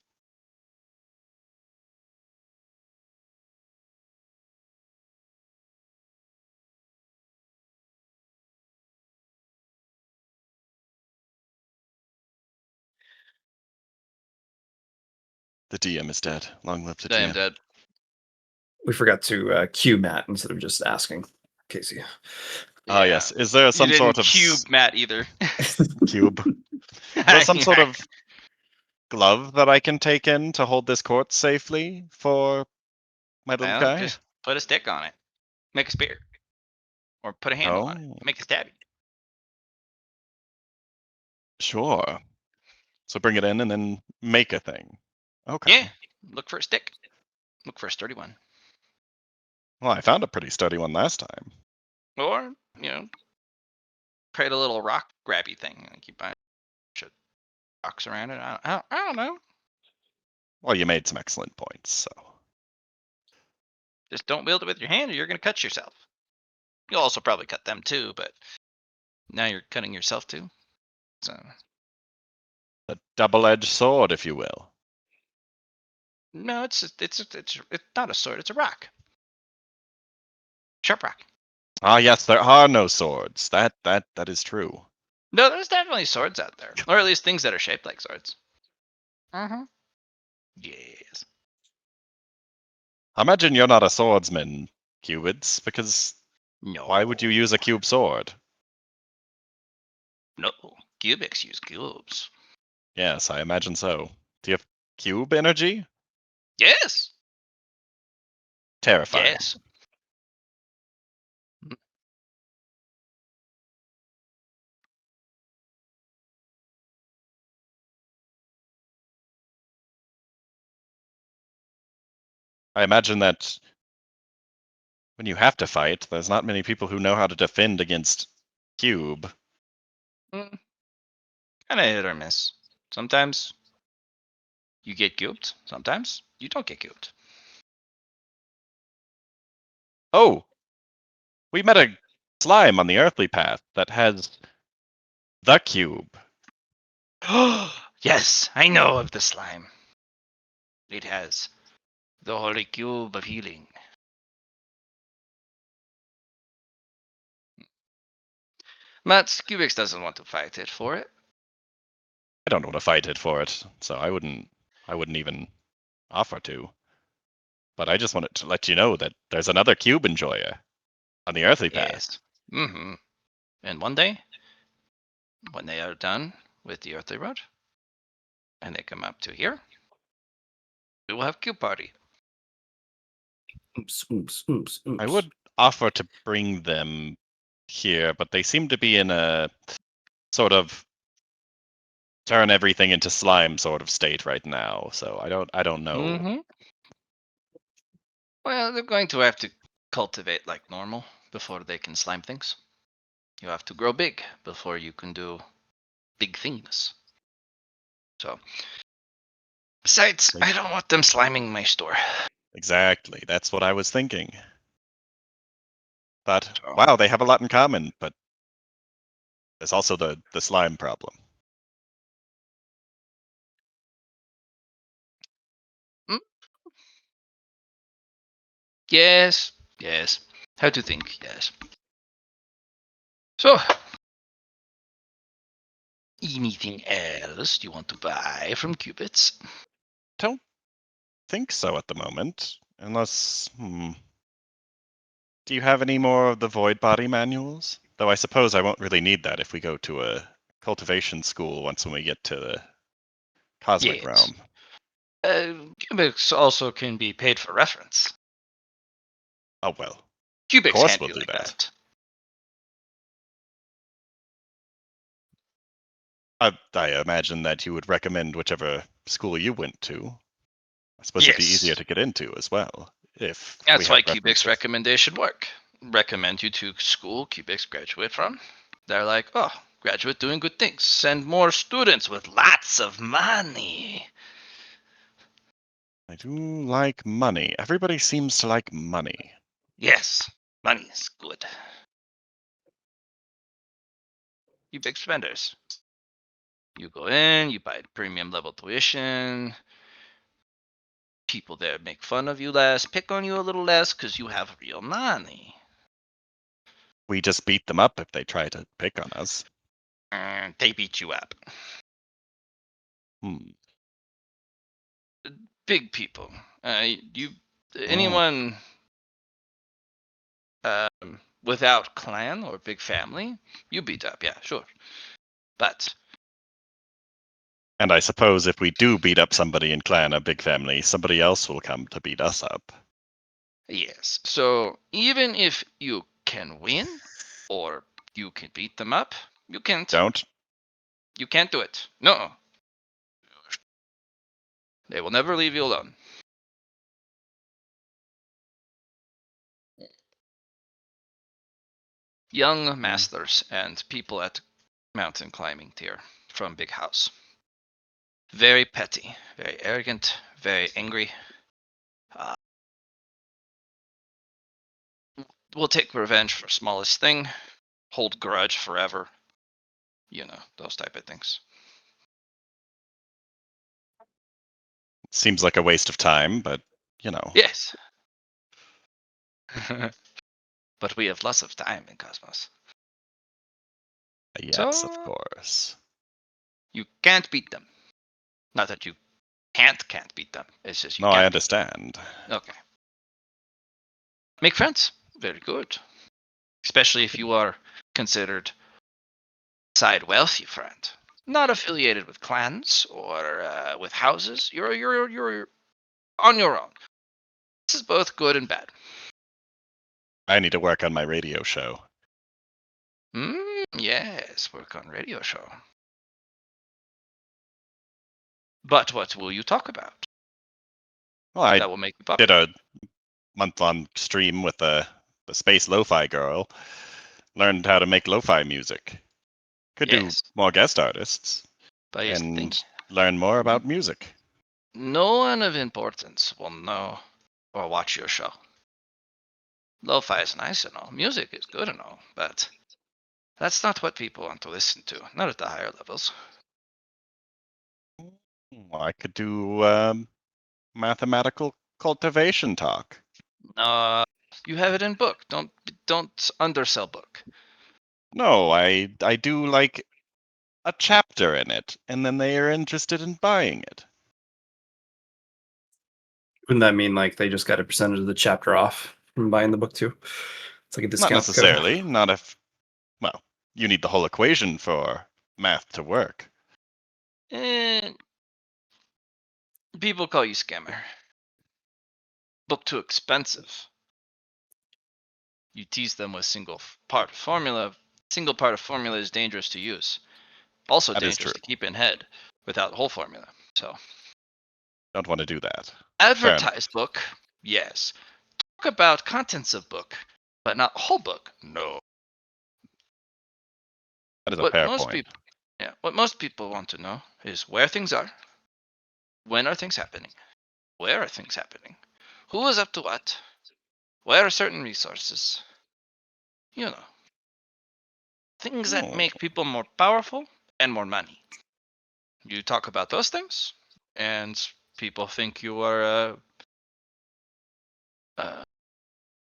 The DM is dead. Long live the I am DM. dead. We forgot to cue Matt instead of just asking Casey. Ah, yes. Is there You some didn't sort of cube Matt either. cube? Is there some sort of glove that I can take in to hold this quartz safely for my little Well, guy? just put a stick on it. Make a spear. Or put a handle on Oh. it. Make a stabby. Sure. So bring it in and then make a thing. Okay. Yeah. Look for a stick. Look for a sturdy one. Well, I found a pretty sturdy one last time. Or, create a little rock grabby thing. Like you buy rocks around it. I don't know. Well, you made some excellent points, so. Just don't wield it with your hand or you're going to cut yourself. You'll also probably cut them too, but now you're cutting yourself too. So, A double-edged sword, if you will. no, it's not a sword. It's a rock. Sharp rock. Ah, yes, there are no swords. That is true. No, there's definitely swords out there. Or at least things that are shaped like swords. Uh-huh. Yes. I imagine you're not a swordsman, Cubids, because No. why would you use a cube sword? No. Cubics use cubes. Yes, I imagine so. Do you have cube energy? Yes. Terrifying. Yes. I imagine that when you have to fight, there's not many people who know how to defend against cube. Mm. Kind of hit or miss. Sometimes you get cubed. Sometimes you don't get cubed. Oh, we met a slime on the earthly path that has the cube. Yes, I know of the slime. It has the holy cube of healing. But Cubix doesn't want to fight it for it. I don't want to fight it for it, so I wouldn't even offer to. But I just wanted to let you know that there's another cube enjoyer on the earthly path. Yes. Mm-hmm. And one day, when they are done with the earthly road, and they come up to here, we will have cube party. Oops, oops, oops, oops. I would offer to bring them here, but they seem to be in a sort of turn everything into slime sort of state right now. So I don't know. Mm-hmm. Well, they're going to have to cultivate like normal before they can slime things. You have to grow big before you can do big things. So, besides, I don't want them sliming my store. Exactly. That's what I was thinking. But So- wow, they have a lot in common, but there's also the slime problem. Yes, yes. How to think, yes. So, anything else you want to buy from Cubits? Don't think so at the moment, unless do you have any more of the void body manuals? Though I suppose I won't really need that if we go to a cultivation school once when we get to the cosmic Yes. realm. Cubix also can be paid for reference. Oh well. Cubix course can't we'll be do like that. I imagine that you would recommend whichever school you went to. I suppose it'd be easier Yes. to get into as well if we That's have why Cubix references. recommendation work. Recommend you to school Cubix graduate from. They're like, oh, graduate doing good things. Send more students with lots of money. I do like money. Everybody seems to like money. Yes, money is good. You big spenders. You go in, you buy premium level tuition. People there make fun of you less, pick on you a little less because you have real money. We just beat them up if they try to pick on us. And they beat you up. Big people. Anyone without clan or big family, you beat up, yeah, sure. But And I suppose if we do beat up somebody in clan or big family, somebody else will come to beat us up. yes, so even if you can win or you can beat them up, you can't. Don't. You can't do it. No. They will never leave you alone. Young masters and people at mountain climbing tier from Big House. Very petty, very arrogant, very angry. Will take revenge for smallest thing, hold grudge forever. You know, those type of things. Seems like a waste of time, but you know. Yes. But we have lots of time in Cosmos. Yes, of So course. you can't beat them. Not that you can't beat them. It's just you No, can't. I understand. Okay. Make friends. Very good. Especially if you are considered side wealthy friend. Not affiliated with clans or with houses. You're on your own. This is both good and bad. I need to work on my radio show. Yes, work on radio show. But what will you talk about? Well, I That will make you did popular. a month-long stream with the space lo-fi girl. Learned how to make lo-fi music. Could do Yes. more guest artists. But here's the thing. and learn more about music. No one of importance will know or watch your show. Lo-fi is nice and all. Music is good and all, but that's not what people want to listen to. Not at the higher levels. Well, I could do mathematical cultivation talk. You have it in book. Don't undersell book. No, I do like a chapter in it, and then they are interested in buying it. Wouldn't that mean like they just got a percentage of the chapter off from buying the book too? It's like a discount. Not necessarily. Not if, well, you need the whole equation for math to work. And people call you scammer. Book too expensive. You tease them with single part of formula. Single part of formula is dangerous to use. Also That is dangerous true. to keep in head without whole formula. So Don't want to do that. advertise book, yes. Talk about contents of book, but not whole book. No. That is a What fair most point. people, yeah, what most people want to know is where things are, when are things happening, where are things happening, who is up to what, where are certain resources. You know, things that Oh, make people more powerful and more money. You talk about those things, and people think you are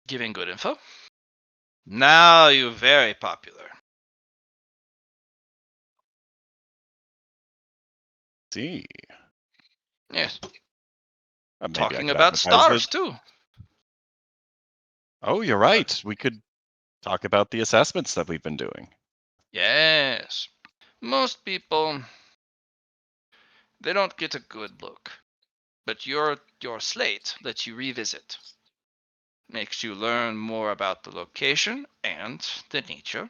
giving good info. Now you're very popular. see. Yes, Maybe I talking could about advertise stars it. too. Oh, you're right. We could talk about the assessments that we've been doing. Yes. Most people, they don't get a good look. But your slate lets you revisit. Makes you learn more about the location and the nature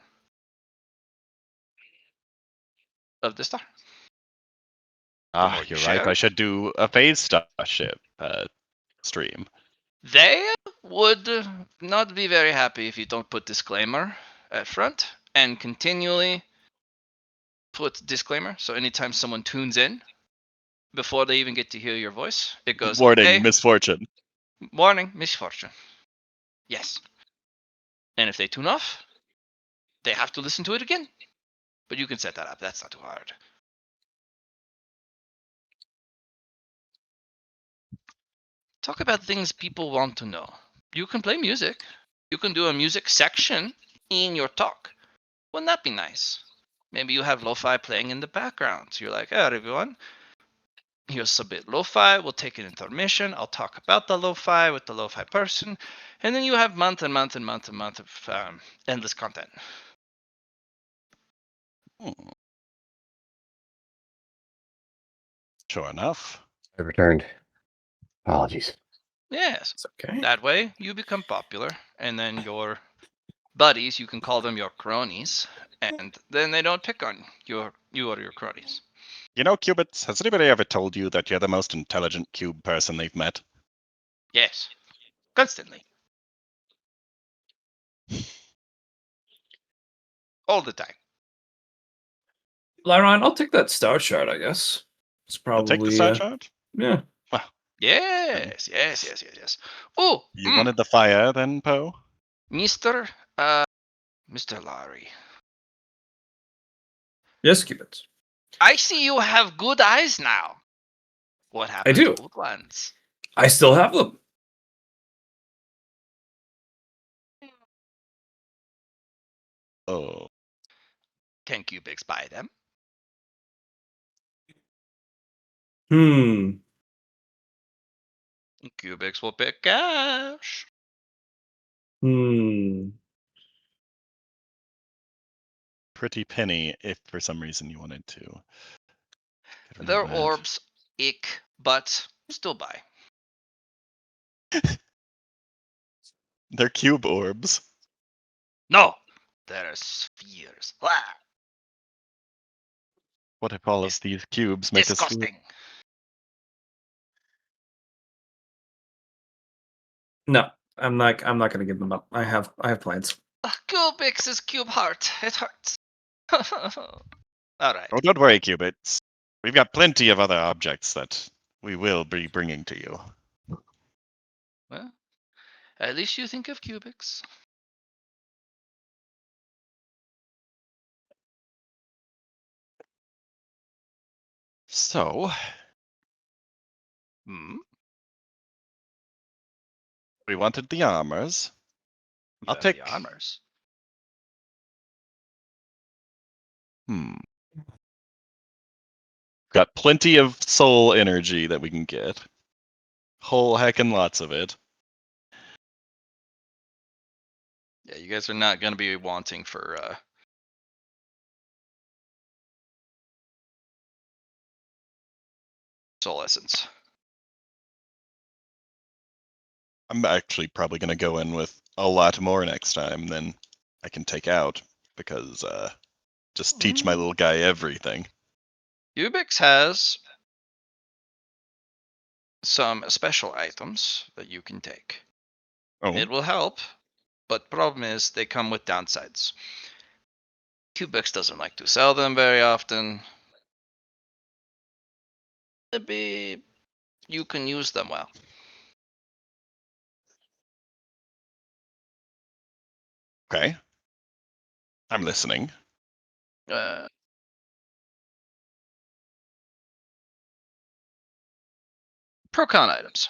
of the star. The more you You're right. share, I should do a phase starship stream. they would not be very happy if you don't put disclaimer at front and continually put disclaimer. So anytime someone tunes in, before they even get to hear your voice, it goes, Warning, hey, misfortune. warning, misfortune. Yes. And if they tune off, they have to listen to it again. But you can set that up. That's not too hard. Talk about things people want to know. You can play music. You can do a music section in your talk. Wouldn't that be nice? Maybe you have lo-fi playing in the background. So you're like, hey, everyone, here's a bit lo-fi. We'll take an intermission. I'll talk about the lo-fi with the lo-fi person. And then you have month and month and month and month of endless content. Hmm. Sure enough. I returned. Apologies. Yes. It's okay. That way you become popular. And then your buddies, you can call them your cronies. And then they don't pick on you or your cronies. You know, Cubits, has anybody ever told you that you're the most intelligent cube person they've met? Yes. Constantly. All the time. Lyron, I'll take that star chart, I guess. It's You'll take the probably star chart? yeah. Well, Yes. Oh, you wanted the fire then, Poe? Mr. Mr. Larry. Yes, Cupid. I see you have good eyes now. What happened do. to old ones? I still have them. Oh, Can Cubics buy them? Hmm. Cubics will pick cash. Hmm. pretty penny if for some reason you wanted to. Get rid Their of that. orbs, ick, but still buy. They're cube orbs. No, they're spheres. Blah. What if all of these cubes make a sphere? Disgusting. No, I'm not gonna give them up. I have plans. Cubics is cube heart. It hurts. All right. Oh, don't worry, Cubits. We've got plenty of other objects that we will be bringing to you. Well, at least you think of cubics. So, Hmm. we wanted the armors. I'll The take. armors. Got plenty of soul energy that we can get. Whole heckin' lots of it. Yeah, you guys are not going to be wanting for soul essence. I'm actually probably going to go in with a lot more next time than I can take out because just teach my little guy everything. Cubics has some special items that you can take. Oh, It will help, but problem is they come with downsides. Cubics doesn't like to sell them very often. Maybe you can use them well. okay. I'm listening. Pro-con items.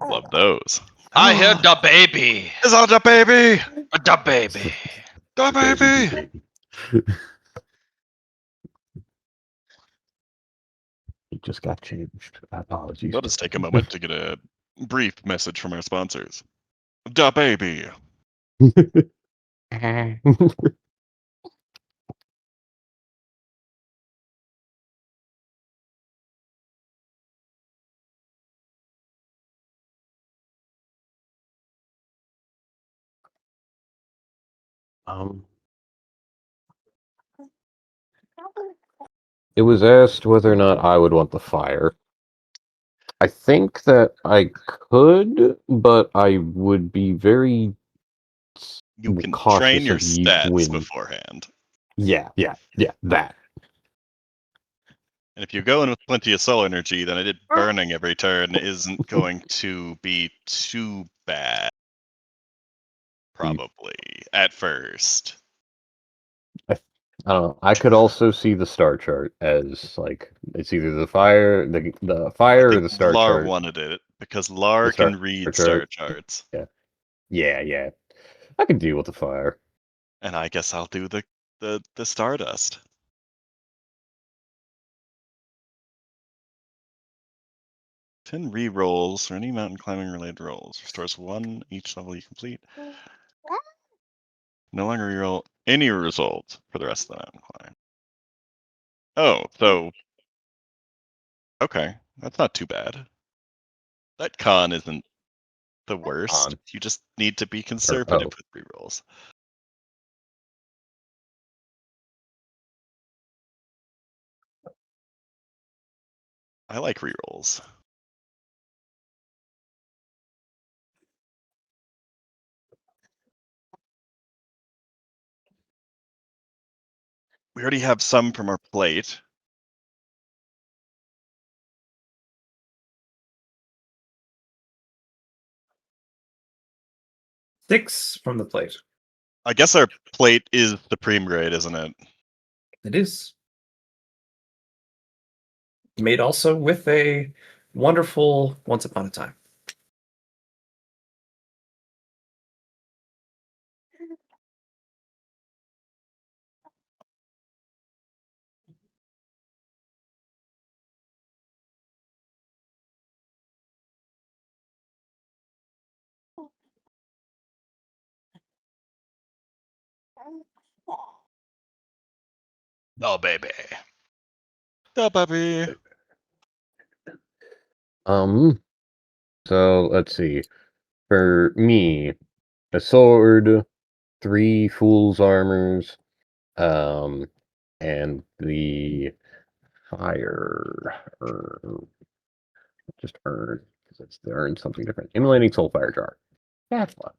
Love those. I heard the baby. Is that the baby? The baby. The baby! He just got changed. Apologies. Let us take a moment to get a brief message from our sponsors. The baby. um, it was asked whether or not I would want the fire. I think that I could, but I would be very You can cautious train your of you stats win. beforehand. Yeah, that. And if you go in with plenty of soul energy, then I did burning every turn isn't going to be too bad. Probably. At first. I don't know. I could also see the star chart as like it's either the fire, the I fire, or think the star Lar chart. wanted it because Lar The star can read chart. star charts. Yeah. I can deal with the fire. And I guess I'll do the Stardust. 10 re-rolls or any mountain climbing related rolls. Restores 1 each level you complete. No longer re-roll any result for the rest of the mountain climb. Oh, so okay, that's not too bad. That con isn't the worst. Con. You just need to be Or, conservative oh, with re-rolls. I like re-rolls. We already have some from our plate. Six from the plate. I guess our plate is supreme grade, isn't it? It is made also with a wonderful Once Upon a Time. Oh, baby. The puppy. So let's see. For me, a sword, 3 fool's armors, and the fire, just earn because it's the earn something different. Emulating soul fire jar. That's fun.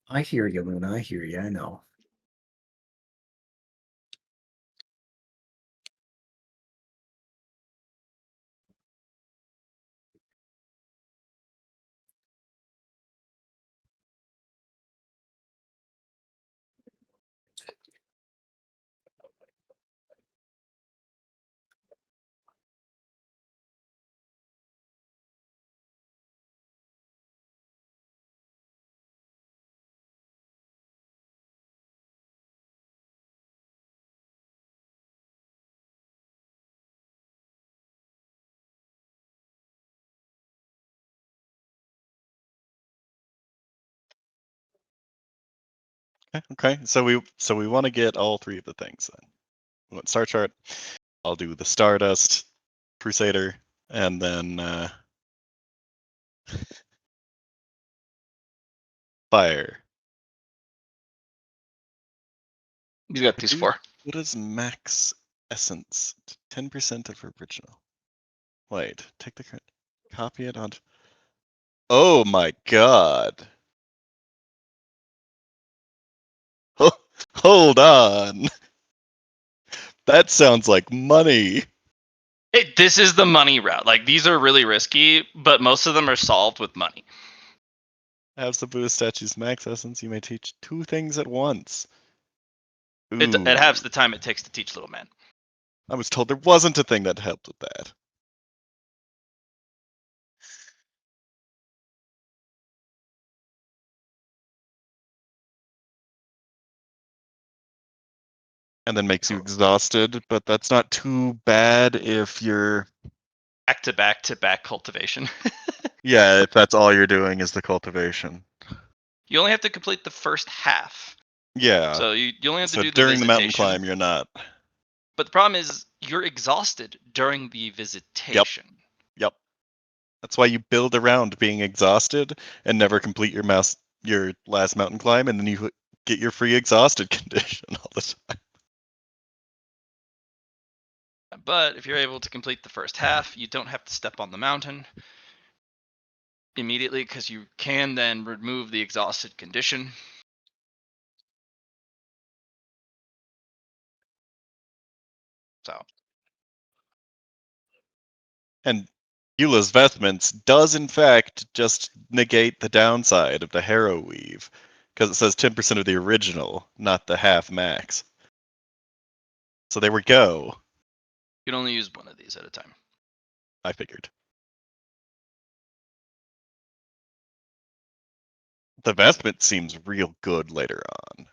I hear you, Luna. I hear you. I know. Okay. So we want to get all three of the things then. We want Star Chart. I'll do the Stardust, Crusader, and then Fire. You got these four. What is max essence? 10% of original. Wait, take the copy it on. Oh my god. Hold on. That sounds like money. This is the money route. Like, these are really risky, but most of them are solved with money. Have some Buddha statues max essence. You may teach 2 things at once. It halves the time it takes to teach Little Man. I was told there wasn't a thing that helped with that. And then makes you exhausted, but that's not too bad if you're Back to back to back cultivation. yeah, if that's all you're doing is the cultivation. You only have to complete the first half. Yeah. So you only have to So do the during the mountain visitation. climb, you're not. But the problem is you're exhausted during the visitation. Yep. That's why you build around being exhausted and never complete your last mountain climb, and then you get your free exhausted condition all the time. But if you're able to complete the first half, you don't have to step on the mountain immediately because you can then remove the exhausted condition. So And Eula's Vestments does in fact just negate the downside of the Harrow Weave, because it says 10% of the original, not the half max. So there we go. you can only use one of these at a time. I figured. The Vestment seems real good later on.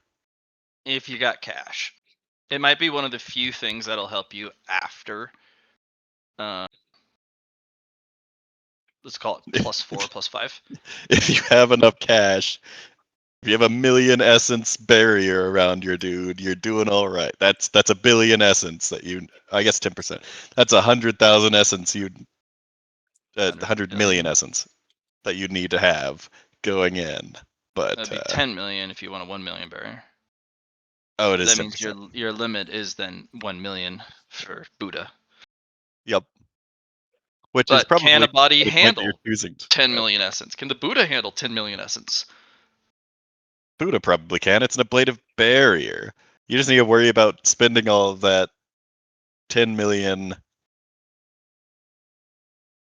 If you got cash. It might be one of the few things that'll help you after. Let's call it +4, +5. If you have enough cash, if you have a million essence barrier around your dude, you're doing all right. That's a billion essence that you. I guess 10%. That's 100,000 essence. 100 million essence that you'd need to have going in. But That'd be 10 million if you want a 1 million barrier. Oh, it is. That 10%. means your limit is then 1 million for Buddha. Yep. Which is But probably can a body the point that handle you're choosing to 10 go. million essence? Can the Buddha handle 10 million essence? Buddha probably can. It's an ablative barrier. You just need to worry about spending all of that 10 million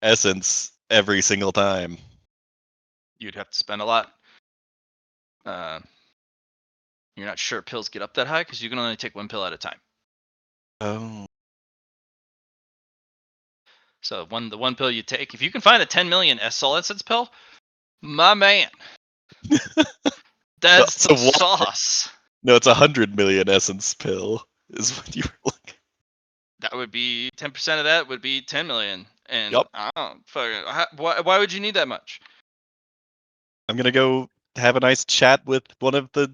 essence every single time. You'd have to spend a lot. You're not sure pills get up that high because you can only take 1 pill at a time. Oh. So the one pill you take, if you can find a 10 million soul essence pill, my man, that's So the sauce. No, it's 100 million essence pill is what you were looking. That would be 10% of that would be 10 million. And Yep. I don't fucking. Why would you need that much? I'm gonna go have a nice chat with one of the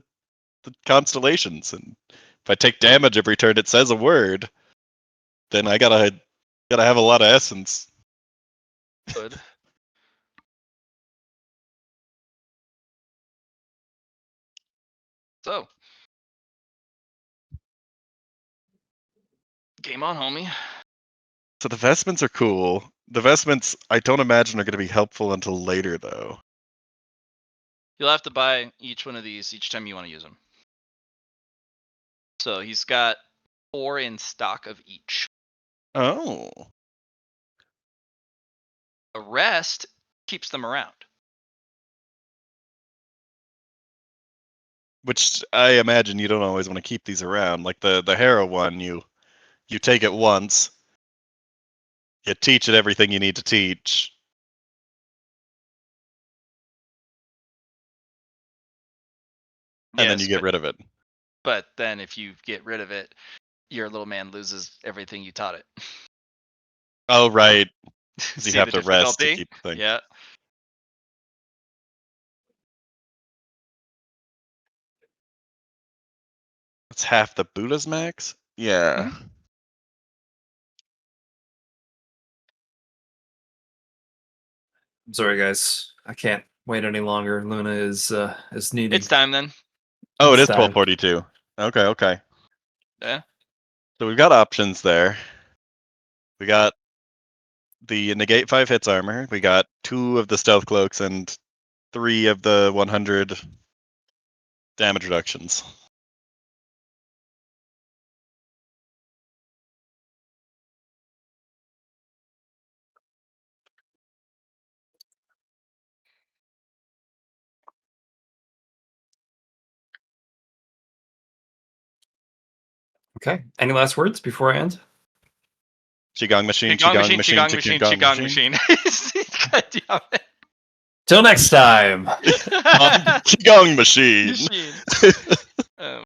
constellations, and if I take damage every turn it says a word, then I gotta have a lot of essence. Good. So, game on, homie. So the vestments are cool. The vestments I don't imagine are gonna be helpful until later though. You'll have to buy each one of these each time you want to use them. So he's got 4 in stock of each. Oh. The rest keeps them around. Which I imagine you don't always want to keep these around. Like the Harrow one, you take it once, you teach it everything you need to teach, and then you get rid of it. But then if you get rid of it, your little man loses everything you taught it. Oh, right. Because you See have the to rest to difficulty? keep the thing. Yeah. It's half the Buddha's max? Yeah. Mhm. I'm sorry, guys. I can't wait any longer. Luna is needing. It's time then. Oh, it It's is time. 1242. Okay. Yeah. So we've got options there. We got the negate 5 hits armor. We got 2 of the stealth cloaks and 3 of the 100 damage reductions. Okay. Any last words before I end? Qigong machine, Qigong machine, Qigong machine. God damn it. Till next time. Qigong machine. Machine. Um,